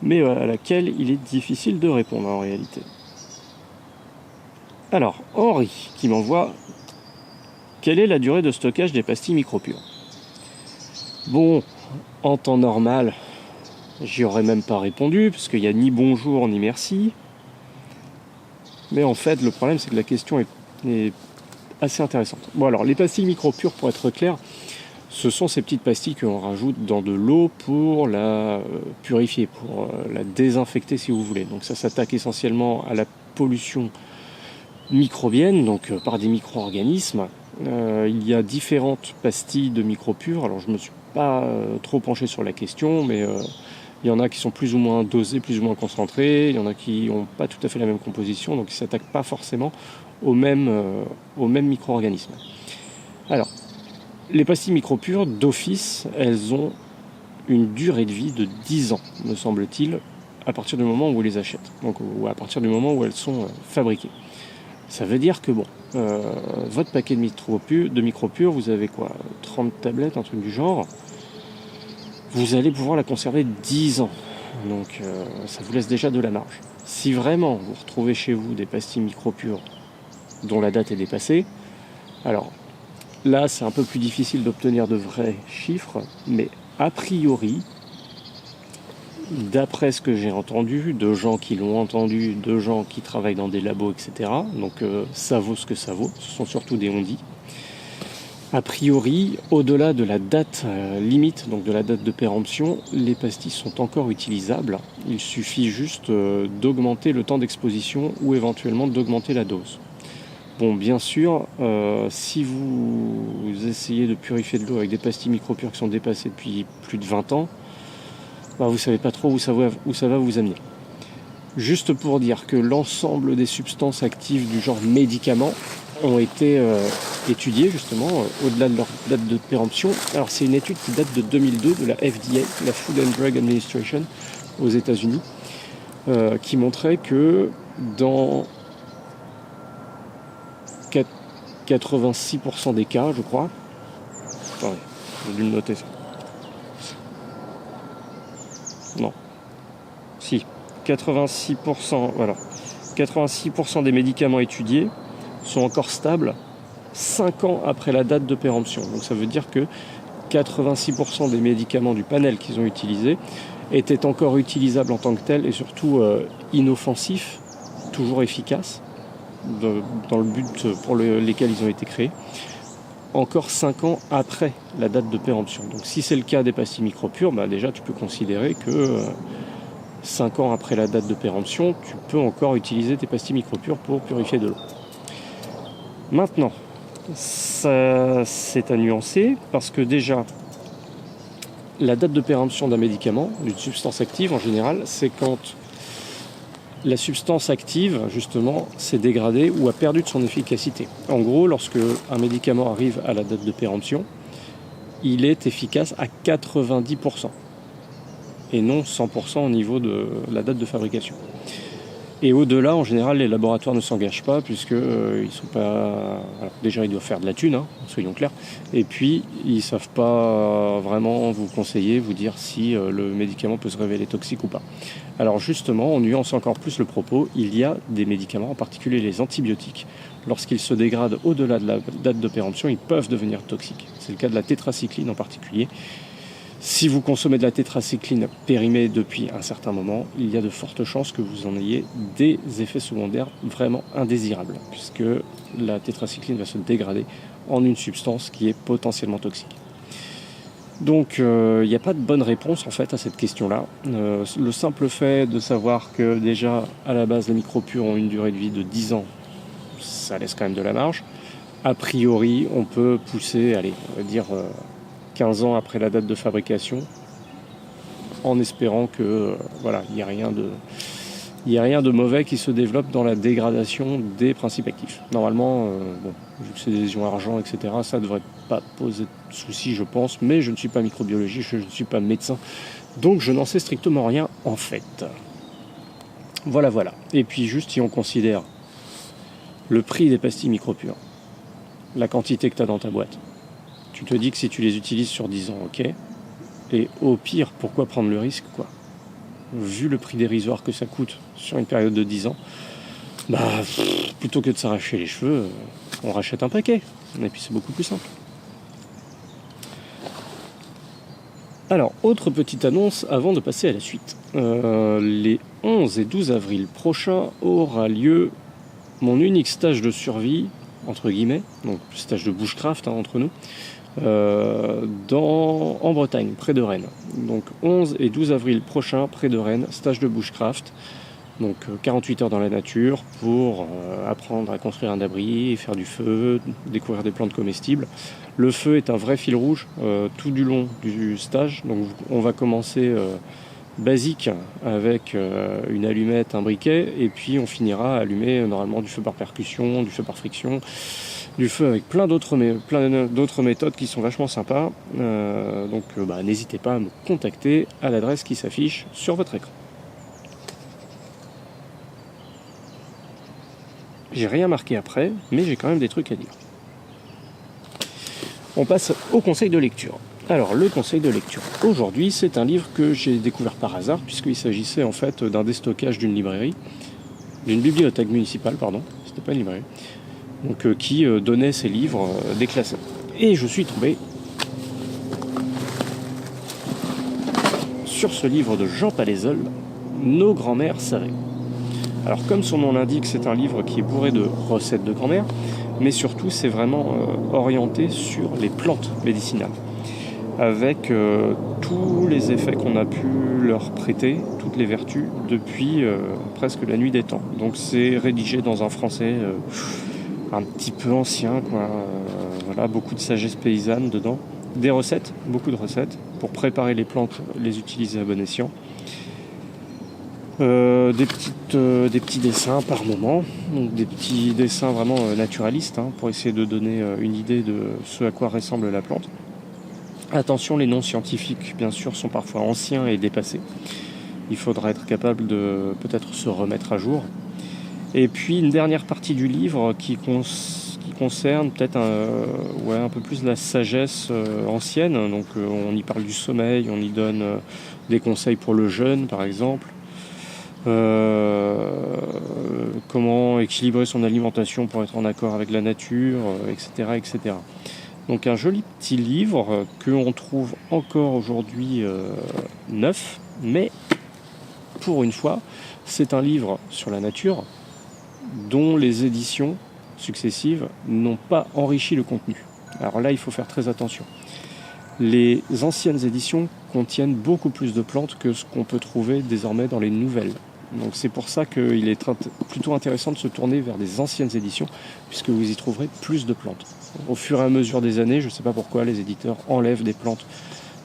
mais à laquelle il est difficile de répondre en réalité. Alors, Henri qui m'envoie: quelle est la durée de stockage des pastilles micropures? Bon, en temps normal, j'y aurais même pas répondu, parce qu'il n'y a ni bonjour ni merci. Mais en fait, le problème, c'est que la question est assez intéressante. Bon, alors, les pastilles micro-pures, pour être clair, ce sont ces petites pastilles qu'on rajoute dans de l'eau pour la purifier, pour la désinfecter, si vous voulez. Donc ça s'attaque essentiellement à la pollution microbienne, donc par des micro-organismes. Il y a différentes pastilles de micro-pures. Alors, je me suis pas trop penché sur la question, mais il y en a qui sont plus ou moins dosées, plus ou moins concentrées. Il y en a qui n'ont pas tout à fait la même composition, donc ils ne s'attaquent pas forcément aux mêmes micro-organismes. Alors, les pastilles micro-pures, d'office, elles ont une durée de vie de 10 ans, me semble-t-il, à partir du moment où on les achète, donc, ou à partir du moment où elles sont fabriquées. Ça veut dire que, votre paquet de micro-pures, vous avez quoi, 30 tablettes, un truc du genre, vous allez pouvoir la conserver 10 ans. Donc ça vous laisse déjà de la marge. Si vraiment vous retrouvez chez vous des pastilles micro-pures dont la date est dépassée, alors là c'est un peu plus difficile d'obtenir de vrais chiffres, mais a priori, d'après ce que j'ai entendu, de gens qui l'ont entendu, de gens qui travaillent dans des labos, etc., donc ça vaut ce que ça vaut, ce sont surtout des on-dit. A priori, au-delà de la date limite, donc de la date de péremption, les pastilles sont encore utilisables. Il suffit juste d'augmenter le temps d'exposition ou éventuellement d'augmenter la dose. Bon, bien sûr, si vous essayez de purifier de l'eau avec des pastilles micro-pures qui sont dépassées depuis plus de 20 ans, vous ne savez pas trop où ça va vous amener. Juste pour dire que l'ensemble des substances actives du genre médicaments ont été étudiées justement au-delà de leur date de péremption. Alors c'est une étude qui date de 2002 de la FDA, la Food and Drug Administration aux États-Unis, qui montrait que dans 86% des cas, je crois, attendez, j'ai dû le noter ça. Non. Si, 86%, voilà. 86% des médicaments étudiés sont encore stables 5 ans après la date de péremption. Donc ça veut dire que 86% des médicaments du panel qu'ils ont utilisé étaient encore utilisables en tant que tels et surtout inoffensifs, toujours efficaces, dans le but pour lesquels ils ont été créés, encore 5 ans après la date de péremption. Donc si c'est le cas des pastilles micro-pures, déjà tu peux considérer que 5 ans après la date de péremption, tu peux encore utiliser tes pastilles micro-pures pour purifier de l'eau. Maintenant, ça c'est à nuancer parce que déjà, la date de péremption d'un médicament, d'une substance active en général, c'est quand la substance active, justement, s'est dégradée ou a perdu de son efficacité. En gros, lorsque un médicament arrive à la date de péremption, il est efficace à 90% et non 100% au niveau de la date de fabrication. Et au-delà, en général, les laboratoires ne s'engagent pas puisque ils sont pas. Alors, déjà, ils doivent faire de la thune, soyons clairs. Et puis, ils savent pas vraiment vous conseiller, vous dire si le médicament peut se révéler toxique ou pas. Alors justement, on nuance encore plus le propos. Il y a des médicaments, en particulier les antibiotiques. Lorsqu'ils se dégradent au-delà de la date de péremption, ils peuvent devenir toxiques. C'est le cas de la tétracycline en particulier. Si vous consommez de la tétracycline périmée depuis un certain moment, il y a de fortes chances que vous en ayez des effets secondaires vraiment indésirables, puisque la tétracycline va se dégrader en une substance qui est potentiellement toxique. Donc il n'y a pas de bonne réponse en fait à cette question-là. Le simple fait de savoir que déjà à la base les micro-pures ont une durée de vie de 10 ans, ça laisse quand même de la marge. A priori, on peut pousser, on va dire 15 ans après la date de fabrication, en espérant que il n'y a rien de mauvais qui se développe dans la dégradation des principes actifs. Normalement, vu que c'est des lésions argent, etc., ça ne devrait pas poser de soucis, je pense, mais je ne suis pas microbiologiste, je ne suis pas médecin, donc je n'en sais strictement rien en fait. Voilà. Et puis juste si on considère le prix des pastilles micro-pures, la quantité que tu as dans ta boîte, tu te dis que si tu les utilises sur 10 ans, ok, et au pire, pourquoi prendre le risque, quoi ? Vu le prix dérisoire que ça coûte sur une période de 10 ans, plutôt que de s'arracher les cheveux, on rachète un paquet, et puis c'est beaucoup plus simple. Alors, autre petite annonce avant de passer à la suite. Les 11 et 12 avril prochains aura lieu mon unique stage de survie, entre guillemets, donc stage de bushcraft entre nous, en Bretagne, près de Rennes. Donc 11 et 12 avril prochain, près de Rennes, stage de bushcraft. Donc 48 heures dans la nature pour apprendre à construire un abri, faire du feu, découvrir des plantes comestibles. Le feu est un vrai fil rouge tout du long du stage. Donc on va commencer basique avec une allumette, un briquet, et puis on finira à allumer normalement du feu par percussion, du feu par friction, du feu avec plein d'autres méthodes qui sont vachement sympas. Donc n'hésitez pas à me contacter à l'adresse qui s'affiche sur votre écran. J'ai rien marqué après, mais j'ai quand même des trucs à dire. On passe au conseil de lecture. Alors, le conseil de lecture. Aujourd'hui, c'est un livre que j'ai découvert par hasard, puisqu'il s'agissait en fait d'un déstockage d'une bibliothèque municipale, c'était pas une librairie, donc qui donnait ses livres déclassés. Et je suis tombé sur ce livre de Jean Palaiseul, Nos grands-mères savaient. Alors comme son nom l'indique, c'est un livre qui est bourré de recettes de grand-mère, mais surtout c'est vraiment orienté sur les plantes médicinales, avec tous les effets qu'on a pu leur prêter, toutes les vertus, depuis presque la nuit des temps. Donc c'est rédigé dans un français un petit peu ancien, voilà, beaucoup de sagesse paysanne dedans, des recettes, beaucoup de recettes, pour préparer les plantes, les utiliser à bon escient. Des petits dessins par moment, donc des petits dessins vraiment naturalistes pour essayer de donner une idée de ce à quoi ressemble la plante. Attention, les noms scientifiques bien sûr sont parfois anciens et dépassés. Il faudra être capable de peut-être se remettre à jour. Et puis une dernière partie du livre qui concerne peut-être un peu plus la sagesse ancienne. Donc on y parle du sommeil, on y donne des conseils pour le jeûne par exemple. Comment équilibrer son alimentation pour être en accord avec la nature, etc., etc. Donc un joli petit livre que l'on trouve encore aujourd'hui neuf, mais pour une fois, c'est un livre sur la nature dont les éditions successives n'ont pas enrichi le contenu. Alors là, il faut faire très attention. Les anciennes éditions contiennent beaucoup plus de plantes que ce qu'on peut trouver désormais dans les nouvelles. Donc c'est pour ça qu'il est plutôt intéressant de se tourner vers des anciennes éditions, puisque vous y trouverez plus de plantes. Au fur et à mesure des années, je ne sais pas pourquoi les éditeurs enlèvent des plantes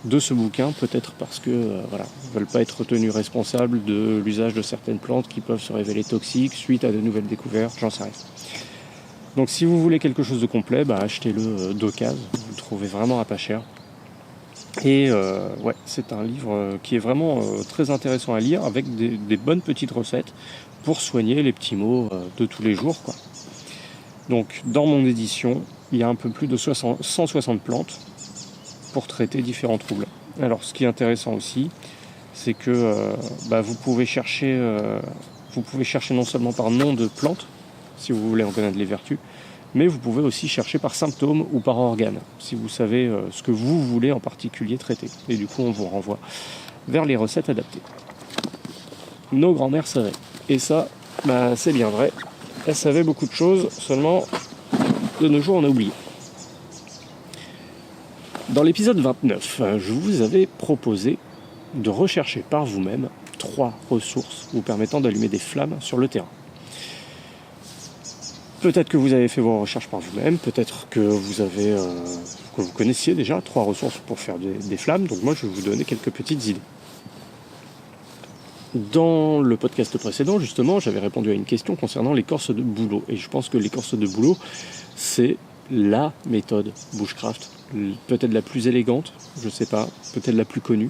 de ce bouquin, peut-être parce que ils ne veulent pas être tenus responsables de l'usage de certaines plantes qui peuvent se révéler toxiques suite à de nouvelles découvertes, j'en sais rien. Donc si vous voulez quelque chose de complet, achetez-le d'occasion, vous le trouvez vraiment à pas cher. Et c'est un livre qui est vraiment très intéressant à lire, avec des bonnes petites recettes pour soigner les petits maux de tous les jours, Donc dans mon édition, il y a un peu plus de 160 plantes pour traiter différents troubles. Alors ce qui est intéressant aussi, c'est que vous pouvez chercher non seulement par nom de plante, si vous voulez en connaître les vertus, mais vous pouvez aussi chercher par symptômes ou par organe, si vous savez ce que vous voulez en particulier traiter. Et du coup, on vous renvoie vers les recettes adaptées. Nos grands-mères savaient. Et ça, c'est bien vrai. Elles savaient beaucoup de choses, seulement de nos jours, on a oublié. Dans l'épisode 29, je vous avais proposé de rechercher par vous-même 3 ressources vous permettant d'allumer des flammes sur le terrain. Peut-être que vous avez fait vos recherches par vous-même, peut-être que vous connaissiez déjà 3 ressources pour faire des flammes, donc moi je vais vous donner quelques petites idées. Dans le podcast précédent, justement, j'avais répondu à une question concernant l'écorce de bouleau, et je pense que l'écorce de bouleau, c'est la méthode bushcraft, peut-être la plus élégante, je sais pas, peut-être la plus connue,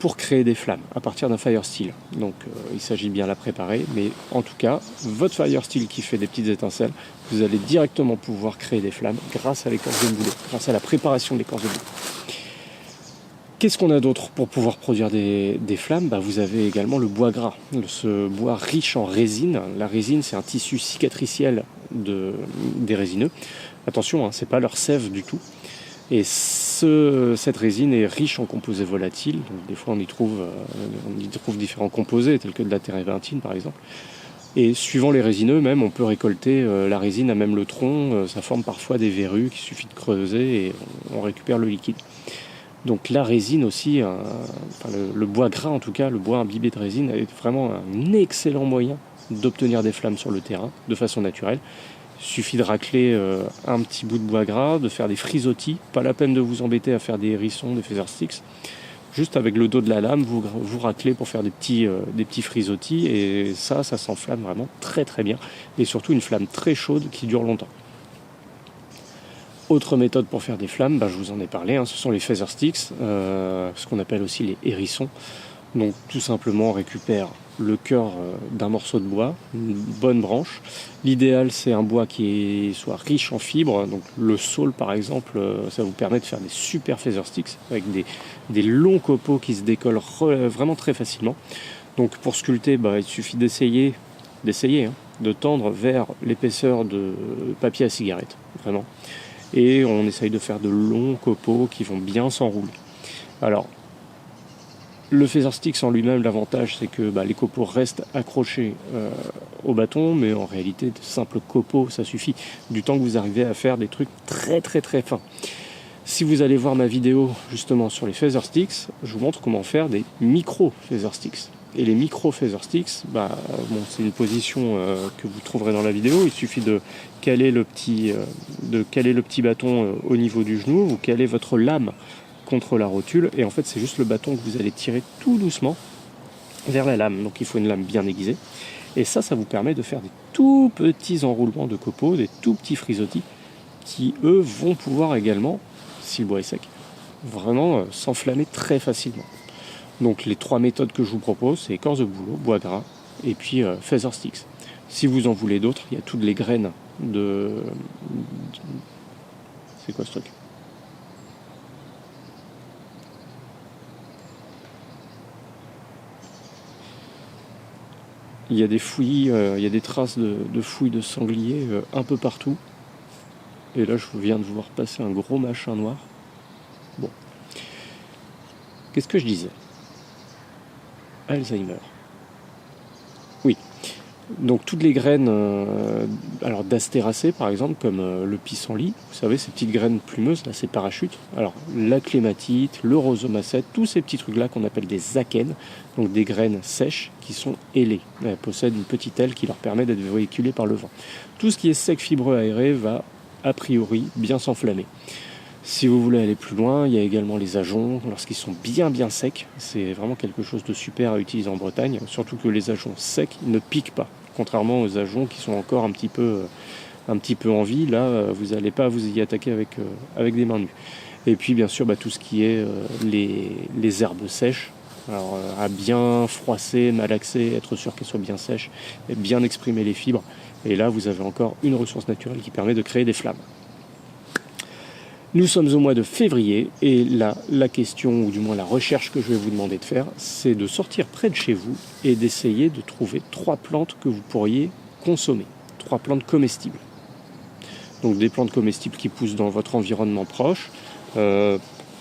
pour créer des flammes à partir d'un fire steel. Donc il s'agit bien de la préparer, mais en tout cas, votre fire steel qui fait des petites étincelles, vous allez directement pouvoir créer des flammes grâce à l'écorce de bouleau, grâce à la préparation de l'écorce de bouleau. Qu'est-ce qu'on a d'autre pour pouvoir produire des flammes ? Vous avez également le bois gras, ce bois riche en résine. La résine, c'est un tissu cicatriciel des résineux. Attention, c'est pas leur sève du tout. Et cette résine est riche en composés volatiles. Donc, des fois, on y trouve différents composés, tels que de la térébenthine, par exemple. Et suivant les résineux même, on peut récolter la résine à même le tronc, ça forme parfois des verrues qu'il suffit de creuser et on récupère le liquide. Donc la résine aussi, le bois gras en tout cas, le bois imbibé de résine est vraiment un excellent moyen d'obtenir des flammes sur le terrain de façon naturelle. Il suffit de racler un petit bout de bois gras, de faire des frisottis, pas la peine de vous embêter à faire des hérissons, des feather sticks. Juste avec le dos de la lame, vous raclez pour faire des petits frisottis et ça s'enflamme vraiment très très bien. Et surtout une flamme très chaude qui dure longtemps. Autre méthode pour faire des flammes, je vous en ai parlé, ce sont les feather sticks, ce qu'on appelle aussi les hérissons. Donc tout simplement on récupère le cœur d'un morceau de bois, une bonne branche. L'idéal c'est un bois qui soit riche en fibres, donc le saule par exemple, ça vous permet de faire des super feather sticks avec des longs copeaux qui se décollent vraiment très facilement. Donc pour sculpter, il suffit d'essayer, de tendre vers l'épaisseur de papier à cigarette, vraiment. Et on essaye de faire de longs copeaux qui vont bien s'enrouler. Alors, le feather sticks en lui-même, l'avantage c'est que les copeaux restent accrochés au bâton, mais en réalité, de simples copeaux, ça suffit. Du temps que vous arrivez à faire des trucs très très très fins. Si vous allez voir ma vidéo justement sur les feather sticks, je vous montre comment faire des micro feather sticks. Et les micro feather sticks, c'est une position que vous trouverez dans la vidéo. Il suffit de caler le petit bâton au niveau du genou, vous calez votre lame contre la rotule, et en fait c'est juste le bâton que vous allez tirer tout doucement vers la lame. Donc il faut une lame bien aiguisée. Et ça vous permet de faire des tout petits enroulements de copeaux, des tout petits frisottis, qui eux vont pouvoir également, si le bois est sec, vraiment s'enflammer très facilement. Donc les 3 méthodes que je vous propose, c'est écorce de bouleau, bois gras et puis feather sticks. Si vous en voulez d'autres, il y a toutes les graines de... C'est quoi ce truc ? Il y a des fouillis, il y a des traces de fouilles de sanglier un peu partout. Et là, je viens de voir passer un gros machin noir. Bon. Qu'est-ce que je disais ? Alzheimer. Oui. Donc toutes les graines d'astéracées par exemple, comme le pissenlit, vous savez, ces petites graines plumeuses, là, ces parachutes. Alors la clématite, le rhizomacète, tous ces petits trucs là qu'on appelle des akènes, donc des graines sèches qui sont ailées. Elles possèdent une petite aile qui leur permet d'être véhiculées par le vent. Tout ce qui est sec, fibreux, aéré va a priori bien s'enflammer. Si vous voulez aller plus loin, il y a également les ajoncs, lorsqu'ils sont bien secs. C'est vraiment quelque chose de super à utiliser en Bretagne, surtout que les ajoncs secs ne piquent pas. Contrairement aux ajoncs qui sont encore un petit peu en vie, là vous n'allez pas vous y attaquer avec des mains nues. Et puis bien sûr tout ce qui est les herbes sèches, alors à bien froisser, malaxer, être sûr qu'elles soient bien sèches, et bien exprimer les fibres. Et là vous avez encore une ressource naturelle qui permet de créer des flammes. Nous sommes au mois de février et là, la question, ou du moins la recherche que je vais vous demander de faire, c'est de sortir près de chez vous et d'essayer de trouver 3 plantes que vous pourriez consommer, 3 plantes comestibles. Donc des plantes comestibles qui poussent dans votre environnement proche,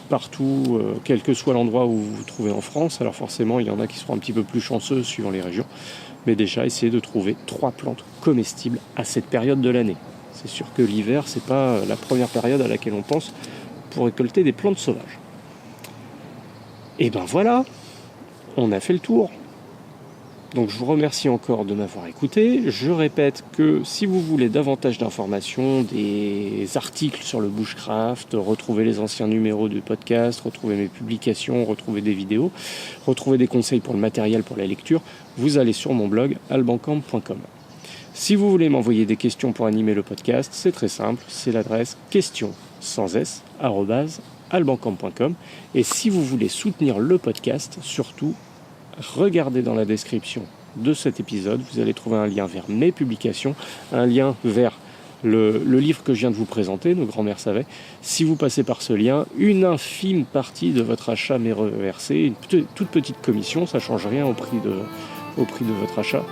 partout, quel que soit l'endroit où vous vous trouvez en France. Alors forcément, il y en a qui seront un petit peu plus chanceux suivant les régions, mais déjà essayez de trouver 3 plantes comestibles à cette période de l'année. C'est sûr que l'hiver, c'est pas la première période à laquelle on pense pour récolter des plantes sauvages. Et voilà, on a fait le tour. Donc je vous remercie encore de m'avoir écouté. Je répète que si vous voulez davantage d'informations, des articles sur le bushcraft, retrouver les anciens numéros du podcast, retrouver mes publications, retrouver des vidéos, retrouver des conseils pour le matériel, pour la lecture, vous allez sur mon blog albancamp.com. Si vous voulez m'envoyer des questions pour animer le podcast, c'est très simple, c'est l'adresse questions@albancamp.com. Et si vous voulez soutenir le podcast, surtout, regardez dans la description de cet épisode, vous allez trouver un lien vers mes publications, un lien vers le livre que je viens de vous présenter, Nos grands-mères savaient. Si vous passez par ce lien, une infime partie de votre achat m'est reversée, une toute petite commission, ça ne change rien au prix de votre achat.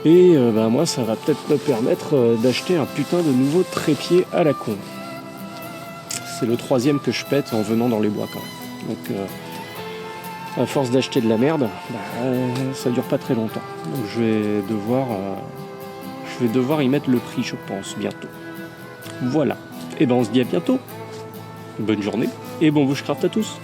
Et moi, ça va peut-être me permettre d'acheter un putain de nouveau trépied à la con. C'est le 3e que je pète en venant dans les bois quand même. Donc À force d'acheter de la merde, ça dure pas très longtemps. Donc je vais devoir y mettre le prix, je pense, bientôt. Voilà. Et ben on se dit à bientôt. Bonne journée et bon bushcraft à tous.